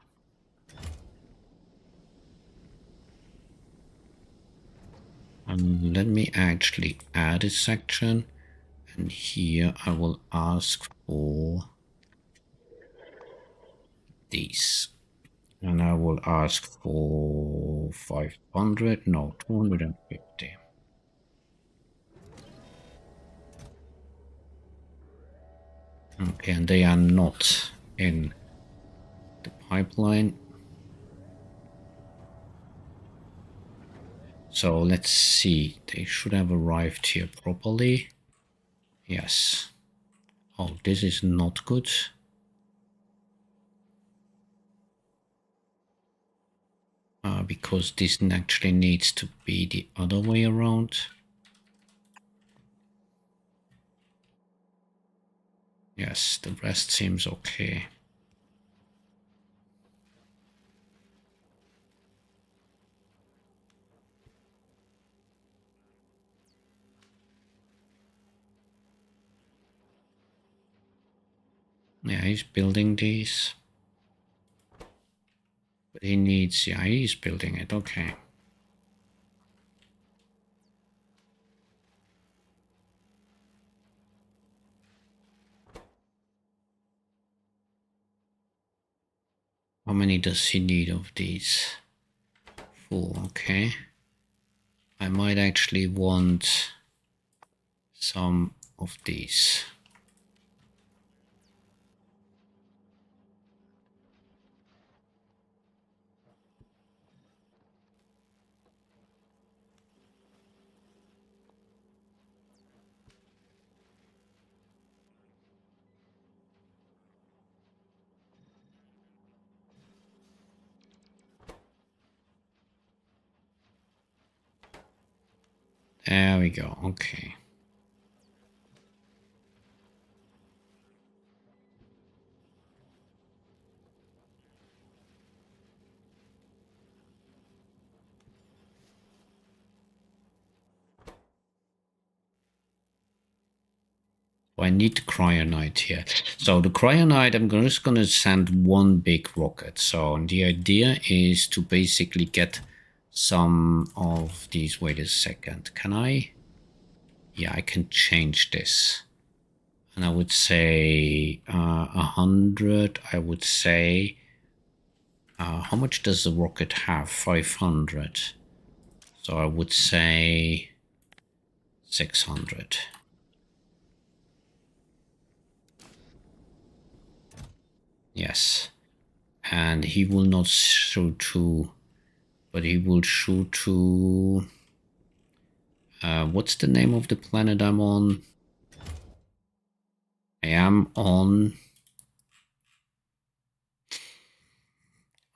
Let me actually add a section. And here I will ask for these. And I will ask for 500, no, 250. Okay, and they are not in the pipeline. So let's see, they should have arrived here properly. Yes. Oh, this is not good. Because this actually needs to be the other way around. Yes, the rest seems okay. Yeah, he's building these. But he needs, yeah, he's building it, okay. How many does he need of these? 4, okay. I might actually want some of these. There we go, okay. I need the cryonite here. So the cryonite, I'm just going to send one big rocket. So the idea is to basically get some of these. Wait a second. Can I? Yeah, I can change this. And I would say 100. I would say, how much does the rocket have? 500. So I would say 600. Yes, and he will not shoot to, but he will shoot to, what's the name of the planet I'm on? I am on,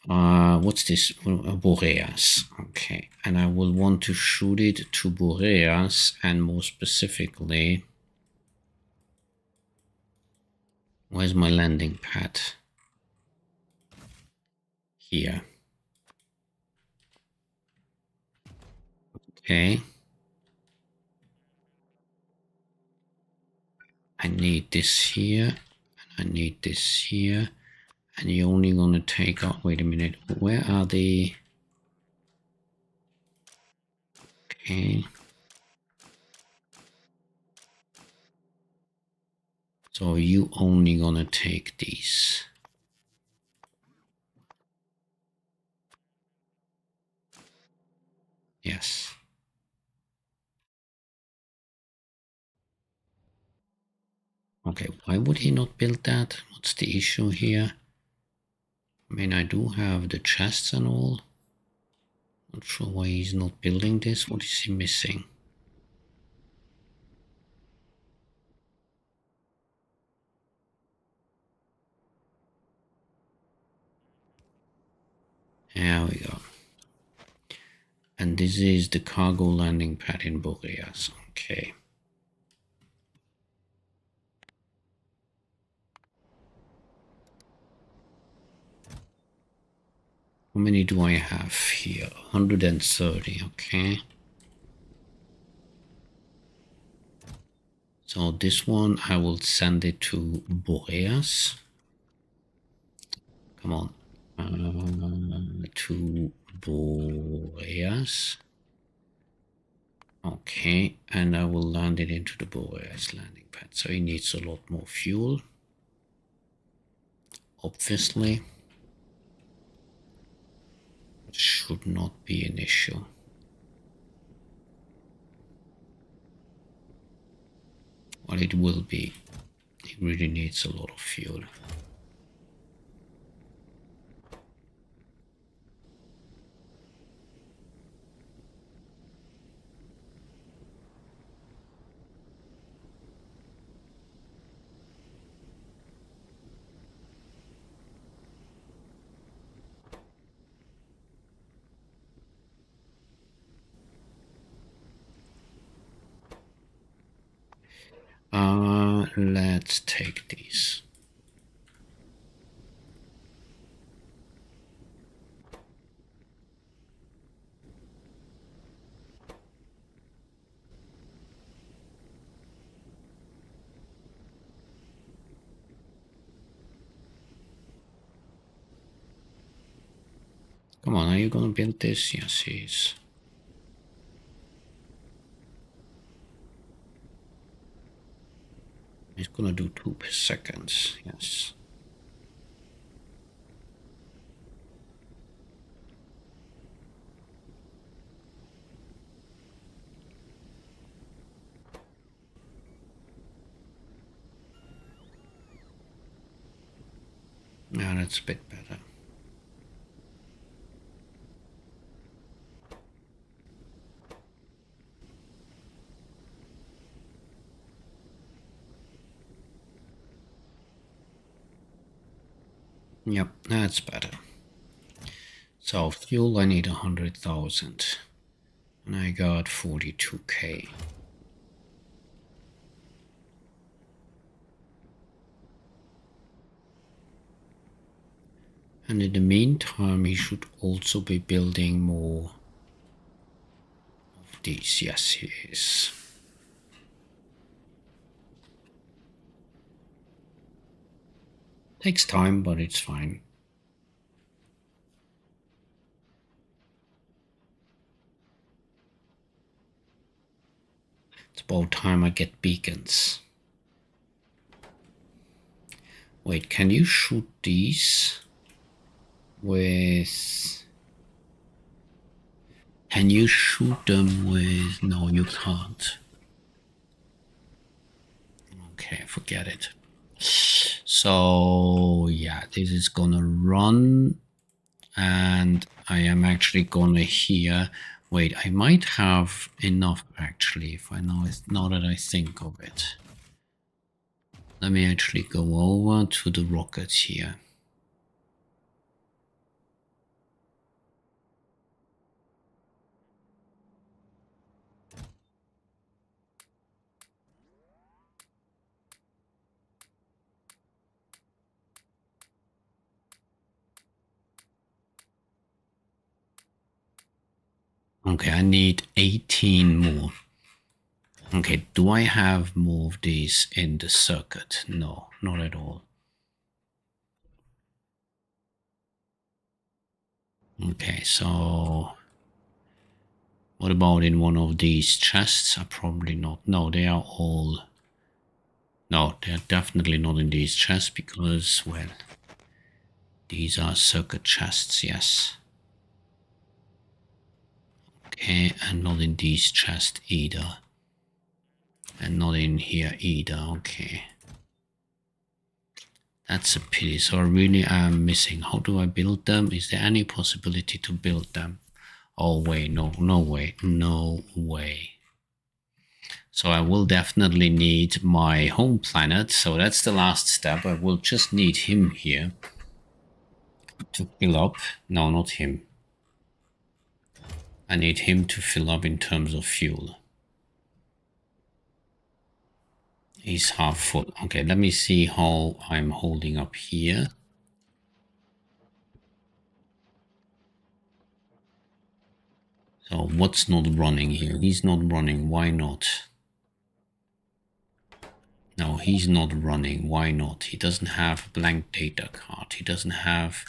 what's this? Boreas. Okay, and I will want to shoot it to Boreas, and more specifically, where's my landing pad? here. Okay. I need this here, and I need this here, and you're only gonna take out, wait a minute, where are they? Okay. So you only gonna take these. Yes. Okay, why would he not build that? What's the issue here? I mean, I do have the chests and all. Not sure why he's not building this. What is he missing? There we go. And this is the cargo landing pad in Boreas. Okay. How many do I have here? 130, okay. So this one, I will send it to Boreas. Come on. To Boreas. Okay, and I will land it into the Boreas landing pad. So it needs a lot more fuel. Obviously. It should not be an issue. Well, it will be. It really needs a lot of fuel. Let's take these. Come on, are you gonna build this? Yes, he is. He's gonna do 2 per second, yes. Yeah, that's a bit better. Yep, that's better. So fuel, I need 100,000. And I got 42k. And in the meantime, he should also be building more of these. Yes, he is. Takes time, but it's fine. It's about time I get beacons. Wait, can you shoot these with... Can you shoot them with... No, you can't. Okay, forget it. So, yeah, this is gonna run. And I am actually gonna here... Wait, I might have enough actually, if I know it, now that I think of it. Let me actually go over to the rockets here. Okay, I need 18 more. Okay, do I have more of these in the circuit? No, not at all. Okay, so what about in one of these chests? Probably not. No, they are all... No, they're definitely not in these chests because, well, these are circuit chests, yes. Okay, and not in these chests either. And not in here either, okay. That's a pity, so I really am missing. How do I build them? Is there any possibility to build them? Oh wait, no way. So I will definitely need my home planet, so that's the last step. I will just need him here to fill up. No, not him. I need him to fill up in terms of fuel. He's half full. Okay, let me see how I'm holding up here. So what's not running here? He's not running. Why not? No, he's not running. Why not? He doesn't have blank data card. He doesn't have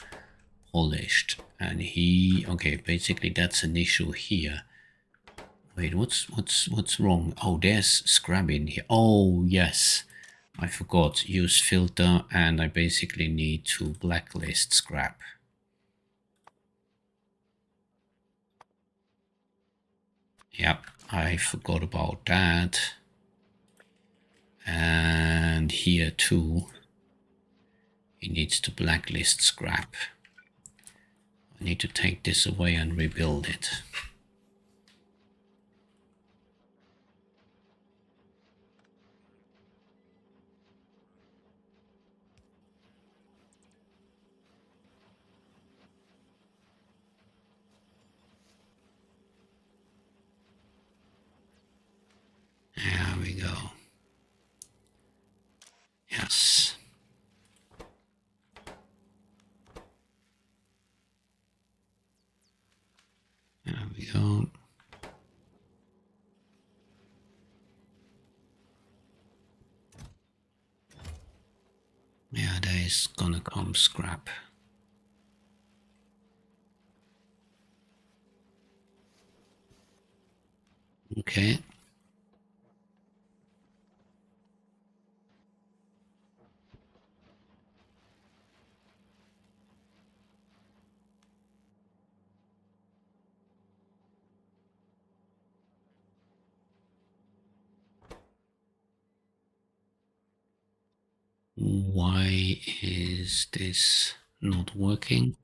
polished. And he... Okay, basically that's an issue here. Wait, what's wrong? Oh, there's scrap in here. Oh, yes. I forgot. Use filter, and I basically need to blacklist scrap. Yep, I forgot about that. And here too, he needs to blacklist scrap. I need to take this away and rebuild it. There we go. Yes. There we go. Yeah, there is gonna come scrap. Okay. Why is this not working?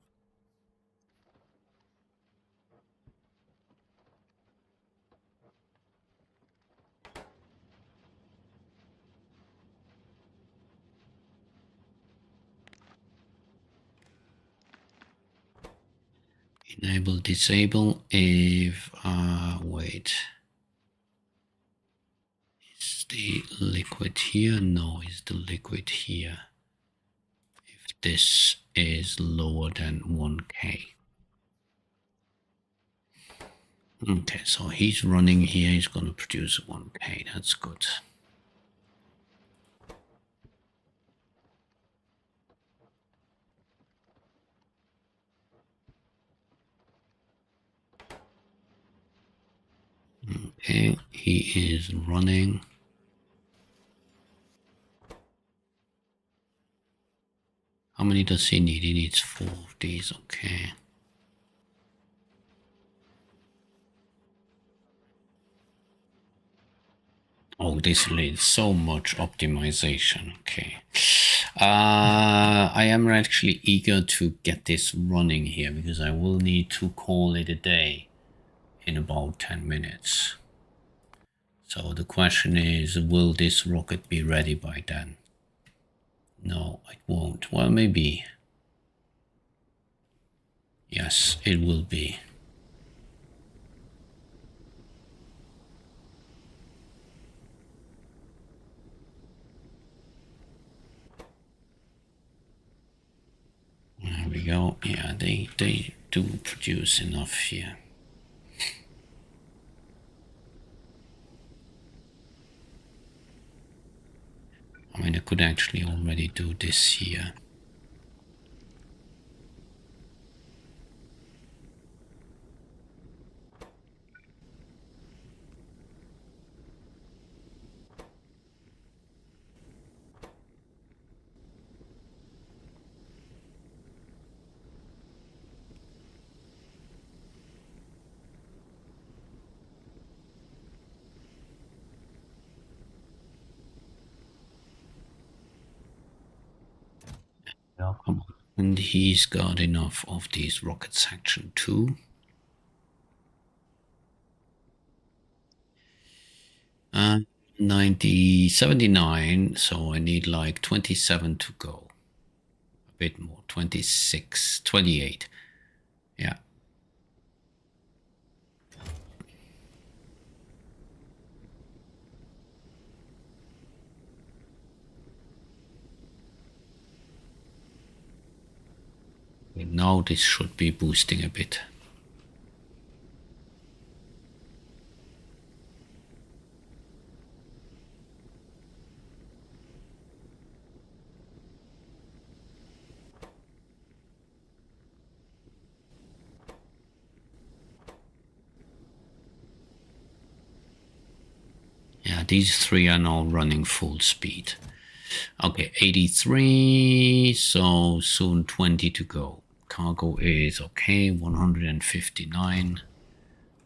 Enable, disable if, wait. Is the liquid here? No, is the liquid here. If this is lower than 1K. Okay, so he's running here, he's gonna produce 1K, that's good. Okay, he is running. How many does he need? He needs 4 of these, okay. Oh, this needs so much optimization, okay. I am actually eager to get this running here because I will need to call it a day in about 10 minutes. So the question is, will this rocket be ready by then? No, it won't. Well, maybe. Yes, it will be. There we go. Yeah, they do produce enough here. I mean, I could actually already do this here. Oh, come on. And he's got enough of these rocket section too. 79, so I need like 27 to go. A bit more, 26, 28. Yeah. Now this should be boosting a bit. Yeah, these three are now running full speed. Okay, 83, so soon 20 to go. Cargo is okay, 159.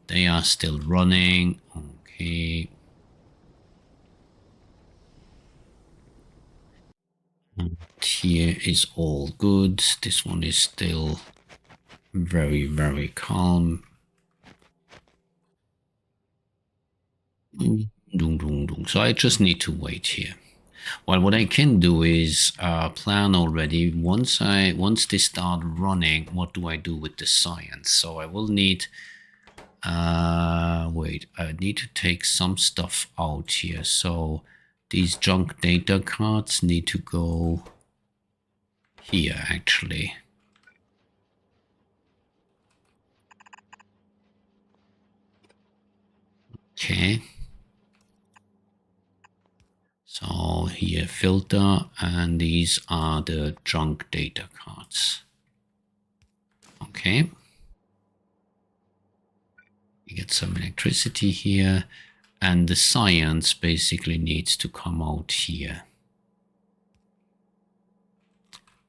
They are still running. Okay. And here is all good. This one is still very, very calm. So I just need to wait here. Well, what I can do is plan already. Once they start running, what do I do with the science? So I will need. Wait, I need to take some stuff out here. So these junk data cards need to go here, actually. Okay. So here, filter, and these are the junk data cards. Okay. You get some electricity here, and the science basically needs to come out here.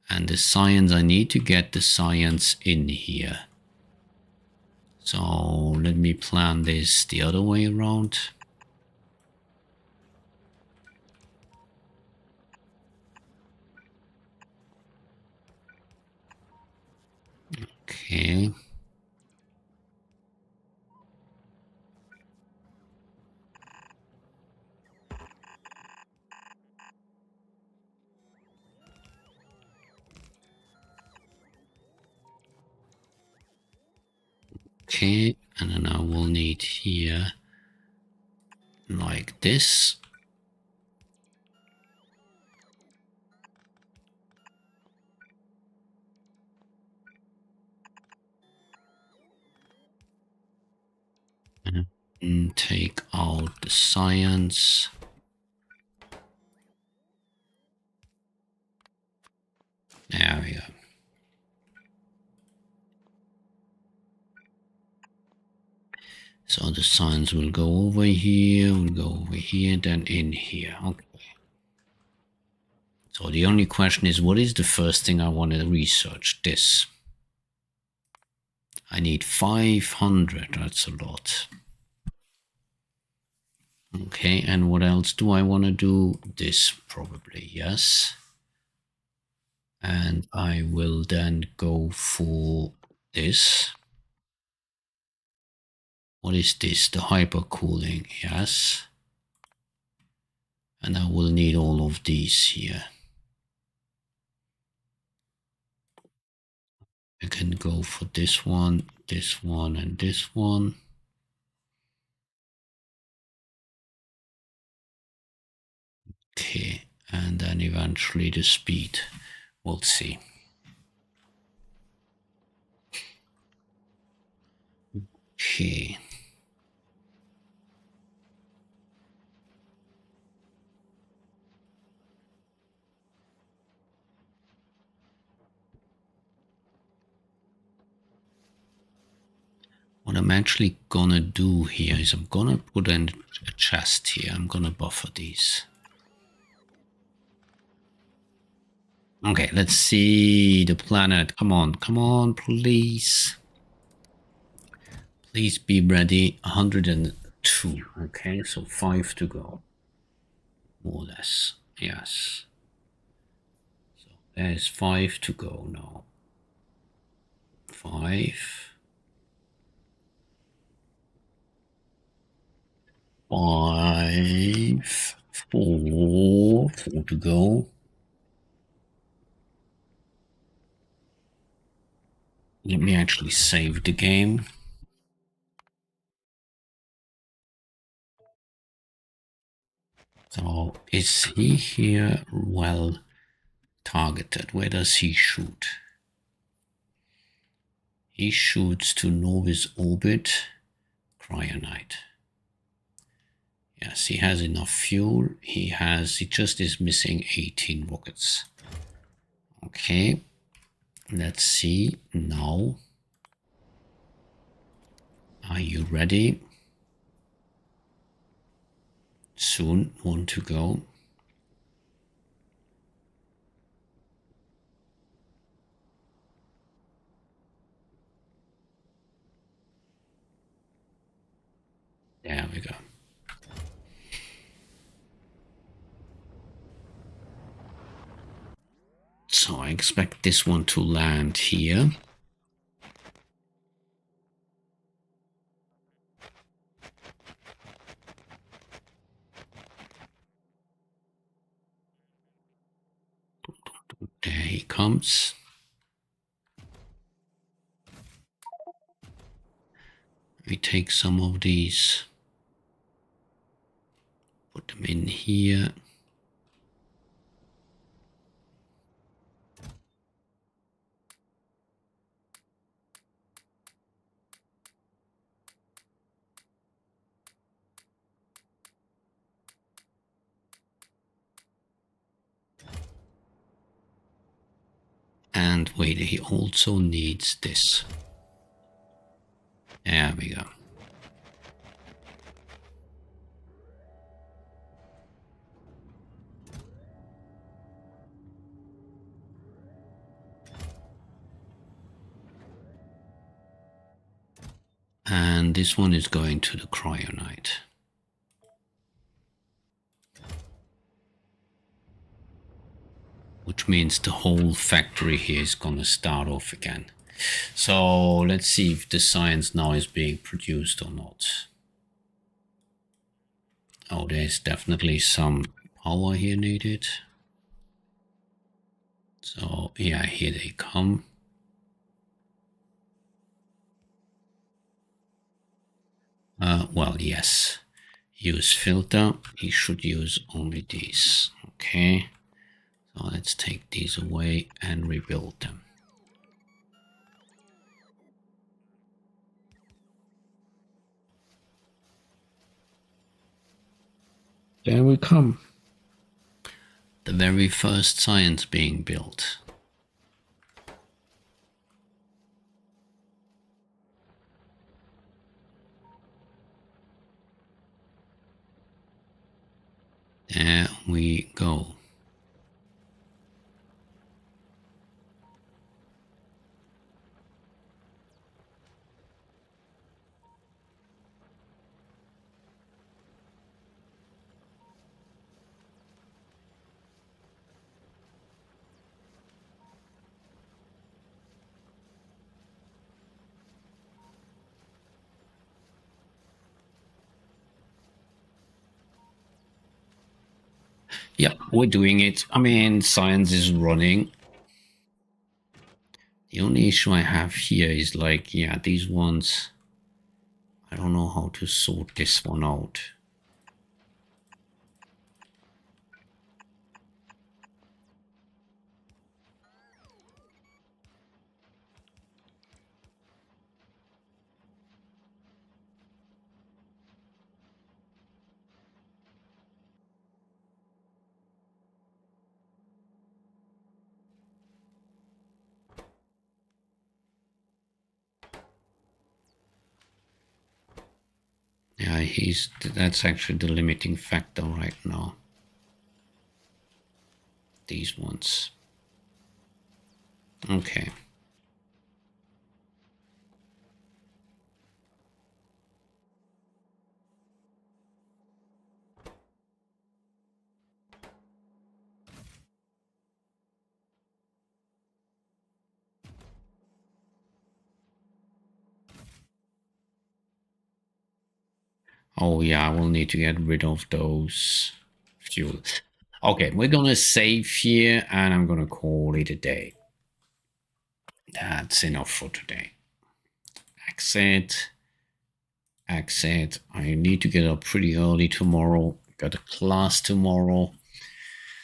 And the science, I need to get the science in here. So let me plan this the other way around. Okay. Okay, and then I will need here like this. And take out the science. There we go. So the science will go over here, then in here. Okay. So the only question is, what is the first thing I want to research? This. I need 500, that's a lot. Okay, and what else do I want to do? This probably, yes. And I will then go for this. What is this? The hypercooling, yes. And I will need all of these here. I can go for this one, and this one. Okay, and then eventually the speed. We'll see. Okay. I'm actually gonna do here is I'm gonna put in a chest here. I'm gonna buffer these. Okay, let's see the planet. Come on, please. Please be ready. 102. Okay, so 5 to go. More or less. Yes. So there's 5 to go now. 5. 5. 4. 4 to go. Let me actually save the game. So is he here well targeted? Where does he shoot? He shoots to Novice orbit, Cryonite. Yes, he has enough fuel. He just is missing 18 rockets. Okay, let's see now. Are you ready? Soon, 1 to go. There we go. So I expect this one to land here. There he comes. We take some of these, put them in here. And wait, he also needs this. There we go. And this one is going to the Cryonite. Which means the whole factory here is gonna start off again. So let's see if the science now is being produced or not. Oh, there's definitely some power here needed. So yeah, here they come. Well, yes. Use filter. He should use only these. Okay. So let's take these away and rebuild them. There we come. The very first science being built. There we go. Yeah, we're doing it. I mean, science is running. The only issue I have here is like, yeah, these ones, I don't know how to sort this one out. Yeah, that's actually the limiting factor right now. These ones. Okay. Oh yeah, I will need to get rid of those fuel. Okay, we're gonna save here and I'm gonna call it a day. That's enough for today. Exit. Exit. I need to get up pretty early tomorrow. Got a class tomorrow.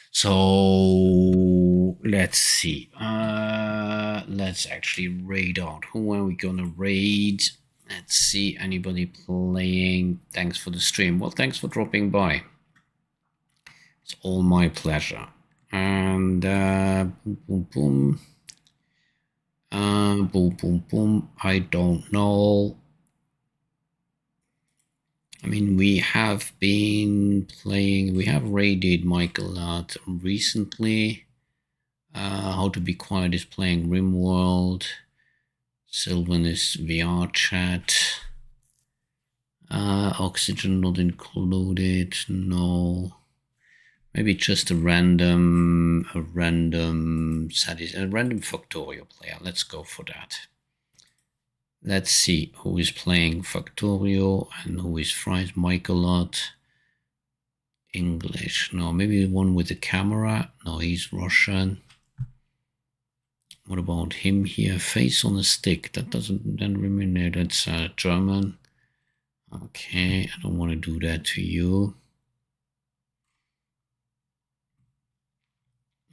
So let's see. Let's actually raid out. Who are we gonna raid? Let's see. Anybody playing? Thanks for the stream. Well, thanks for dropping by. It's all my pleasure. And boom, boom, boom. Boom, boom, boom. I don't know. I mean, we have been playing, we have raided Michael out recently. How to Be Quiet is playing RimWorld. Sylvan is VR chat. Oxygen not included, no. Maybe just a random Factorio player. Let's go for that. Let's see who is playing Factorio and who is Fries Michaelot. English. No, maybe one with the camera. No, he's Russian. What about him here? Face on a stick. That doesn't then remain. That's German. Okay, I don't want to do that to you.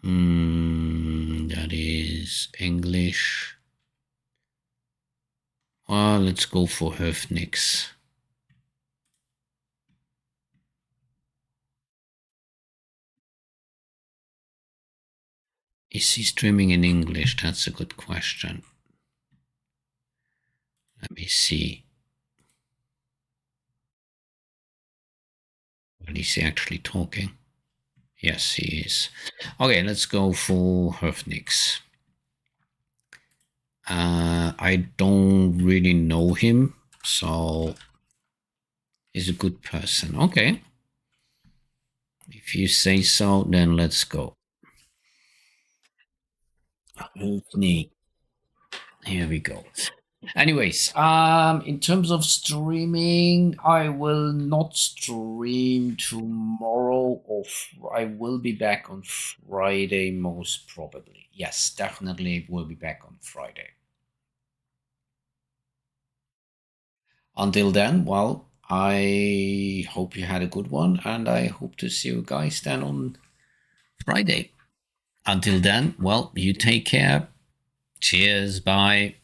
That is English. Well, let's go for Höfnix. Is he streaming in English? That's a good question. Let me see. Well, is he actually talking? Yes, he is. Okay, let's go for Höfnix. I don't really know him, so he's a good person. Okay. If you say so, then let's go. Höfnix. Here we go. Anyways, in terms of streaming, I will not stream tomorrow, or I will be back on Friday, most probably. Yes, definitely will be back on Friday. Until then, well, I hope you had a good one, and I hope to see you guys then on Friday. Until then, well, you take care. Cheers, bye.